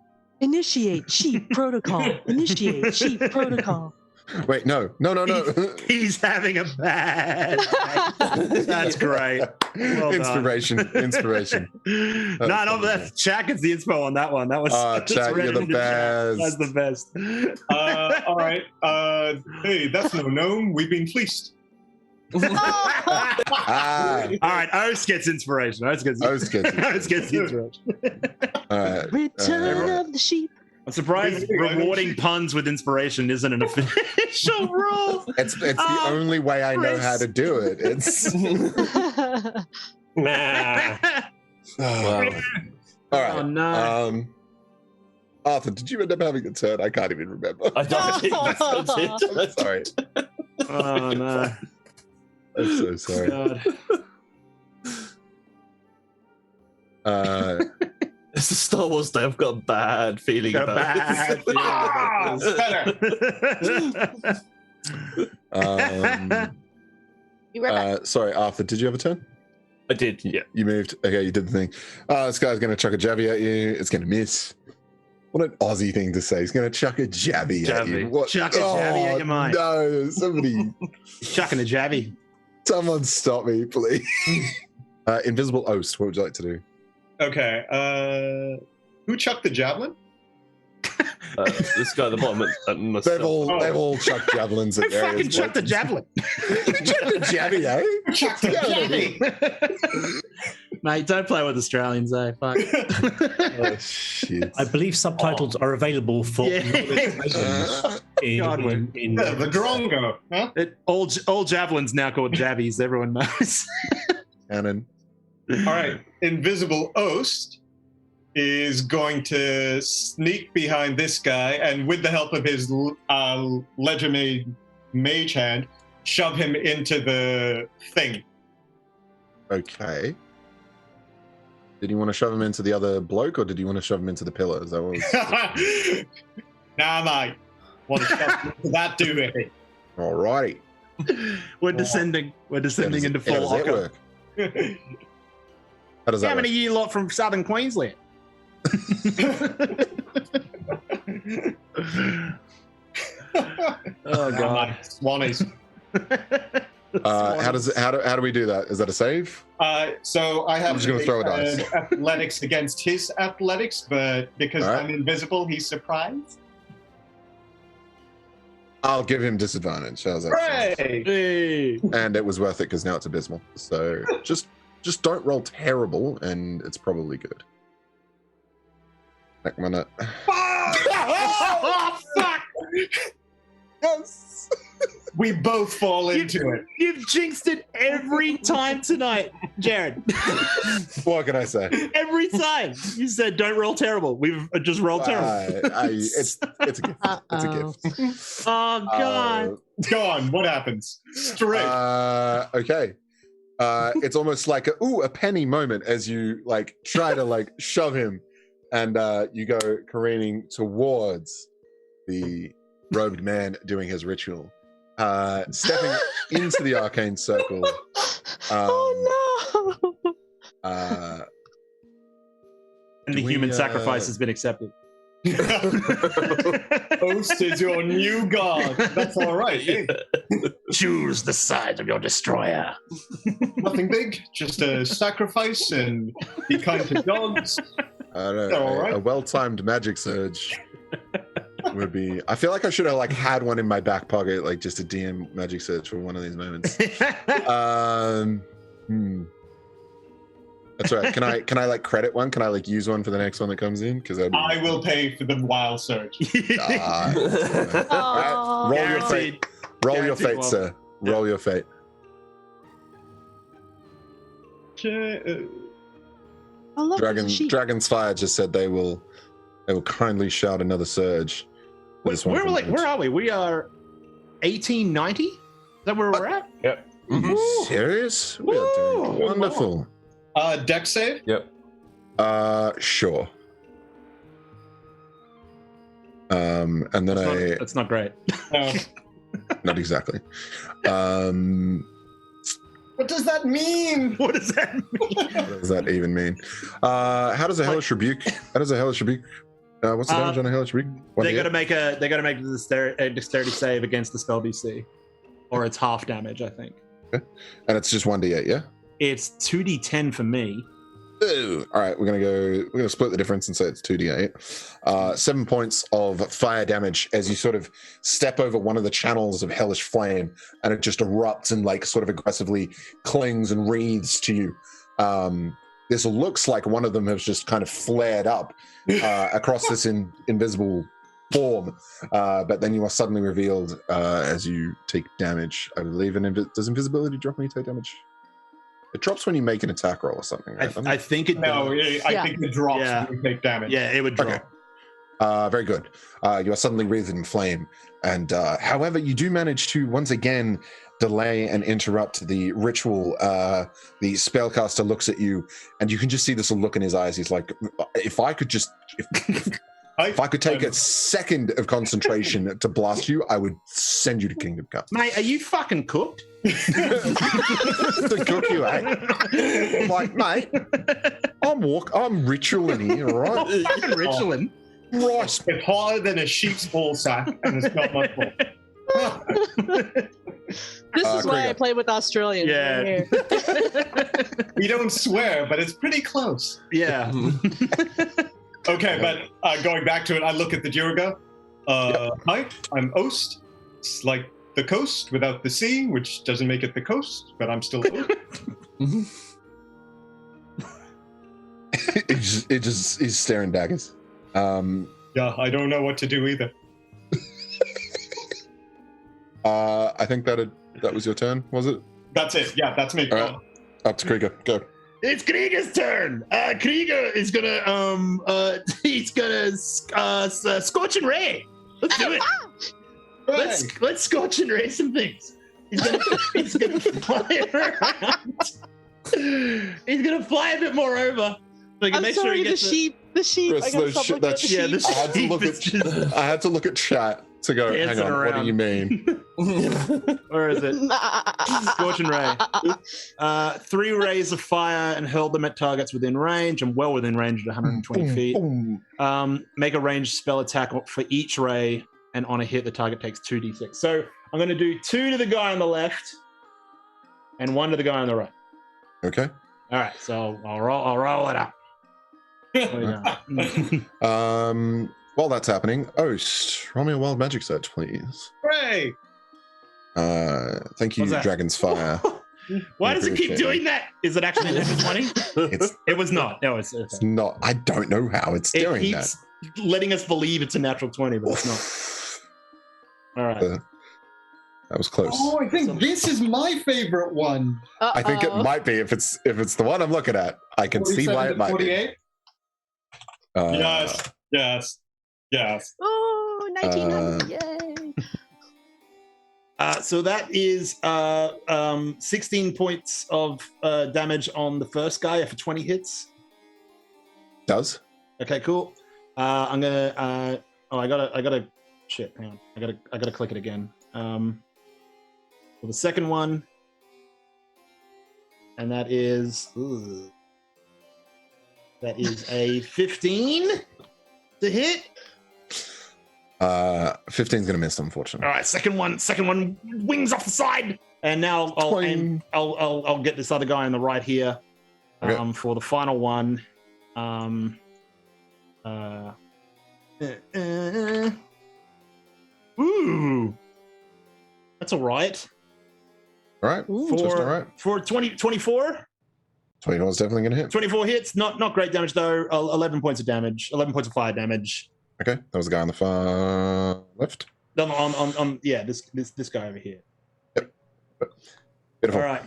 Initiate sheep protocol. Initiate sheep protocol. Wait, no. He's having a bad day. That's great. Well done. Inspiration. No, that's Chad gets the inspo on that one. That was Oh, Chad, you're the best. That's the best. all right. Hey, that's no gnome. We've been fleeced. Ah, All right, Oast gets inspiration. Oast gets Oast gets Oast gets the inspiration. all right. Return of the sheep. I'm surprised rewarding puns with inspiration isn't an official rule. It's the only way I know how to do it. It's Nah. all right. Oh no. Arthur, did you end up having a turn? I can't even remember. I don't think that's it. Sorry. Oh no. I'm so sorry. God. It's a Star Wars Day. I've got a bad feeling A about bad this. Ah, better. You right back. Sorry, Arthur, did you have a turn? I did, yeah. You moved. Okay, you did the thing. This guy's going to chuck a jabby at you. It's going to miss. What an Aussie thing to say. He's going to chuck a jabby at you. What? Chuck a jabby at your mind. No, somebody. Chucking a jabby. Someone stop me, please. Invisible Oast, what would you like to do? Okay. Who chucked the javelin? This guy at the bottom at myself. They've all chucked javelins at Who fucking various chucked the points. javelin? Chucked the jabby, eh? Chucked the jabby. Mate, don't play with Australians, eh? Fuck. Oh, shit. I believe subtitles are available for Yeah. in The drongo. Huh? All javelins now called jabbies. Everyone knows. Cannon. All right. Invisible Oast is going to sneak behind this guy and, with the help of his ledger-made mage hand, shove him into the thing. Okay. Did you want to shove him into the other bloke, or did you want to shove him into the pillar? Is that what was... Nah, mate. Want to shove him into that duvet. Alrighty. We're descending. We're descending into full How does that Ocker. work? How does that Coming work? to you lot from southern Queensland. Oh god. Swannies. How do we do that? Is that a save? So I have I'm just gonna throw a dice. athletics against his athletics, but because All right. I'm invisible, he's surprised. I'll give him disadvantage. How's that? Hooray! Hey. And it was worth it because now it's abysmal. So just don't roll terrible, and it's probably good. Like, Oh, fuck! yes. We both fall into it. You've jinxed it every time tonight, Jared. What can I say? Every time you said don't roll terrible. We've just rolled terrible. It's a gift. It's a gift. Oh god. Go on. What happens? Straight. Okay. It's almost like a penny moment as you like try to shove him, and you go careening towards the robed man doing his ritual, stepping into the arcane circle. Oh no! And the human sacrifice has been accepted. Oast is your new god. That's all right. Hey, Choose the side of your destroyer. nothing big. Just a sacrifice and be kind to dogs. I don't All know. right. A well-timed magic surge would be. I feel like I should have had one in my back pocket, like just a DM magic surge for one of these moments. That's right. Can I credit one? Can I use one for the next one that comes in? Because I will pay for the wild surge. Aw. roll your fate. Roll your fate, Guaranteed sir. Roll your fate. I love this sheep. Dragon's Fire just said they will kindly shout another surge. for this one Where from are we? We are 1890? Is that where we're at? Yep. Are you serious? We are doing Woo! wonderful. Deck save? Yep. Sure. And then That's not great. not exactly. What does that mean? What does that mean? What does that even mean? How does a hellish rebuke? What's the damage on a hellish rebuke? They got to make a dexterity save against the spell DC, or it's half damage, I think. Okay. And it's just 1d8, yeah. It's 2d10 for me. Ooh. All right, we're gonna split the difference and say it's 2d8. 7 points of fire damage as you sort of step over one of the channels of hellish flame, and it just erupts and sort of aggressively clings and wreathes to you. This looks like one of them has just kind of flared up across this invisible form, but then you are suddenly revealed as you take damage. I believe. Does invisibility drop when you take damage? It drops when you make an attack roll or something, right? I think it No, does. I think it drops Yeah. when you take damage. Yeah, it would drop. Okay. Very good. You are suddenly wreathed in flame, and however, you do manage to once again delay and interrupt the ritual. The spellcaster looks at you, and you can just see this look in his eyes. He's like, "If I could just, If I could take a second of concentration to blast you, I would send you to Kingdom Come. Mate, are you fucking cooked? To cook you, eh? I'm like, mate, I'm ritualing here, all right? Fucking ritualing. Rice. It's harder than a sheep's ball sack, and it's not my fault. This is why I Krieger. play with Australians. Yeah. Right here. We don't swear, but it's pretty close. Yeah. Okay, but going back to it, I look at the Jirga. Hi, I'm Ost. It's like the coast without the sea, which doesn't make it the coast, but I'm still Ost. He's staring daggers. Yeah, I don't know what to do either. I think that was your turn, was it? That's it. Yeah, that's me. All right. Up to Krieger. Go. It's Krieger's turn. Krieger is gonna he's gonna scorch and ray. Let's do it. Let's scorch and ray some things. He's gonna fly around. He's gonna fly a bit more over. So I'm make sorry, sure he gets the sheep. Chris, I gotta those stop looking at the yeah, sheep. the I had to look at chat to go, hang Dancing on, what around. do you mean? Where is it? Scorch and ray. 3 rays of fire and hurl them at targets within range and well within range at 120 feet. Boom. Make a ranged spell attack for each ray, and on a hit, the target takes 2d6. So I'm going to do 2 to the guy on the left and 1 to the guy on the right. Okay. All right, so I'll roll it up. While that's happening, Ost, roll me a wild magic search, please. Hooray! Thank you, What's that? Dragon's Fire. Why does it keep doing that? Is it actually an 20? It was not. No, it's It's not. I don't know how it's it doing keeps letting us believe it's a natural 20, but it's not. All right. That was close. Oh, I think this is my favorite one. I think it might be if it's the one I'm looking at. I can see why it might be. 48? Yes. Oh, 1900, yay. So that is 16 points of damage on the first guy for 20 hits. Does? Okay, cool. I'm gonna. I gotta. Shit, hang on. I gotta click it again. For the second one, and that is a 15 to hit. 15's gonna miss, unfortunately. All right, second one wings off the side, and now I'll get this other guy on the right here Okay. for the final one. Ooh, that's all right. All right. Just all right. For 24 24's definitely gonna hit. 24 hits, not great damage though. 11 points of damage, 11 points of fire damage. Okay, that was the guy on the far left. On this guy over here. Beautiful. All right,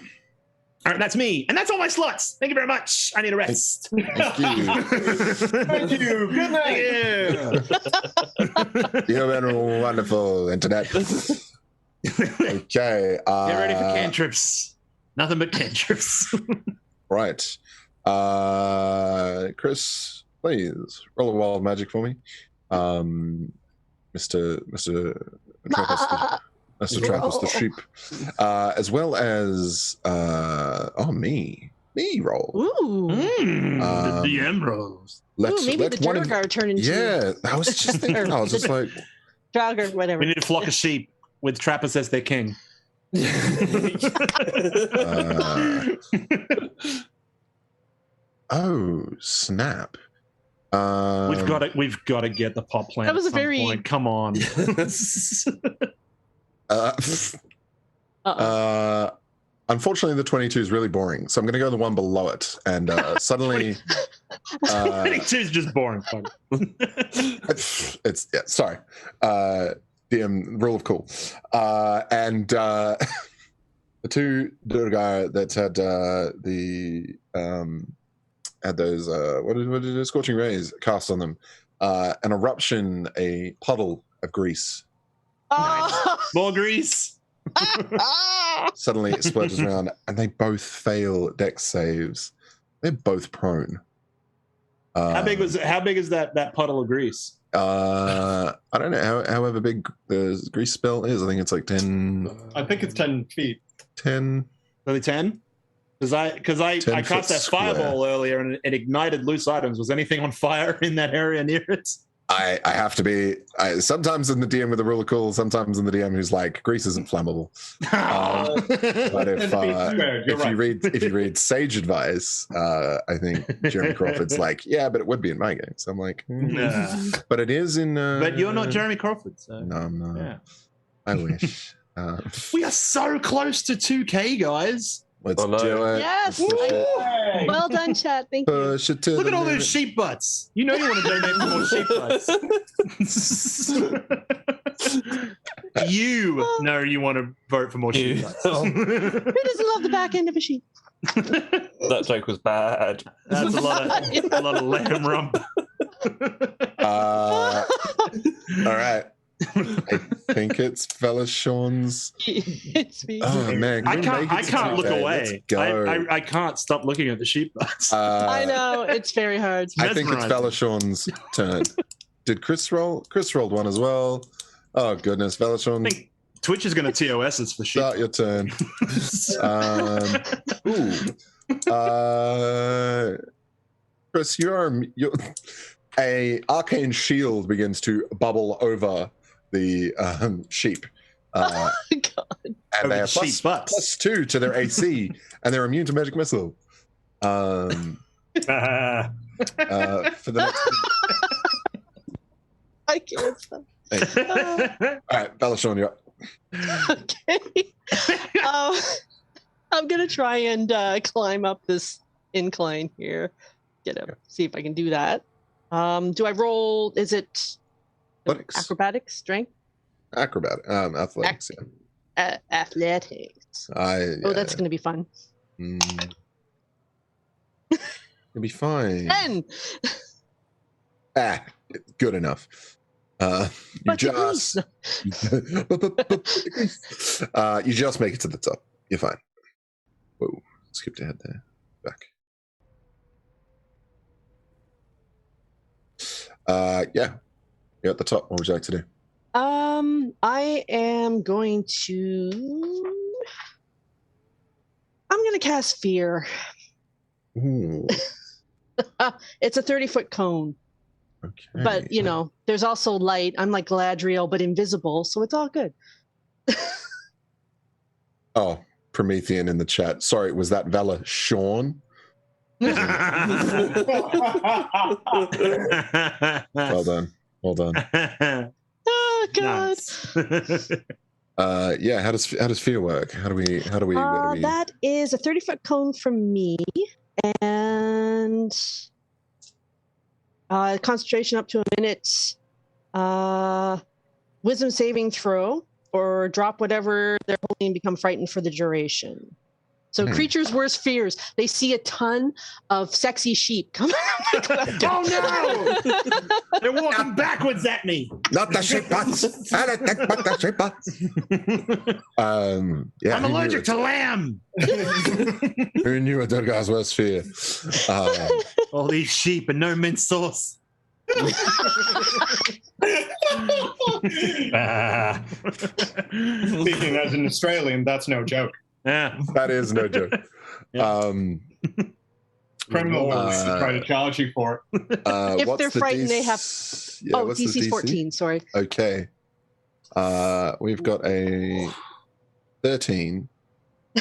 that's me, and that's all my slots. Thank you very much. I need a rest. Thank you. Thank you. Good night. Thank you. You've been wonderful, internet. Okay. Get ready for cantrips. Nothing but cantrips. Right. Chris, please roll a wild magic for me. Mr. Trappist the sheep. As well as me roll. Ooh. The DM rolls. Ooh, maybe the Drogar turn into Yeah, I was just thinking. I was just like, Drogar, whatever. We need a flock of sheep with Trappist as their king. oh snap! We've got to get the pot plant. That was at a some very- point. Come on. Unfortunately, the 22 is really boring, so I'm going to go the one below it, and suddenly, 22 is just boring. Fuck. it's sorry, DM rule of cool, and the two Durgar that had those what did the scorching rays cast on them, an eruption, a puddle of grease. Oh. More grease. Suddenly it splurges around, and they both fail dex saves. They're both prone. How big is that puddle of grease? I don't know. However big the grease spell is, I think it's like 10. I think it's 10 feet. 10. Only 10? Because I 10 cast that foot square. fireball earlier and it ignited loose items. Was anything on fire in that area near it? I have to be. Sometimes in the DM with the rule of cool, sometimes in the DM who's like, grease isn't flammable. But if you read Sage Advice, I think Jeremy Crawford's like, yeah, but it would be in my game. So I'm like, but it is in. But you're not Jeremy Crawford. So. No, I'm not. Yeah. I wish. We are so close to 2K, guys. Let's do it. Yes. Well done, chat. Thank you. Push it to Look the at all limit. those sheep butts. You know you want to donate for more sheep butts. You know you want to vote for more sheep butts. Who doesn't love the back end of a sheep? That joke was bad. That's a lot of lamb rump. All right. I think it's fella Sean's. It's me. Oh man, I can't look away. Let's go. I can't stop looking at the sheep butts. I know, it's very hard. I think it's fella Sean's turn. Did Chris roll? Chris rolled one as well. Oh goodness, fella Sean. I think Twitch is going to TOS us for sheep. Start your turn. Chris, you're a arcane shield begins to bubble over the sheep. God. And they have +2 to their AC, and they're immune to magic missile. For the next. I can't stop. All right, Belashon, you're up. Okay. I'm gonna try and climb up this incline here. See if I can do that. Do I roll? Is it acrobatics, strength? Athletics. Athletics. Oh, that's gonna be fun. It'll be fine. 10. Good enough. You just make it to the top. You're fine. Whoa, skipped ahead there. Back. Yeah, you're at the top. What would you like to do? I am going to. I'm going to cast Fear. Ooh. It's a 30-foot cone. Okay. But, you know, there's also light. I'm like Galadriel, but invisible, so it's all good. Oh, Promethean in the chat. Sorry, was that Vela Sean? Well done. Well done. Oh God. Yeah, how does fear work? How do we where do we That is a 30-foot cone from me, and concentration up to a minute, wisdom saving throw, or drop whatever they're holding and become frightened for the duration. So creatures' worst fears. They see a ton of sexy sheep coming. Oh no! They're walking backwards at me. Not the sheep butts. I don't think but the sheep butts. Yeah, I'm allergic to lamb. Who knew a Durga's worst fear? All these sheep and no mint sauce. Speaking as an Australian, that's no joke. Yeah, that is no joke. Yeah. Criminal to try to charge you for it. If they're frightened, they have. Yeah, what's the DC's 14. Sorry. Okay. We've got a 13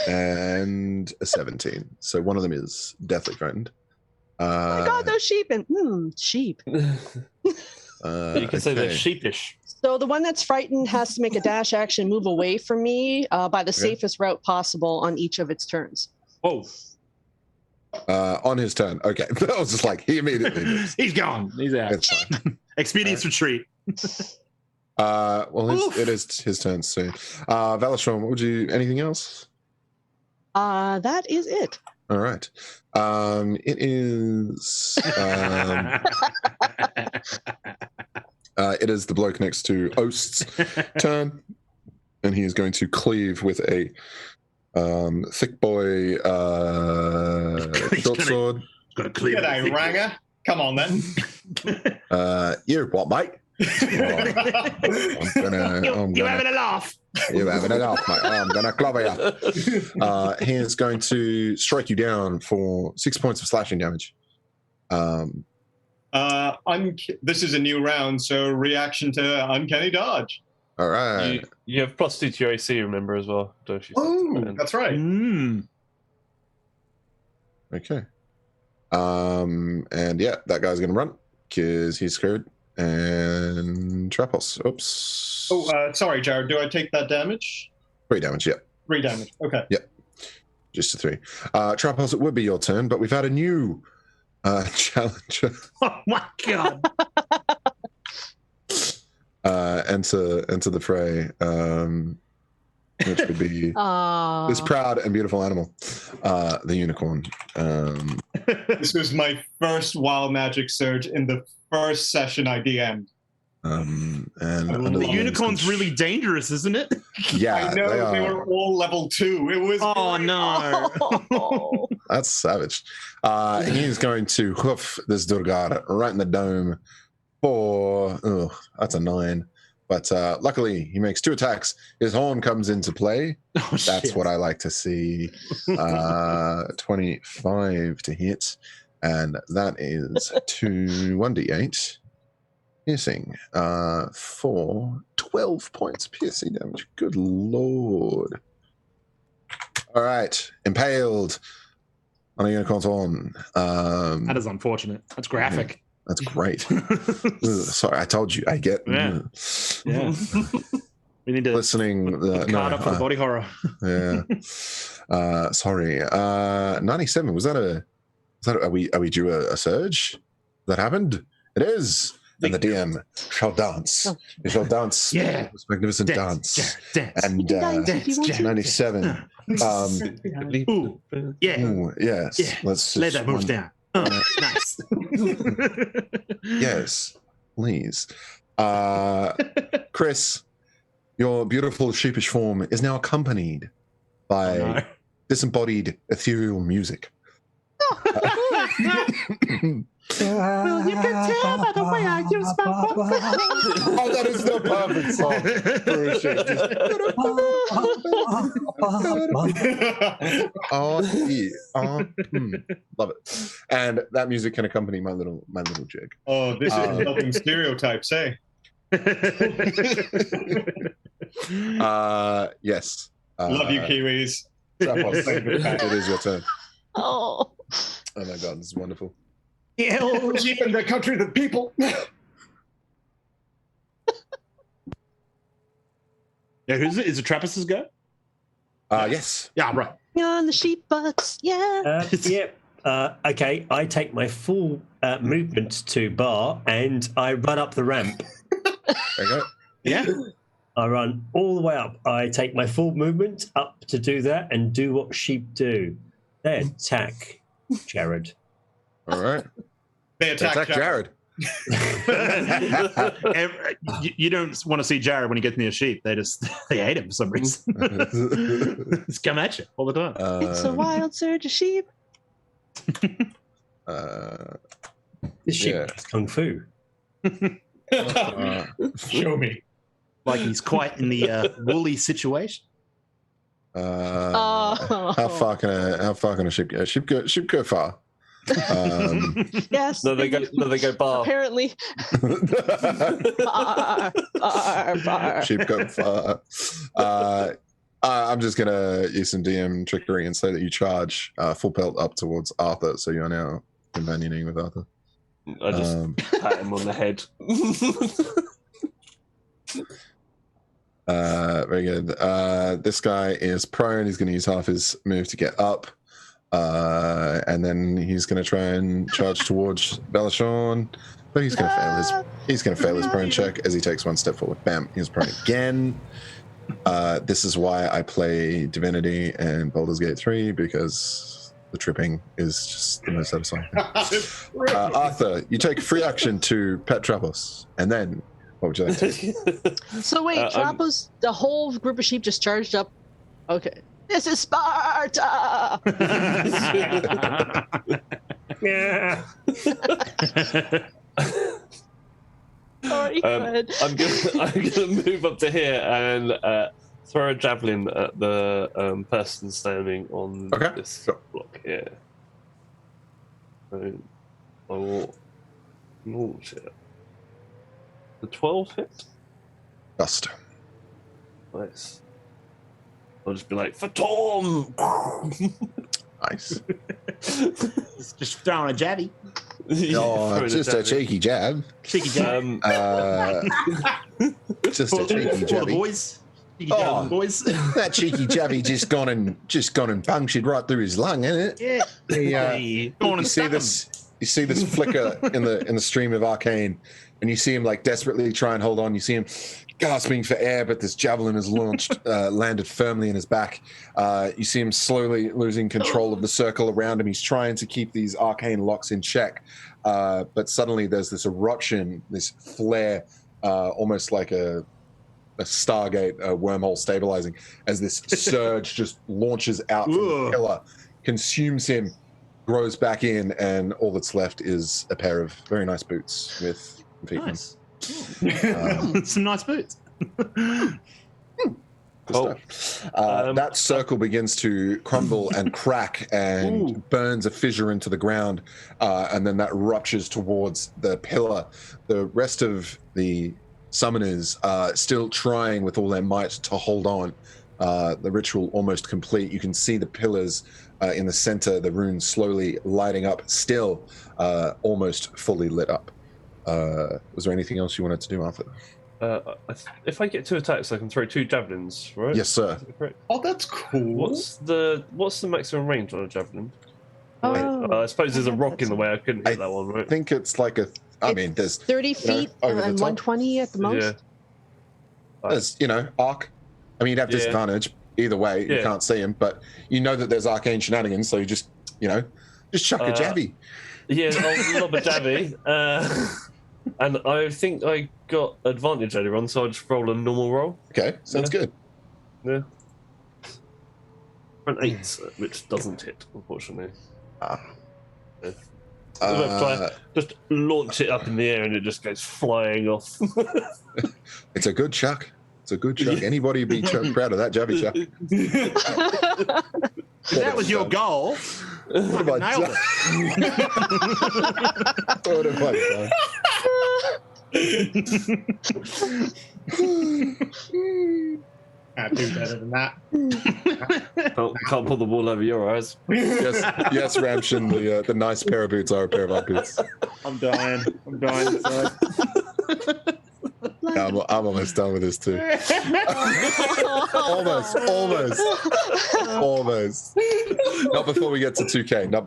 and a 17. So one of them is deathly frightened. Oh my God, those sheep and sheep. You can say they're sheepish. So the one that's frightened has to make a dash action, move away from me by the safest route possible on each of its turns. Oh. On his turn. Okay. I was just like, he immediately moves. He's gone. He's out. It's fine. Expedience retreat. Well, it is his turn soon. Valashon, what would you? Anything else? That is it. All right. It is. It is the bloke next to Ost's turn, and he is going to cleave with a thick boy short sword. G'day, Ranger. Come on then. You what, mate? You having a laugh? You having a laugh, mate? I'm gonna clobber you. He is going to strike you down for 6 points of slashing damage. This is a new round, so reaction to uncanny dodge. All right. You have +2 to your AC, remember, as well, don't you? Oh, that's right. Okay. And yeah, that guy's gonna run because he's scared. And Trapos. Oops. Oh, sorry, Jared. Do I take that damage? 3 damage. Yeah. 3 damage. Okay. Yep. Just a 3. Trapos, it would be your turn, but we've had a new challenger. Oh my god. Enter the fray, which would be this proud and beautiful animal, the unicorn. This was my first wild magic surge in the first session I DM'd. And the unicorn's really dangerous, isn't it? Yeah, I know they were all level 2. It was no. That's savage. He's going to hoof this Durgar right in the dome for that's a 9. But luckily, he makes 2 attacks. His horn comes into play. That's what I like to see. 25 to hit. And that is 1d8 piercing for 12 points piercing damage. Good lord. All right. Impaled on a unicorn's horn. That is unfortunate. That's graphic. That's great. Sorry, I told you. I get. Yeah. We need to listening. Card up for the body horror. Yeah. Sorry. 97. Was that a? Are we due a surge? That happened. It is. And the DM shall dance. He shall dance. Yeah. This magnificent dance. And dance. 97. Ooh. Yeah. Ooh, yes. Yeah. Let's lay that move down. Oh, nice. Yes, please. Chris, your beautiful sheepish form is now accompanied by disembodied ethereal music. Well, you can tell by the way I use my voice. Oh, that is the perfect song for a sheep. Love it. And that music can accompany my little jig. Oh, this is helping stereotypes, eh? Yes. Love you, Kiwis. It is your turn. Oh my god, this is wonderful. Sheep in the country of the people. Yeah, who's it? Is it Trappist's go? Yes. Yeah, right. On the sheep butts, yeah. Okay, I take my full movement to bar and I run up the ramp. There you go. Yeah. I run all the way up. I take my full movement up to do that and do what sheep do. They attack Jared. All right. They attack Jared. You don't want to see Jared when he gets near sheep. They hate him for some reason. Just come at you all the time. It's a wild surge of sheep. This sheep is kung fu. Show me. Like he's quite in the woolly situation. How far can a sheep go? Sheep go far. Yes. No, they go bar. Apparently. Bar. Sheep go far. I'm just gonna use some DM trickery and say that you charge full pelt up towards Arthur, so you are now companioning with Arthur. I just pat him on the head. Very good. This guy is prone. He's going to use half his move to get up, and then he's going to try and charge towards Belashon, but he's going to fail his prone check as he takes one step forward. Bam! He's prone again. This is why I play Divinity and Baldur's Gate 3, because the tripping is just the most satisfying thing. Arthur, you take free action to pet Trapos, and then what would you like to do? So wait, Trapos, the whole group of sheep just charged up. Okay. This is Sparta! Yeah. Very good. I'm gonna move up to here and throw a javelin at the person standing on this block here. So I will launch it. The 12 hit. Just. Nice. I'll just be like, for Tom! Nice. Just throwing a jabby. Oh, just a cheeky jab. Cheeky jab. Just a cheeky For the jabby. boys. Cheeky jab, boys. That cheeky jabby just gone and punctured right through his lung, isn't it? Yeah. You see this flicker in the stream of arcane, and you see him like desperately try and hold on. You see him gasping for air, but this javelin is launched, landed firmly in his back. You see him slowly losing control of the circle around him. He's trying to keep these arcane locks in check, but suddenly there's this eruption, this flare, almost like a Stargate, a wormhole stabilizing, as this surge just launches out from the pillar, consumes him, grows back in, and all that's left is a pair of very nice boots with feet. Nice. Some nice boots. That circle begins to crumble and crack and burns a fissure into the ground, and then that ruptures towards the pillar. The rest of the summoners are still trying with all their might to hold on. The ritual almost complete. You can see the pillars in the center, the runes slowly lighting up, still almost fully lit up. Was there anything else you wanted to do after that? If I get 2 attacks, I can throw 2 javelins, right? Yes, sir. Is that correct? Oh, that's cool. What's the maximum range on a javelin? I suppose there's a rock in the way. I couldn't hit that one, right? I think it's like a. I mean, there's 30 feet over the and top. 120 at the most. Yeah. There's arc. I mean, you'd have disadvantage either way. You can't see him, but you know that there's arcane shenanigans, so you just chuck a jabby. Yeah, I'll lob a jabby. And I think I got advantage earlier on, so I'll just roll a normal roll. Okay, sounds good. Yeah. For an 8, which doesn't hit, unfortunately. Just launch it up in the air and it just goes flying off. It's a good chuck. It's a good chuck. Anybody would be proud of that jabby chuck. If that was your goal, What have I nailed done? What have I done? Can't do better than that. Can't pull the wool over your eyes. Yes, Ramshin, the nice pair of boots are a pair of our boots. I'm dying. Inside. Yeah, I'm almost done with this too. Almost. Not before we get to 2K. No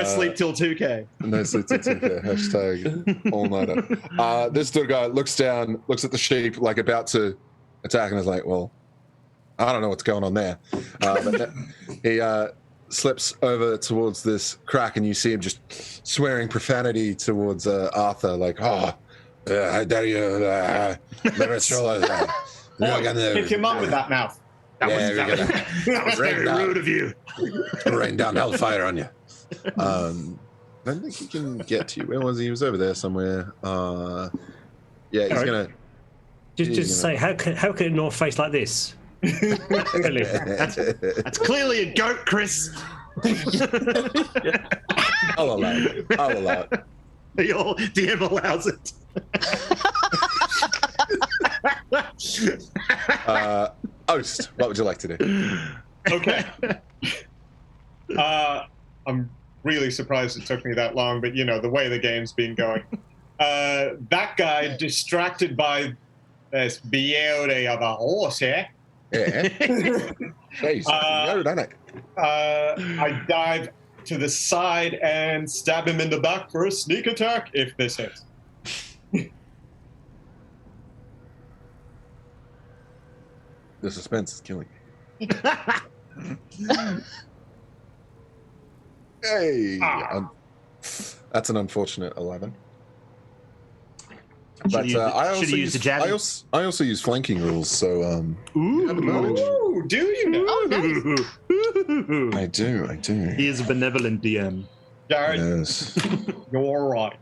sleep till 2K. No sleep till 2K. Hashtag all nighter. This little guy looks down, looks at the sheep, like about to attack, and is like, well, I don't know what's going on there. But he slips over towards this crack, and you see him just swearing profanity towards Arthur, like, how dare you, Pick him up with that mouth. That was very rude of you. Rain down hellfire on you. I don't think he can get to you. Where was he? He was over there somewhere. He's gonna. Just say, how can it not face like this? Really? That's clearly a goat, Chris. I'll allow it. Your DM allows it. Oast, what would you like to do? Okay. I'm really surprised it took me that long, but the way the game's been going. That guy distracted by this beauty of a horse here. Yeah. Jeez, isn't it? I dive to the side and stab him in the back for a sneak attack if this hits. The suspense is killing me. Hey, that's an unfortunate 11. But I also use flanking rules, so you have advantage. Ooh, do you know? Oh, nice. I do. He is a benevolent DM. Jared, Yes. you're right.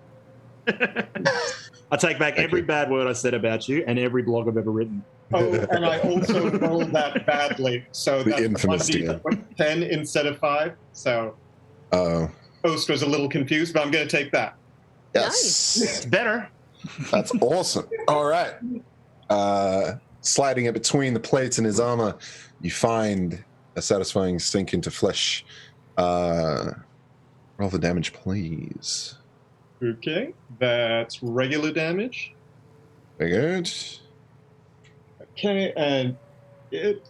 I take back every bad word I said about you and every blog I've ever written. Oh, and I also rolled that badly. So The that's infamous DM. 10 instead of 5. So Ost was a little confused, but I'm going to take that. Yes. It's better. That's awesome. All right. Sliding it between the plates in his armor, you find a satisfying sink into flesh. Roll the damage, please. Okay, that's regular damage. Very good. Okay, and it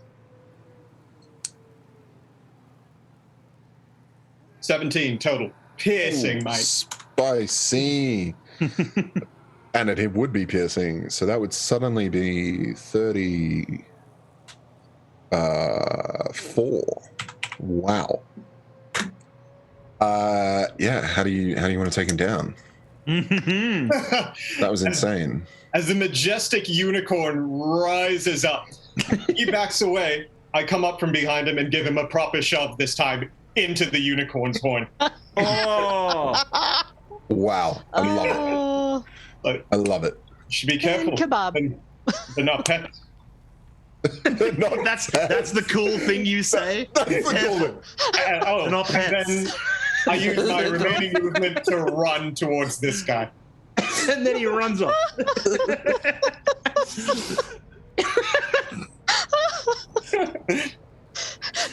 17 total. Piercing, mate. Spicy. And it would be piercing, so that would suddenly be 34. Wow. Yeah, how do you want to take him down? That was insane. As the majestic unicorn rises up, he backs away. I come up from behind him and give him a proper shove, this time into the unicorn's horn. Oh! Wow. I love it. I love it. You should be careful. Kebab. They're not pets. That's the cool thing you say. That's the cool thing. They're not pets. And then I use my remaining movement to run towards this guy. And then he runs off.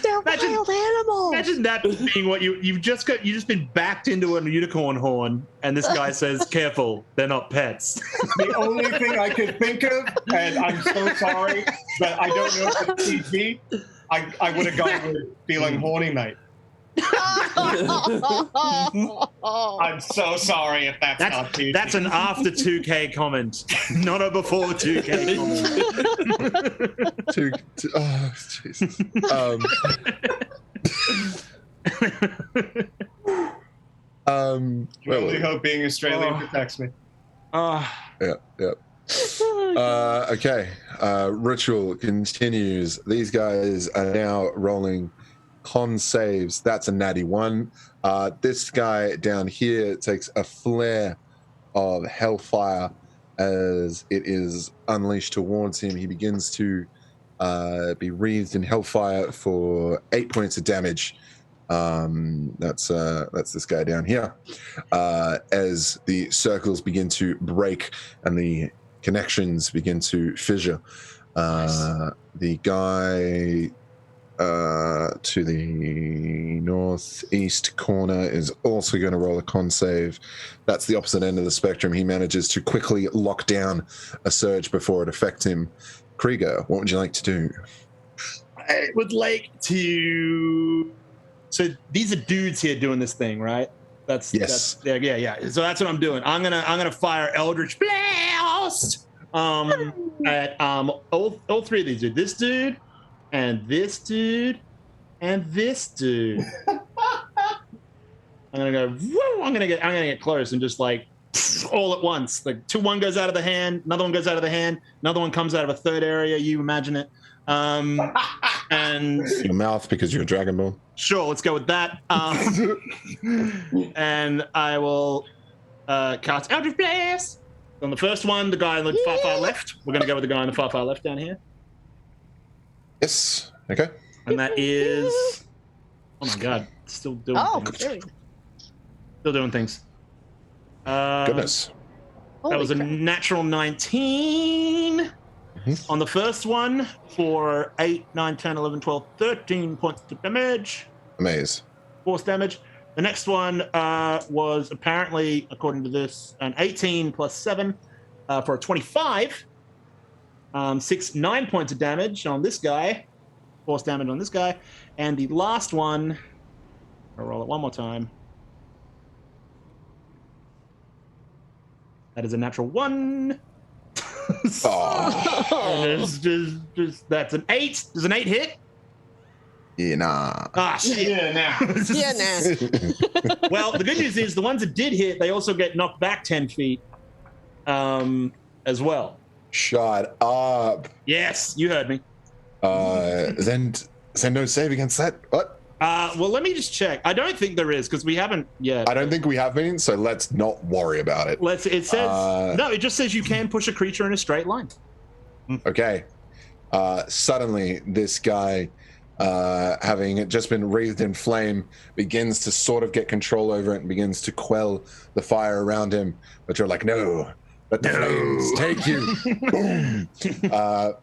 They're wild animals. Imagine that being what you've just been backed into a unicorn horn, and this guy says, "Careful, they're not pets." The only thing I could think of, and I'm so sorry, but I don't know if it's PG, I would have gone with feeling horny, mate. I'm so sorry if that's not PG. That's an after 2K comment, not a before 2K comment. Oh, Jesus. I really hope being Australian protects me. Yeah. Okay. Ritual continues. These guys are now rolling con saves. That's a natty 1. This guy down here takes a flare of hellfire as it is unleashed towards him. He begins to be wreathed in hellfire for 8 points of damage. That's this guy down here. As the circles begin to break and the connections begin to fissure, the guy to the northeast corner is also going to roll a con save. That's the opposite end of the spectrum. He manages to quickly lock down a surge before it affects him. Krieger, what would you like to do? I would like to. So these are dudes here doing this thing, right? Yes. Yeah. So that's what I'm doing. I'm gonna fire Eldritch Blast at all three of these dudes. This dude, and this dude, and this dude. I'm gonna go. Woo, I'm gonna get close and just like all at once. Like one goes out of the hand, another one goes out of the hand, another one comes out of a third area. You imagine it. And your mouth because you're a dragonborn. Sure, let's go with that. And I will cast Eldritch Blast on the first one. The guy on the far left. We're gonna go with the guy on the far left down here. Yes. Okay. And that is. Oh my god! Still doing things. Still doing things. Goodness. That was a natural 19 on the first one for 8, 9, 10, 11, 12, 13 points of damage. Amaze. Force damage. The next one was apparently, according to this, an 18 plus 7 for a 25. 9 points of damage on this guy. Force damage on this guy. And the last one, I'll roll it one more time. That is a natural 1. And just that's an 8. Does an 8 hit? Yeah, nah. Ah, shit. Yeah, now. Well, the good news is the ones that did hit, they also get knocked back 10 feet as well. Shut up. Yes, you heard me. Then no save against that. What? Well, let me just check. I don't think there is because we haven't yet. I don't think we have been, so let's not worry about it. It says no. It just says you can push a creature in a straight line. Okay. Suddenly, this guy, having just been wreathed in flame, begins to sort of get control over it and begins to quell the fire around him. But you're like, no, let the flames take you. Boom!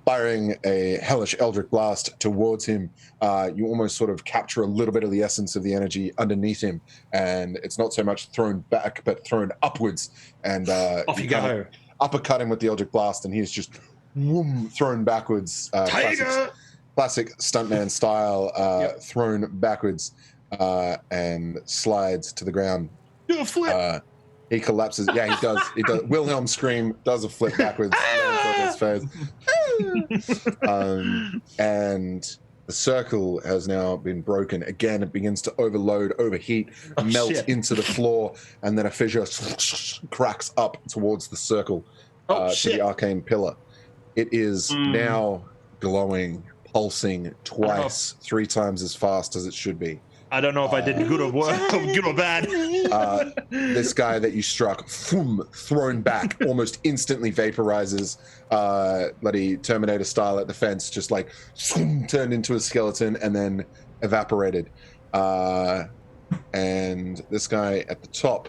Firing a hellish eldritch blast towards him. You almost sort of capture a little bit of the essence of the energy underneath him, and it's not so much thrown back, but thrown upwards. And off you go. Uppercut him with the eldritch blast, and he's just thrown backwards. Classic stuntman style, thrown backwards and slides to the ground. Do a flip. He collapses. Yeah, he does. He does. Wilhelm scream, does a flip backwards, lands on his face. And the circle has now been broken. Again, it begins to overheat, melt into the floor, and then a fissure cracks up towards the circle to the arcane pillar. It is now glowing, pulsing twice, 3 times as fast as it should be. I don't know if I did good or bad. This guy that you struck, thrown back, almost instantly vaporizes, bloody Terminator style at the fence, just like turned into a skeleton and then evaporated. And this guy at the top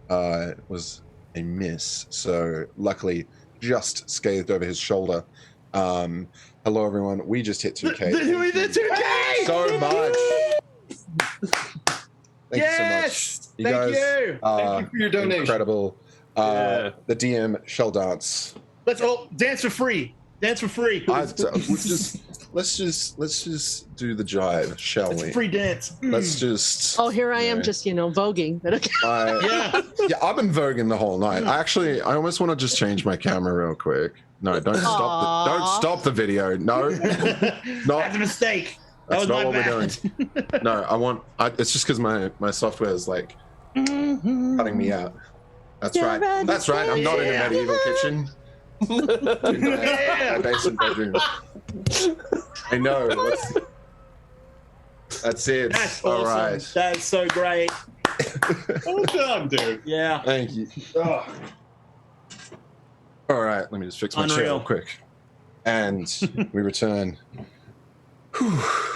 was a miss, so luckily just scathed over his shoulder. Hello everyone, we just hit 2K. We did 2K! So much. Thank you so much. You Thank guys you. Thank you for your donation. Incredible. The DM shall dance. Let's all dance for free. Dance for free. Let's just do the jive, shall we? Free dance. Let's just. Oh, here I am, just voguing. But okay. I've been voguing the whole night. I almost want to just change my camera real quick. No, don't stop the video. No, That's a mistake. That's not what we're doing. No, it's just because my software is like cutting me out. That's right. That's right. I'm not in a medieval kitchen. My basement bedroom. I know. That's it. That's all awesome. Right. That's so great. Well done, dude. Yeah. Thank you. Oh. All right. Let me just fix my chair real quick. And we return.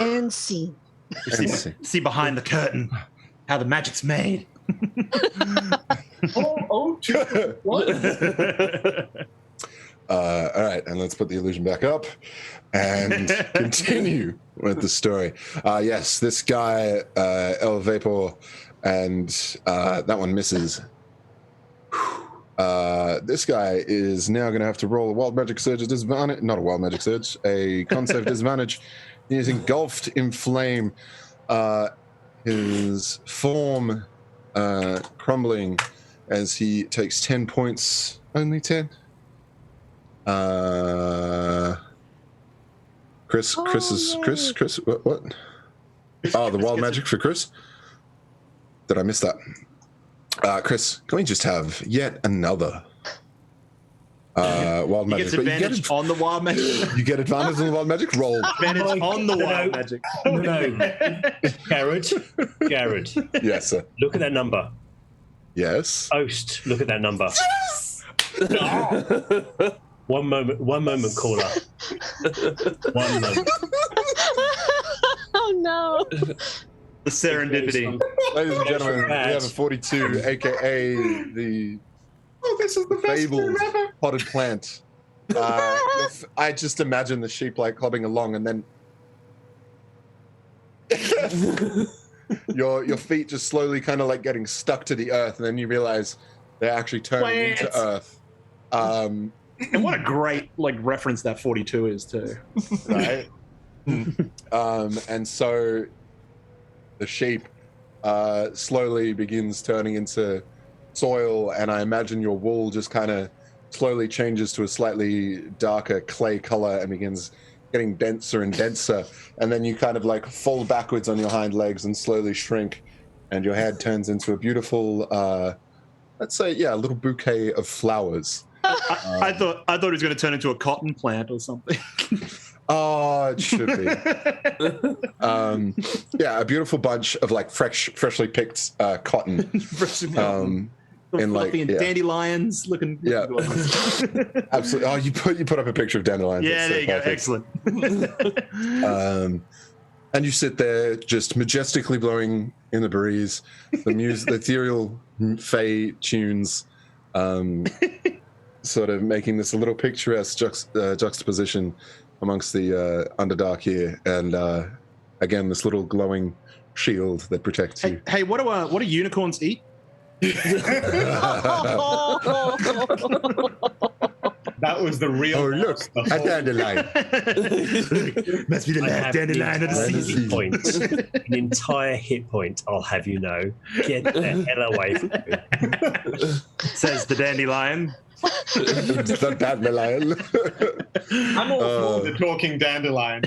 And see behind the curtain how the magic's made. What? All right, and let's put the illusion back up and continue with the story. Yes, this guy, El Vapor, and that one misses. This guy is now going to have to roll a wild magic surge at disadvantage. Not a wild magic surge, a con save disadvantage. He is engulfed in flame. His form crumbling as he takes 10 points. Only 10. Chris, what? Oh, the wild magic for Chris? Did I miss that? Chris, can we just have yet another wild magic? He gets advantage on the wild magic. You get advantage on the wild magic? Roll. Advantage on the wild magic. No. Jared. Yes, sir. Look at that number. Yes. Oast, look at that number. One moment, caller. One moment. Oh no. The serendipity. Ladies and gentlemen, we have a 42, aka the this is the best fabled ever. potted plant. I just imagine the sheep like clubbing along, and then your feet just slowly kind of like getting stuck to the earth, and then you realize they're actually turning into earth. And what a great reference that 42 is too. Right? And so the sheep slowly begins turning into soil, and I imagine your wool just kind of slowly changes to a slightly darker clay color and begins getting denser and denser, and then you kind of fall backwards on your hind legs and slowly shrink, and your head turns into a beautiful let's say a little bouquet of flowers. I thought he was going to turn into a cotton plant or something. Oh, it should be. Yeah, a beautiful bunch of like freshly picked cotton. And like and dandelions looking. Yeah, absolutely. Oh, you put up a picture of dandelions. Yeah, there you go. Perfect. Excellent. And you sit there just majestically blowing in the breeze, the music, the ethereal fey tunes, sort of making this a little picturesque juxtaposition amongst the Underdark here, and again this little glowing shield that protects you. Hey, what do unicorns eat? That was the real. Oh, look, a dandelion. Must be the last dandelion of the season. Hit point, an entire hit point. I'll have you know. Get the hell away from me. Says the dandelion. It's the dandelion. I'm all for the talking dandelion.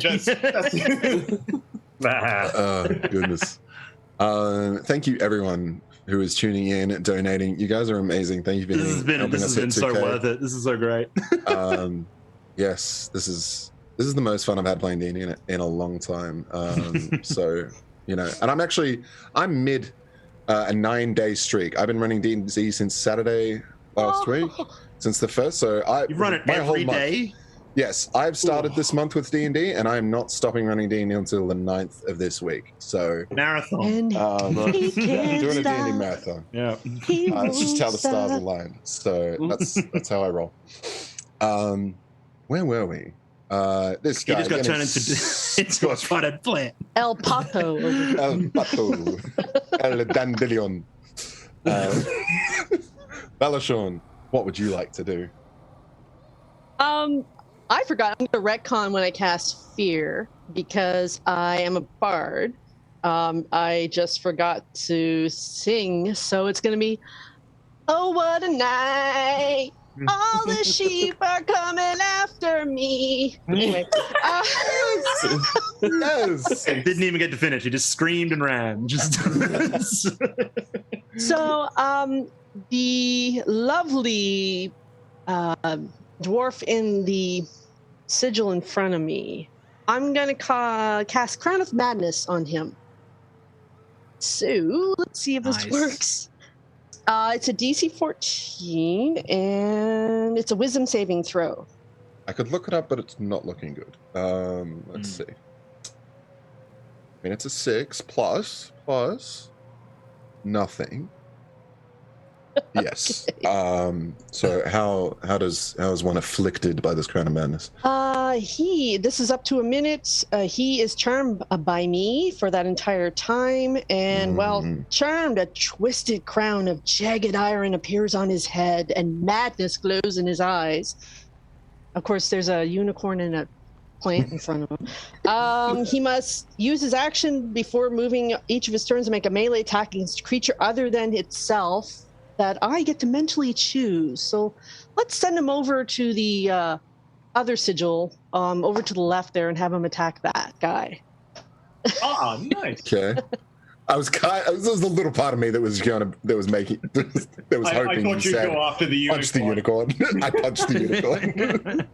Oh, goodness. Thank you, everyone who is tuning in, donating. You guys are amazing. Thank you for helping us hit 2K. So worth it. This is so great. Yes, this is the most fun I've had playing D&D in a long time. So, and I'm mid a 9-day streak. I've been running D&D since Saturday last week, since the first. So you run it every day? Yes, I've started this month with D&D, and I'm not stopping running D&D until the 9th of this week. So marathon. Doing a D&D marathon. Yeah, it's just how the stars align. So that's how I roll. Where were we? This guy he just got turned into a spotted plant. El Pato. El Pato. El Dandelion. Balashon, what would you like to do? I forgot. I'm going to retcon when I cast Fear because I am a bard. I just forgot to sing, so it's going to be, oh, what a night. All the sheep are coming after me. Anyway. Yes. Didn't even get to finish. He just screamed and ran. So, the lovely dwarf in the sigil in front of me, I'm going to cast Crown of Madness on him. So, let's see if this works. It's a DC 14, and it's a wisdom saving throw. I could look it up, but it's not looking good. Let's see. I mean, it's a 6 plus nothing. Yes. So how is one afflicted by this Crown of Madness? This is up to a minute. He is charmed by me for that entire time, and while charmed, a twisted crown of jagged iron appears on his head, and madness glows in his eyes. Of course, there's a unicorn and a plant in front of him. He must use his action before moving each of his turns to make a melee attack against a creature other than itself that I get to mentally choose. So let's send him over to the other sigil, over to the left there, and have him attack that guy. Oh, nice. Okay. There was a little part of me that was hoping I thought you'd go after the unicorn. Punch the unicorn. I punched the unicorn.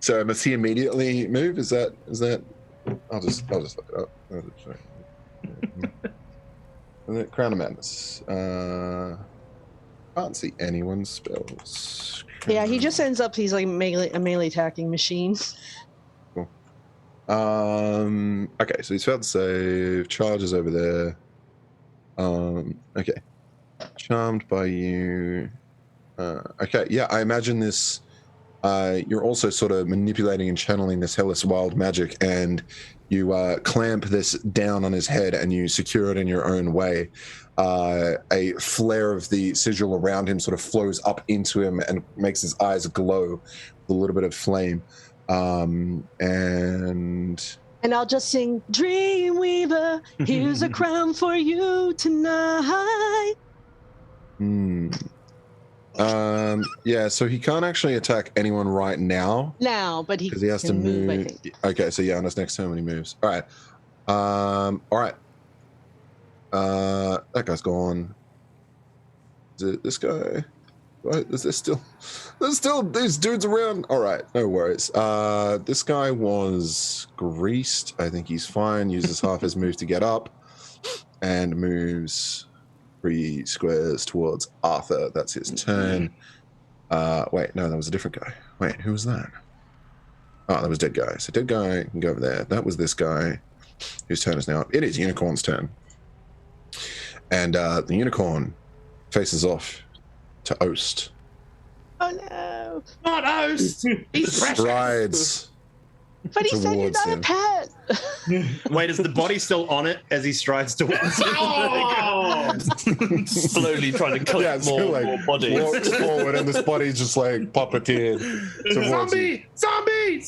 So must he immediately move? Is that? I'll just look it up. Crown of Madness. Can't see anyone's spells. Yeah, he just ends up, he's like a melee attacking machine. Cool. Okay, so he's failed to save. Charges over there. Okay. Charmed by you. Okay, yeah, I imagine this. You're also sort of manipulating and channeling this hellish wild magic, and you clamp this down on his head and you secure it in your own way. A flare of the sigil around him sort of flows up into him and makes his eyes glow with a little bit of flame. And I'll just sing, Dreamweaver, here's a crown for you tonight. Yeah, so he can't actually attack anyone right now. But he because he has to move. Okay, so yeah, on his next turn when he moves. All right. That guy's gone. Is it this guy? What? Is there still? There's still these dudes around. All right, no worries. This guy was greased. I think he's fine. Uses half his move to get up, and moves 3 squares towards Arthur. That's his turn. Wait, no, that was a different guy. Wait, who was that? Oh, that was dead guy. So dead guy can go over there. That was this guy, whose turn is now up. It is Unicorn's turn, and the Unicorn faces off to Oast. Oh no! Not Oast. He's precious. Strides. But he said you're towards not a him. pet. Wait, is the body still on it as he strides towards it? Oh! Slowly trying to collect Yeah, more bodies. Walks forward, and this body's just like puppeteered towards you. Zombie!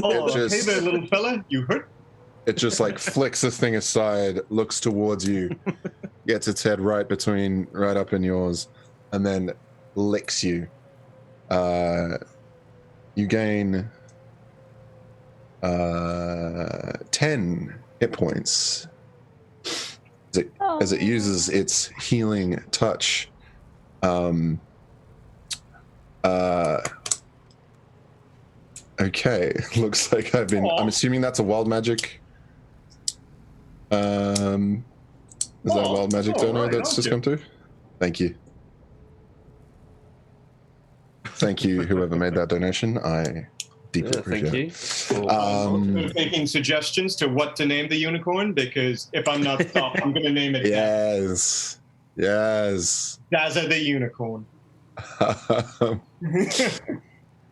Oh, just- hey there, little fella. You hurt? It just like flicks the thing aside, looks towards you, gets its head right up in yours, and then licks you. You gain 10 hit points as it uses its healing touch. Okay, looks like I'm assuming that's a wild magic. Is that a wild magic donor right, that's just come through? Thank you. Thank you, whoever made that donation. I deeply appreciate Thank you. it. I'm taking suggestions to what to name the unicorn, because if I'm not stopped, I'm going to name it Yes. Dazza the Unicorn.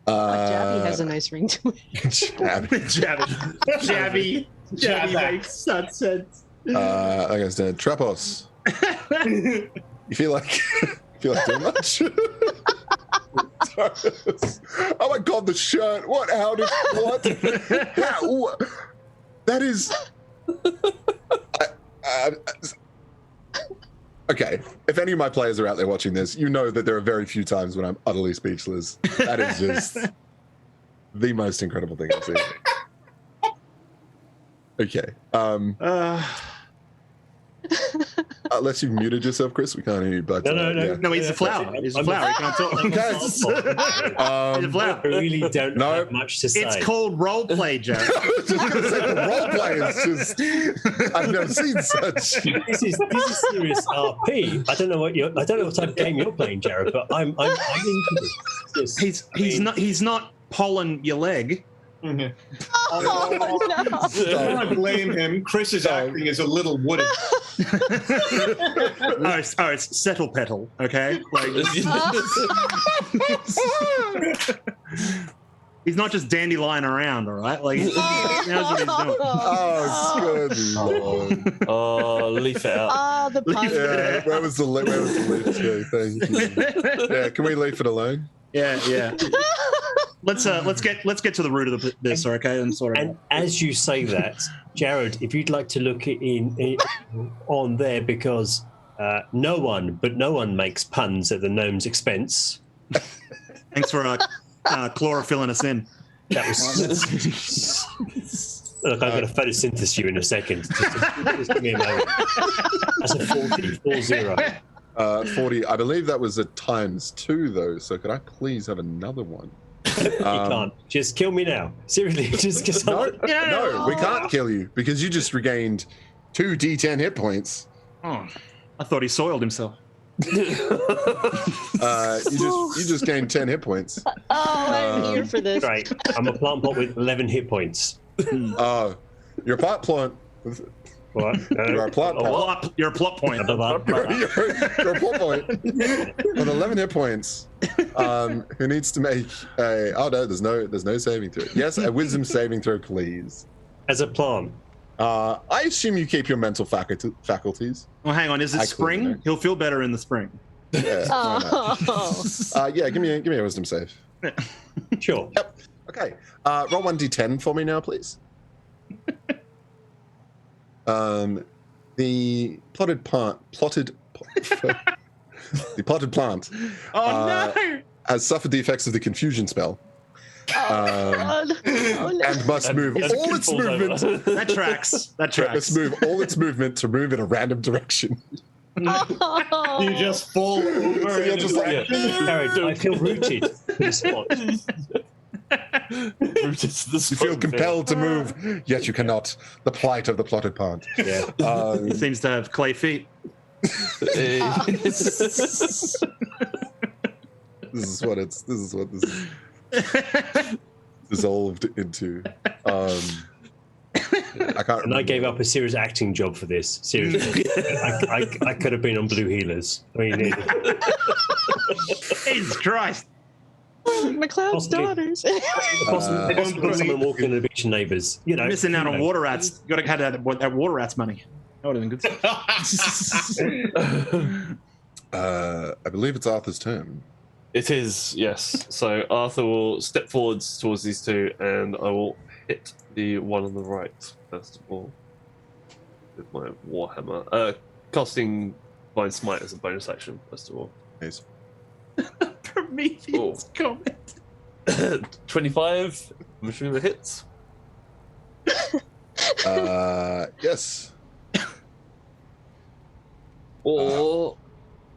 Jabby has a nice ring to it. Jabby makes such sense. Like I said, Trapos. You feel like too much? Oh my god, the shirt! What? How? That is. Okay, if any of my players are out there watching this, you know that there are very few times when I'm utterly speechless. That is just the most incredible thing I've seen. Okay. Unless you've muted yourself, Chris, we can't hear you. But No, he's a flower. He's a flower. He can't talk. Okay. He's a flower. I really don't have much to say. It's called roleplay, Joe. Roleplay is just. I've never seen such. This is serious RP. I don't know what type of game you're playing, Jared, but I'm into this. He's not pollen your leg. Oh, no. I blame him. Chris's acting is a little wooded. It's settle petal, okay? He's not just dandelion around, all right? Like, he knows what he's doing. Oh, good lord. Oh, leaf it out. Oh, the pun. Yeah, where was the leaf? Yeah, thank you. Yeah, can we leave it alone? Yeah. Let's get to the root of this, okay? And as you say that, Jared, if you'd like to look in on there, because no one makes puns at the gnome's expense. Thanks for chlorophylling us in. That was. Look, I'm going to photosynthesize you in a second. Just give me a moment. That's a 40. 40. I believe that was a ×2 though. So could I please have another one? You can't. Just kill me now. Seriously, just No, we can't kill you because you just regained 2 D10 hit points. Oh, I thought he soiled himself. You just gained 10 hit points. Oh, I'm here for this. Great. I'm a plant pot with 11 hit points. Oh, you're a pot plant. What? You're a plot point. You're a plot point. You're a plot point with 11 hit points. Who needs to make a? Oh no, there's no saving throw. Yes, a wisdom saving throw, please. As a plant. I assume you keep your mental faculties. Well, hang on. Is it spring? He'll feel better in the spring. Yeah. Yeah. Give me a wisdom save. Sure. Yep. Okay. Roll 1d10 for me now, please. The potted plant. The potted plant. Oh no! Has suffered the effects of the confusion spell. Oh, no. And must move all its movement. That tracks. Must move all its movement to move in a random direction. You just fall over. So you're just like, Jared, I feel rooted to the spot. Rooted to the you spot. feel compelled to move, yet you cannot. The plight of the plotted plant. Yeah. He seems to have clay feet. This is what this is dissolved into. I can't. And I gave up a serious acting job for this. Seriously, I could have been on Blue Healers. I mean, Jesus Christ. McLeod's Possibly. daughters. possibly someone walking on the beach and neighbours. You know, Missing out you on know. water rats. Got to have that water rats money. That would have been good. I believe it's Arthur's turn. It is, yes. So Arthur will step forwards towards these two, and I will hit the one on the right first of all with my warhammer. Casting Blind Smite as a bonus action first of all. Yes. Prometheus comment. 25. I'm assuming that hits. Yes. Or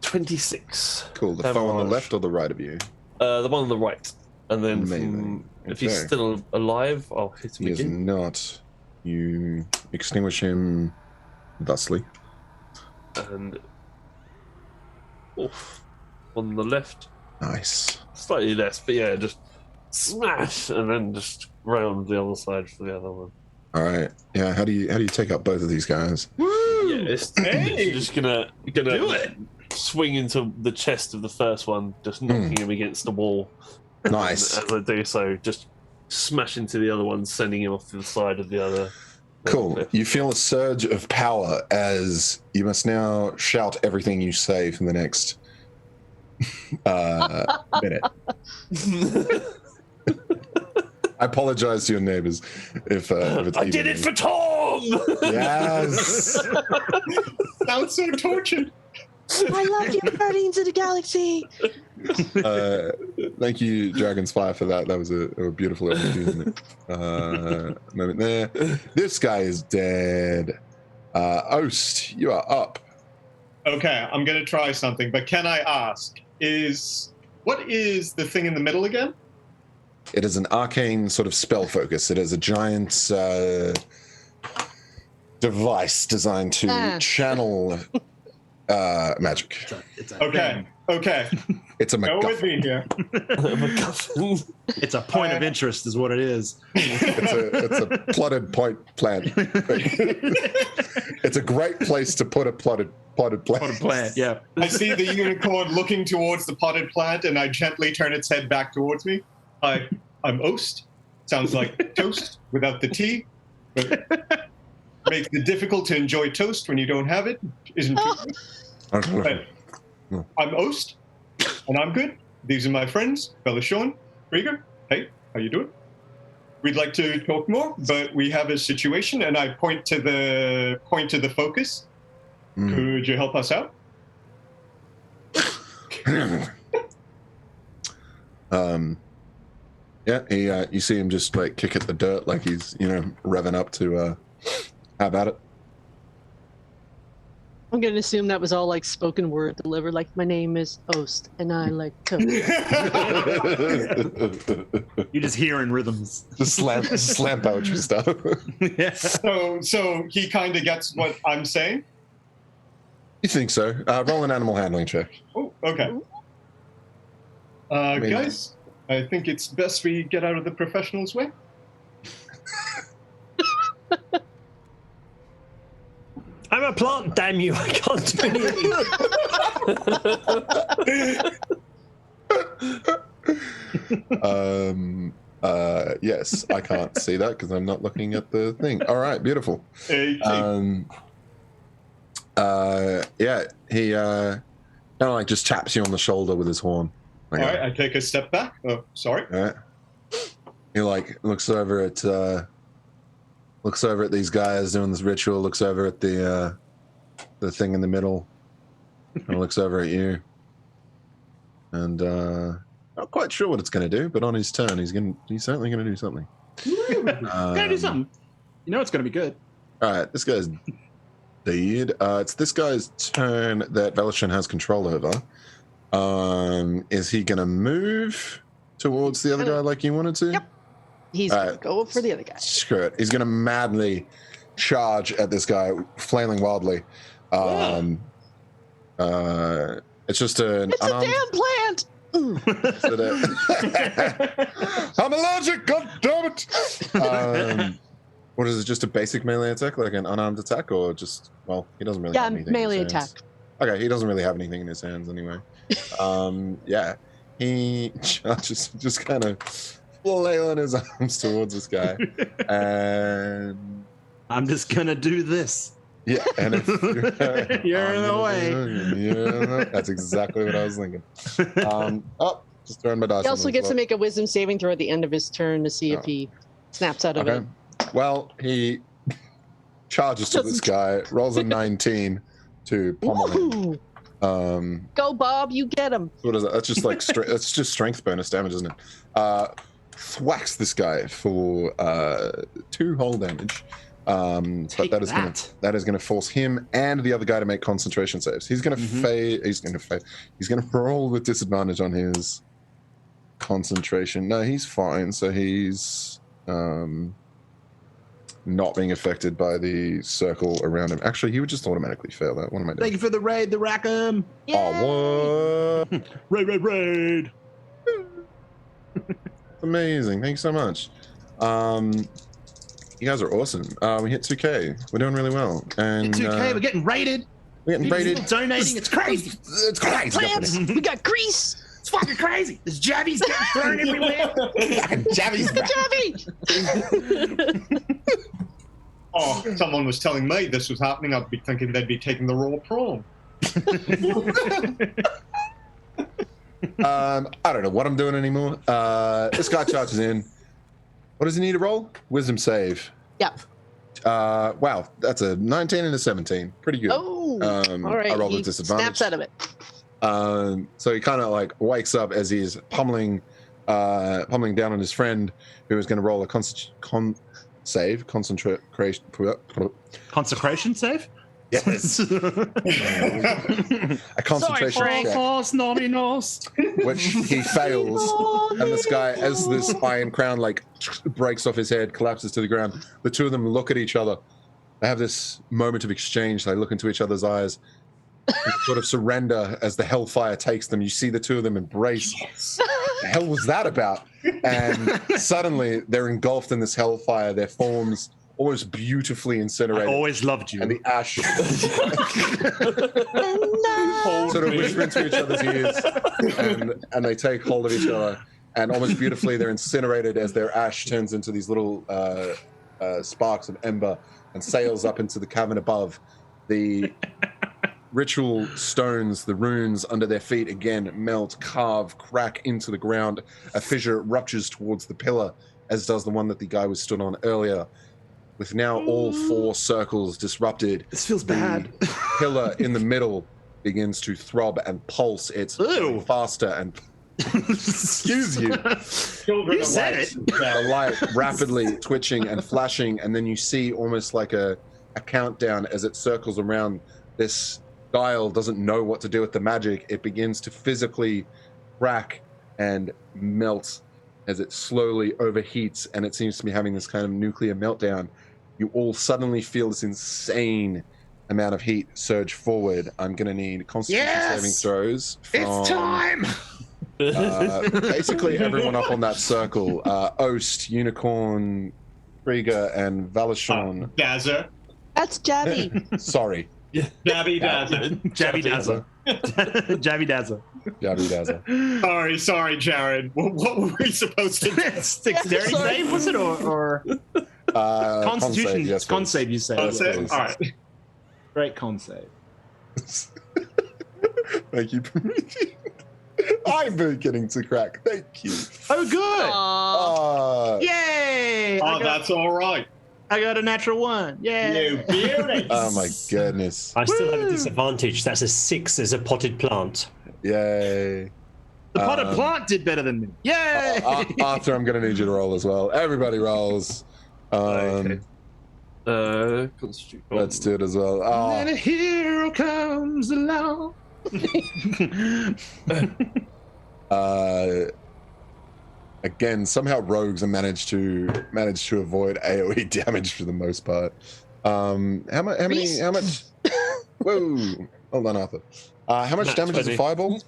26. Cool. The foe on the left or the right of you? The one on the right, and then Amazing. if he's Okay. still alive, I'll hit him He is again. not. You extinguish him thusly. And oof, on the left, Nice. slightly less, but yeah, just smash, and then just round the other side for the other one. All right. Yeah. How do you take out both of these guys? Yeah, it's just gonna Do it. swing into the chest of the first one, just knocking him against the wall. Nice. And as I do so, just smash into the other one, sending him off to the side of the other. Cool. You feel a surge of power as you must now shout everything you say for the next minute. I apologize to your neighbors if it's I did it for Tom! Yes. Sounds so tortured. I love you, Guardians of the Galaxy. Thank you, Dragonspire, for that. That was a beautiful opportunity. Moment there. This guy is dead. Oast, you are up. Okay, I'm gonna try something, but can I ask, what is the thing in the middle again? It is an arcane sort of spell focus. It is a giant device designed to channel magic. It's a Okay, okay. It's a Go with MacGuffin. me here. It's a point of interest, is what it is. It's a plotted point plant. It's a great place to put a plotted plant. Potted plant, yeah. I see the unicorn looking towards the potted plant, and I gently turn its head back towards me. I'm Oast. Sounds like toast without the T, but makes it difficult to enjoy toast when you don't have it. Isn't true. But I'm Oast, and I'm good. These are my friends, Bella Sean, Rieger. Hey, how you doing? We'd like to talk more, but we have a situation, and I point to the focus. Could you help us out? Yeah, you see him just like kick at the dirt like he's, revving up to how about it? I'm going to assume that was all like spoken word delivered. Like, my name is Oast, and I like toast. You just hearing rhythms. Just slam poetry stuff. Yeah. So he kind of gets what I'm saying. You think so? Roll an animal handling check. Oh, okay. Guys, I think it's best we get out of the professional's way. I'm a plant, damn you! I can't do anything. Yes, I can't see that because I'm not looking at the thing. All right, beautiful. Hey, Yeah, he kind of like just taps you on the shoulder with his horn. all right, I take a step back. Oh, sorry. All right. He like looks over at these guys doing this ritual. Looks over at the thing in the middle. And looks over at you. And not quite sure what it's going to do, but on his turn, he's certainly going to do something. Gotta do something. You know it's gonna be good. All right, this guy's indeed. It's this guy's turn that Velashin has control over. Is he going to move towards the other guy like you wanted to? Yep. He's going to go for the other guy. Screw it. He's going to madly charge at this guy, flailing wildly. It's just an It's unarmed... a damn plant! I'm allergic, god damn it! What is it, just a basic melee attack, like an unarmed attack, or just, well, he doesn't really have anything melee in his hands. attack. Okay, he doesn't really have anything in his hands anyway. Yeah, he charges, just kind of flailing his arms towards this guy, and I'm just gonna do this. yeah, and if You're in the way. Yeah, that's exactly what I was thinking. Just throwing my dice. He also gets to make a wisdom saving throw at the end of his turn to see if he snaps out of it. Well, he charges to this guy, rolls a 19 to pommel him. Go, Bob, you get him. What is that? That's just like that's just strength bonus damage, isn't it? Thwacks this guy for 2 whole damage. But that is gonna force him and the other guy to make concentration saves. He's gonna He's gonna roll with disadvantage on his concentration. No, he's fine. So he's not being affected by the circle around him. Actually, he would just automatically fail that. What am I doing? Thank you for the raid, the Rackham. Oh, what? Raid. Amazing. Thanks so much. You guys are awesome. We hit 2K. We're doing really well. And 2K, we're getting raided. We're getting raided. People donating. It's crazy. It's crazy. Plants! We got grease! It's fucking crazy. There's jabbies getting thrown everywhere. Jabby's back. Jabby! Oh, someone was telling me this was happening. I'd be thinking they'd be taking the raw prawn. I don't know what I'm doing anymore. This guy charges in. What does he need to roll? Wisdom save. Yep. Wow, that's a 19 and a 17. Pretty good. Oh, all right. I rolled He with disadvantage. snaps out of it. So he kind of like wakes up as he's pummeling down on his friend, who is going to roll a concentration save? Yes. A concentration check, which he fails, and this guy, as this iron crown like breaks off his head, collapses to the ground. The two of them look at each other. They have this moment of exchange. They look into each other's eyes, and sort of surrender as the hellfire takes them. You see the two of them embrace. Yes. What the hell was that about? And suddenly they're engulfed in this hellfire. Their forms almost beautifully incinerated. I always loved you. And the ash sort of whisper into each other's ears, and they take hold of each other, and almost beautifully they're incinerated as their ash turns into these little sparks of ember and sails up into the cavern above. The ritual stones, the runes under their feet again melt, carve, crack into the ground. A fissure ruptures towards the pillar, as does the one that the guy was stood on earlier. With now all 4 circles disrupted, this feels bad. The pillar in the middle begins to throb and pulse. It's going faster and excuse you. You said it. The light rapidly twitching and flashing, and then you see almost like a countdown as it circles around. This dial doesn't know what to do with the magic. It begins to physically crack and melt as it slowly overheats, and it seems to be having this kind of nuclear meltdown. You all suddenly feel this insane amount of heat surge forward. I'm going to need constitution saving throws from... It's time! Basically everyone up on that circle. Oast, Unicorn, Krieger, and Valashon. Dazza. That's Jabby. Sorry. Jabby Dazza. Jabby Dazza. Jabby Dazza. Jabby Dazza. Sorry, Jared. What were we supposed to do? Dexterity save, was it? Or Constitution? Yes, con save, you say. That's it? All right. Great con save. Thank you. I'm beginning to crack. Thank you. Oh, good. Yay! That's all right. I got a natural 1. Yay! You beauty. Oh my goodness. I still have a disadvantage. That's a 6 as a potted plant. Yay. The potted plant did better than me. Yay! Arthur, I'm going to need you to roll as well. Everybody rolls. Okay. Constitute. Let's do it as well. Oh, And a hero comes along. again, somehow rogues have managed to avoid AoE damage for the most part. How much? Whoa! Hold on, Arthur. How much Nat damage is a 20. fireball?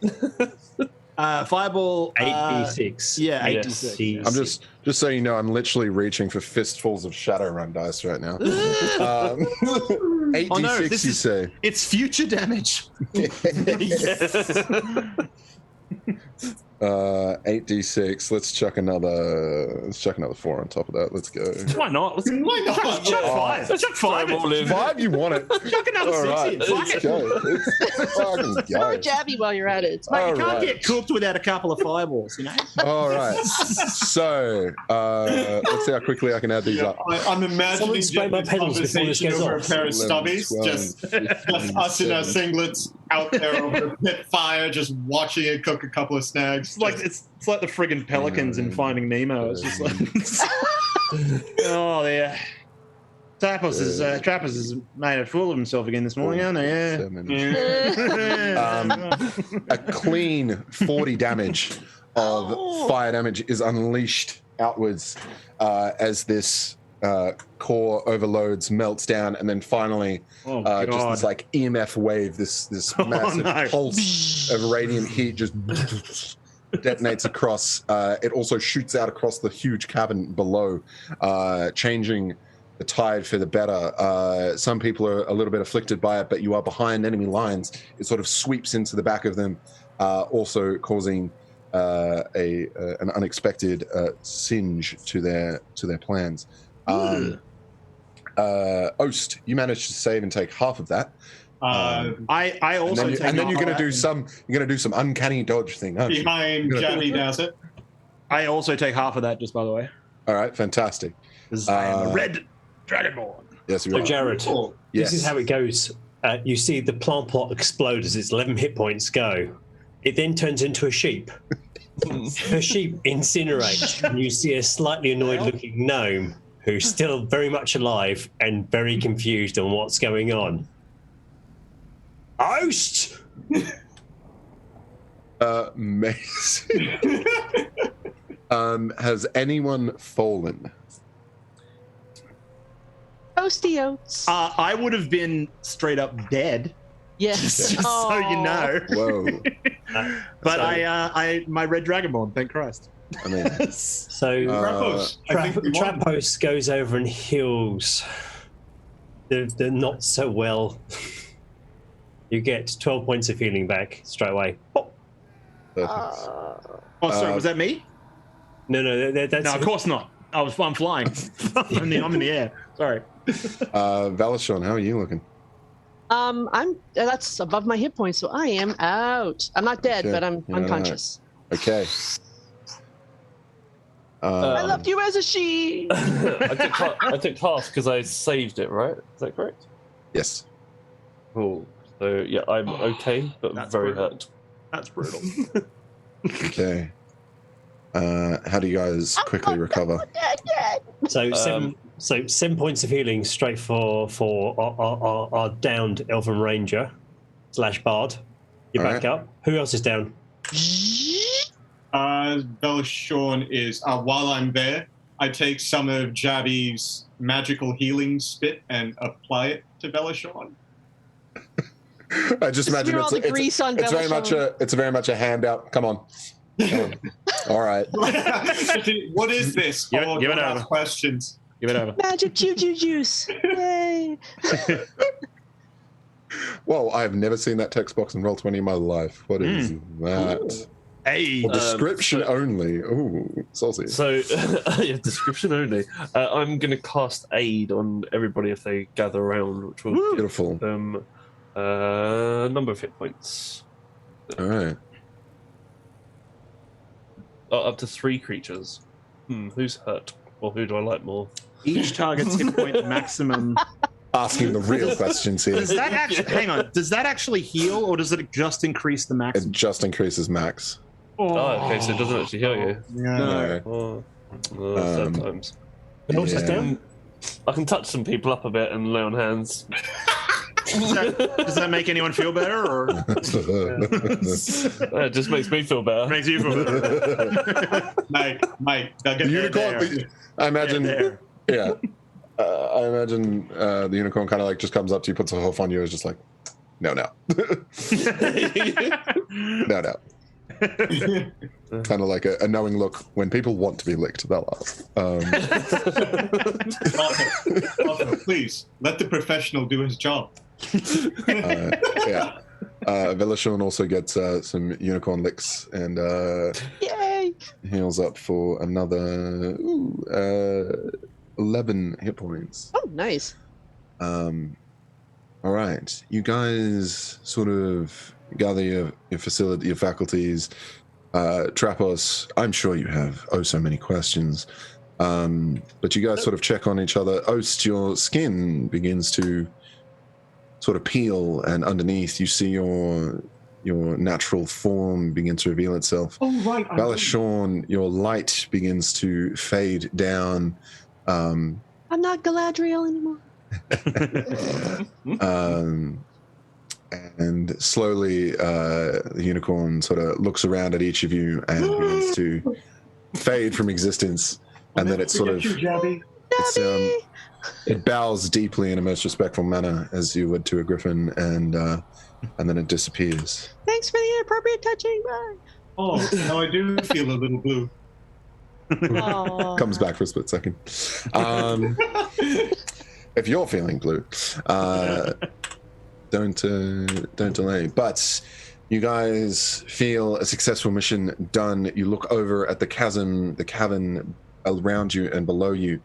Fireball. 8d6. Yeah, Yes. 8d6. I'm just so you know, I'm literally reaching for fistfuls of Shadowrun dice right now. 8d6, Oh, no, this you is- say? It's future damage. 8d6. Let's chuck another 4 on top of that. Let's go. Why not? Why not? Chuck five. Chuck five. All in. 5, you want it? Chuck another All 6 right, in. Fuck let's it. go. Let's fucking Throw a go. jabby while you're at it. It's Mate, All you can't right. get cooked without a couple of fireballs, you know? All right. So let's see how quickly I can add these Yeah, up. I'm imagining Someone spray my this pedals before this conversation goes over a off. pair of 11, stubbies, 12, just 15, us in our 17. singlets out there over a pit fire, just watching it cook a couple of snags. It's like the friggin' pelicans in Finding Nemo. It's just like, oh yeah. Trappers is made a fool of himself again this morning, aren't they? 7. Yeah. A clean 40 damage of fire damage is unleashed outwards as this core overloads, melts down, and then finally Oh just god. this like EMF wave, this Oh, massive no. pulse of radiant heat just detonates across. It also shoots out across the huge cavern below, changing the tide for the better. Some people are a little bit afflicted by it, but you are behind enemy lines. It sort of sweeps into the back of them, also causing an unexpected singe to their plans. Oast, you managed to save and take half of that. I also and then you're gonna do some uncanny dodge thing, aren't you? behind Jabby does it. I also take half of that, just by the way. All right, fantastic. 'Cause I am a red dragonborn. Yes, you So, are. Jared, Yes. this is how it goes. You see the plant plot explode as its 11 hit points go. It then turns into a sheep. Her sheep incinerate, and you see a slightly annoyed looking gnome who's still very much alive and very confused on what's going on. Oast! Amazing. Has anyone fallen? Toasty oats. I would have been straight up dead, Yes. just so you know. Whoa. But So- I my red dragonborn, thank Christ. I mean, So Raffles, I think we won. Trapos goes over and heals the not so well. You get 12 points of healing back straight away. Oh, perfect. Oh, sorry, was that me? no, that's No, of course not. I'm flying. I'm in the air. Sorry. Valashon, how are you looking? That's above my hit points, so I am out. I'm not dead, Okay, but I'm you're unconscious. Okay. I left you as a she. I took half because I saved it, right? Is that correct? Yes. Cool. So yeah, I'm okay, but That's very brutal. hurt. That's brutal. Okay. How do you guys quickly recover? So so 7 points of healing straight for our downed Elven Ranger / Bard. You're All back right. up. Who else is down? Belshorn is, while I'm there, I take some of Jabby's magical healing spit and apply it to Belshorn. I just imagine Smear all the grease on it's very much Belashon. a very much a handout. Come on. All right. What is this? Give it- Oh, give it don't over. ask questions. Give it over. Magic juice. Yay. Whoa, I have never seen that text box in Roll20 in my life. What is that? Hey. Well, description only. Ooh, saucy. So yeah, description only. I'm gonna cast aid on everybody if they gather around, which will give Beautiful. them a number of hit points. All right. Up to 3 creatures. Who's hurt? Or who do I like more? Each target's hit point maximum. Asking the real questions here. Does that actually hang on? Does that actually heal, or does it just increase the It maximum? just increases max. Oh, okay, so it doesn't actually heal you. Yeah. No. Sad times. And also Yeah. down? I can touch some people up a bit and lay on hands. Does that make anyone feel better, or It just makes me feel better. makes you feel better? Mike, they'll get The there. unicorn. I imagine. There. Yeah. I imagine the unicorn kind of like just comes up to you, puts a hoof on you, is just like, no. no. Kind of like a knowing look. When people want to be licked, they'll laugh. Also, please let the professional do his job. Yeah. Velashorn also gets some unicorn licks and Yay! heals up for another 11 hit points. Oh, nice. All right, you guys sort of gather your facility, your faculties. Trapos, I'm sure you have so many questions, but you guys sort of check on each other. Oast, your skin begins to sort of peel, and underneath you see your natural form begin to reveal itself. Oh, right. Velashorn, your light begins to fade down. I'm not Galadriel anymore. And slowly the unicorn sort of looks around at each of you and begins to fade from existence, and then it sort of it bows deeply in a most respectful manner, as you would to a griffin, and then it disappears. Thanks for the inappropriate touching. Bye. Oh, now I do feel a little blue. Aw. Comes back for a split second. If you're feeling blue, don't delay. But you guys feel a successful mission done. You look over at the cavern around you and below you,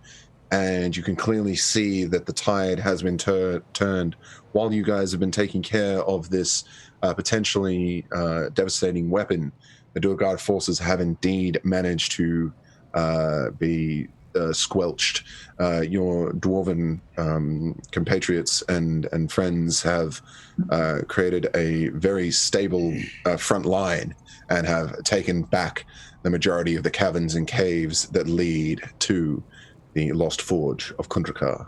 and you can clearly see that the tide has been turned while you guys have been taking care of this potentially devastating weapon. The Durgard forces have indeed managed to be squelched. Your dwarven compatriots and friends have created a very stable front line and have taken back the majority of the caverns and caves that lead to the Lost Forge of Kundrakar.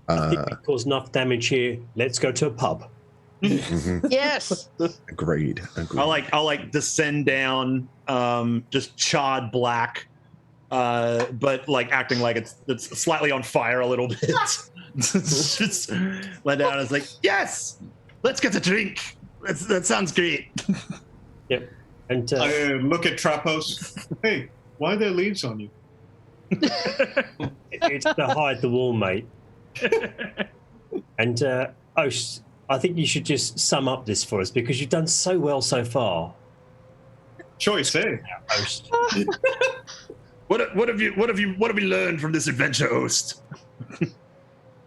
I think we caused enough damage here. Let's go to a pub. Mhm. Yes. Agreed. I'll like descend down, just charred black, but like acting like it's slightly on fire a little bit. Just let down. It's like, yes, let's get a drink. That sounds great. Yep. And I look at Trapos. Hey, why are there leaves on you? it's to hide the wall, mate. And Osh, I think you should just sum up this for us because you've done so well so far. Choice, eh? Osh. What have we learned from this adventure, Oast?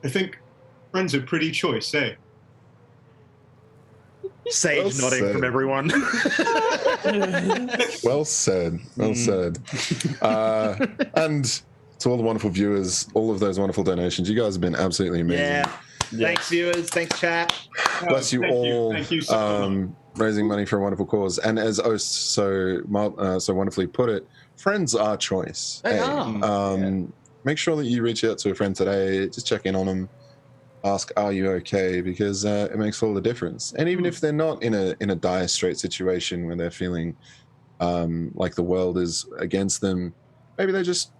I think friends are pretty choice, eh? Sage Well nodding said. from everyone. Well said. Well said. And to all the wonderful viewers, all of those wonderful donations, you guys have been absolutely amazing. Yeah. Thanks, viewers. Thanks, chat. Bless you Thank all. Thank you so much. Raising money for a wonderful cause. And as Oast so wonderfully put it, friends are choice. They Hey, are. Make sure that you reach out to a friend today. Just check in on them. Ask, are you okay? Because it makes all the difference. And even if they're not in a dire straight situation where they're feeling like the world is against them, maybe they just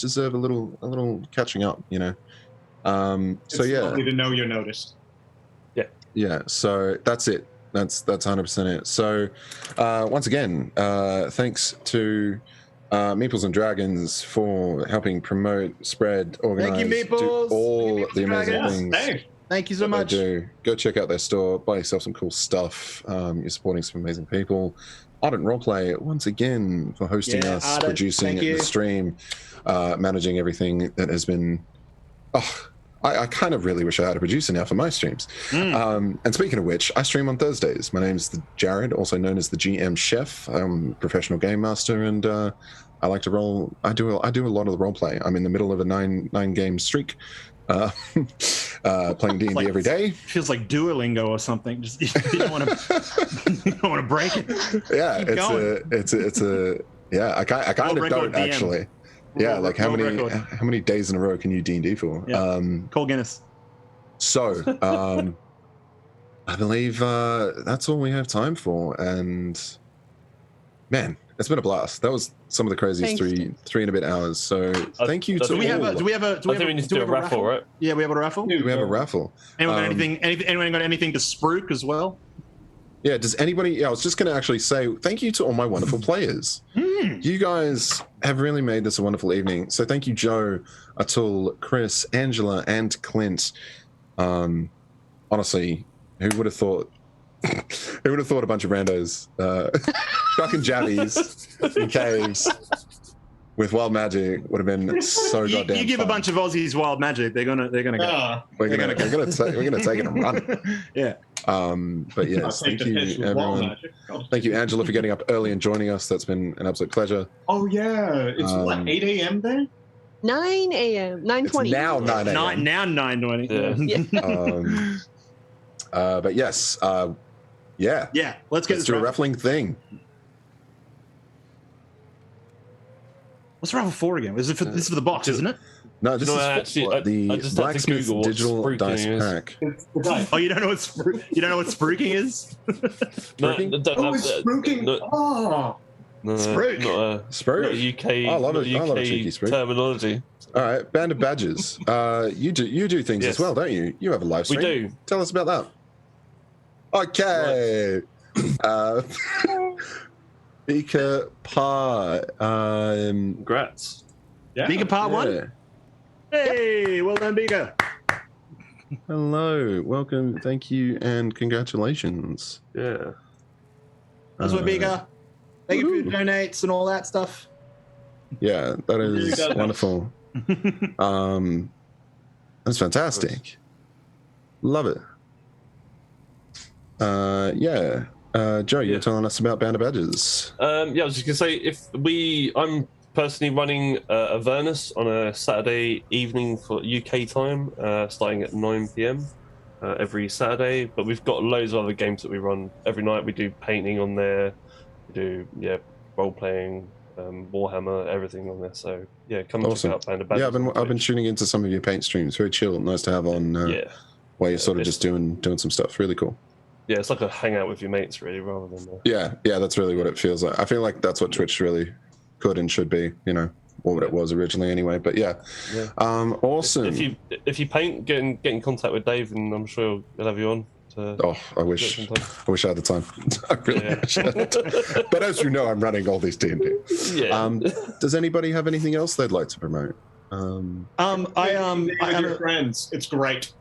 deserve a little catching up. It's lovely to know you're noticed. Yeah, so that's it. That's 100% it. So once again, thanks to Meeples and Dragons for helping promote, spread, organize, Thank you, do Meeples. all Thank you, the amazing Dragons. things. Hey, Thank you so that they much. do. Go check out their store, buy yourself some cool stuff. You're supporting some amazing people. Ardent Roleplay, once again, for hosting Yeah, us, Ardent, producing thank you. the stream, managing everything that has been... I kind of really wish I had a producer now for my streams. And speaking of which, I stream on Thursdays. My name's Jared, also known as the GM Chef. I'm a professional game master, and I like to roll. I do a lot of the role play. I'm in the middle of a nine game streak, playing D&D every day. Feels like Duolingo or something. Just you don't want to break it. Yeah, Keep going. it's a yeah. I kind of World record don't DM. actually. Yeah, like how World many days in a row can you D&D for? Yeah. Call Guinness. So, I believe that's all we have time for. And man, it's been a blast. That was some of the craziest Thanks. three and a bit hours. So thank you to Do we have all. a we need to do a raffle, right? Yeah, we have a raffle. We have a raffle. Anyone got anything got anything to spruik as well? Yeah, does anybody... Yeah, I was just going to actually say thank you to all my wonderful players. You guys have really made this a wonderful evening. So thank you, Joe, Atul, Chris, Angela, and Clint. Honestly, who would have thought... who would have thought a bunch of randos chucking jabbies in caves with wild magic would have been so goddamn You give fun. a bunch of Aussies wild magic, they're gonna go. We're gonna take it and run. Yeah. But yes, thank you everyone. Thank you, Angela, for getting up early and joining us. That's been an absolute pleasure. Oh yeah, it's what 8 a.m. there. 9 a.m. 9:20. It's now 9 a.m. Now 9:20. Yeah. But yes, Yeah. Let's get let's this do a raffle. raffling thing. What's raffle for again? This is for the box, isn't it? No, this No, is actually, I the just had to Blacksmith Google what Digital spruiking Dice is. Pack. Oh, you don't know what spruiking is? Spruiking? It's spruiking. Oh, No, Spruik. not a Spruik. UK, I love not it. I love a UK cheeky spruik. terminology. All right, Band of Badgers. You do things Yes. as well, don't you? You have a live We stream. do. Tell us about that. Okay. Beaker Pa. Congrats. yeah. Beaker part one? Hey, well done, Beaker. Hello, welcome, thank you, and congratulations. Yeah. That's what Beaker. Thank you for your donates and all that stuff. Yeah, that is Yeah. wonderful. That's fantastic. Love it. Joe, you were telling us about Band of Badgers. Yeah, I was just gonna say I'm personally running Avernus on a Saturday evening for UK time, starting at 9 p.m. Every Saturday. But we've got loads of other games that we run every night. We do painting on there. We do role playing, Warhammer, everything on there. So yeah, come and Awesome. check out Band of Badgers. Yeah, on I've been Twitch. tuning into some of your paint streams. Very chill, nice to have on. While you're sort of just doing some stuff. Really cool. Yeah, it's like a hangout with your mates, really, rather than. Yeah, that's really what it feels like. I feel like that's what Twitch really could and should be, or what it was originally anyway. But yeah. Awesome. If you paint, get in contact with Dave, and I'm sure he'll have you on. I wish I had the time. I really wish I had the time. But as you know, I'm running all these D&D. Yeah. Does anybody have anything else they'd like to promote? I your friends. It's great.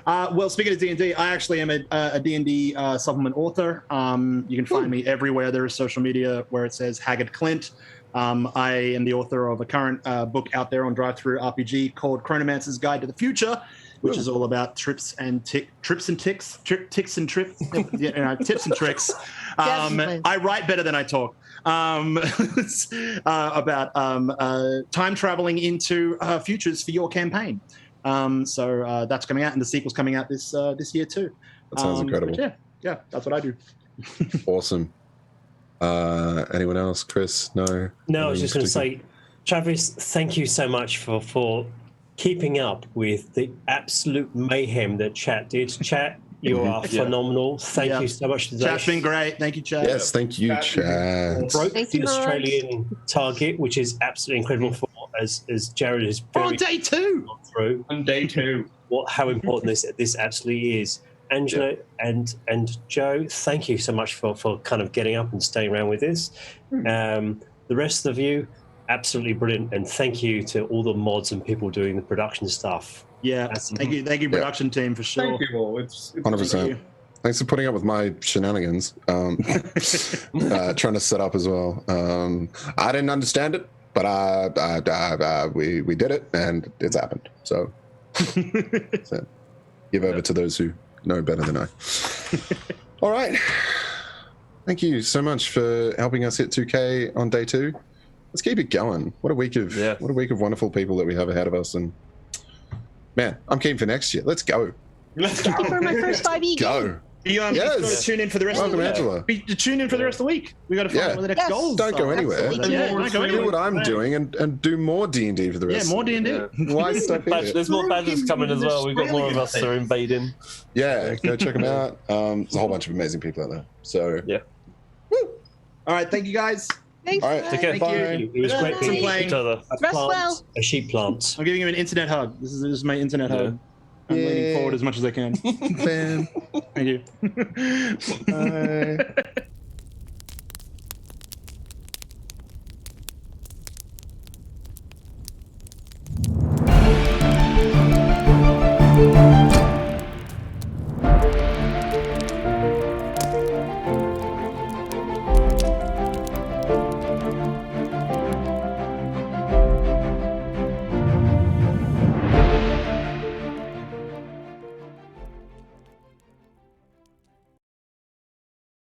Well, speaking of D&D, I actually am a D&D supplement author. You can find me everywhere there is social media where it says Haggard Clint. I am the author of a current book out there on Drive-Thru RPG called Chronomancer's Guide to the Future, which is all about tips and tricks. I write better than I talk. About time traveling into futures for your campaign. So that's coming out, and the sequel's coming out this year too. That sounds incredible. Yeah, that's what I do. Awesome. Anyone else? Chris? No? No, I was just going to say, Travis, thank you so much for keeping up with the absolute mayhem that Chat did. Chat, you are phenomenal. Thank you so much. Chat's been great. Thank you, Chat. Yes, thank you, Chat. Broke the Australian target, which is absolutely incredible for as Jared has on day two. Gone through. On day two. How important this absolutely is. Angela and Joe, thank you so much for kind of getting up and staying around with this. The rest of you, absolutely brilliant, and thank you to all the mods and people doing the production stuff. Yeah, thank you, production team, for sure. Thank you all. It's 100%. Thanks for putting up with my shenanigans. Trying to set up as well. I didn't understand it, but we did it, and it's happened. So give over to those who know better than I. All right. Thank you so much for helping us hit 2K on day 2. Let's keep it going. What a week of wonderful people that we have ahead of us, and man, I'm keen for next year. Let's go. Thank you for my first 5e Go. You Yes. got to tune in for the rest Welcome, of the week. Angela. Tune in for the rest of the week. We got to find Yeah. out what the next goals Don't go are. anywhere. Absolutely. Yeah, don't go Do anywhere. what I'm doing and do more D&D for the rest. Yeah, more D&D. Yeah. Why stop here? There's more badges coming as well. We've got more of us that are invading. Yeah, go check them out. There's a whole bunch of amazing people out there. So Yeah. All right, thank you guys. Thanks. all right, Take care. bye. It was Bye. great being Playing. Each other. a sheep plant. I'm giving you an internet hug. This is my internet Yeah. hug. I'm leaning Yay. forward as much as I can. Bam. Thank you. Bye.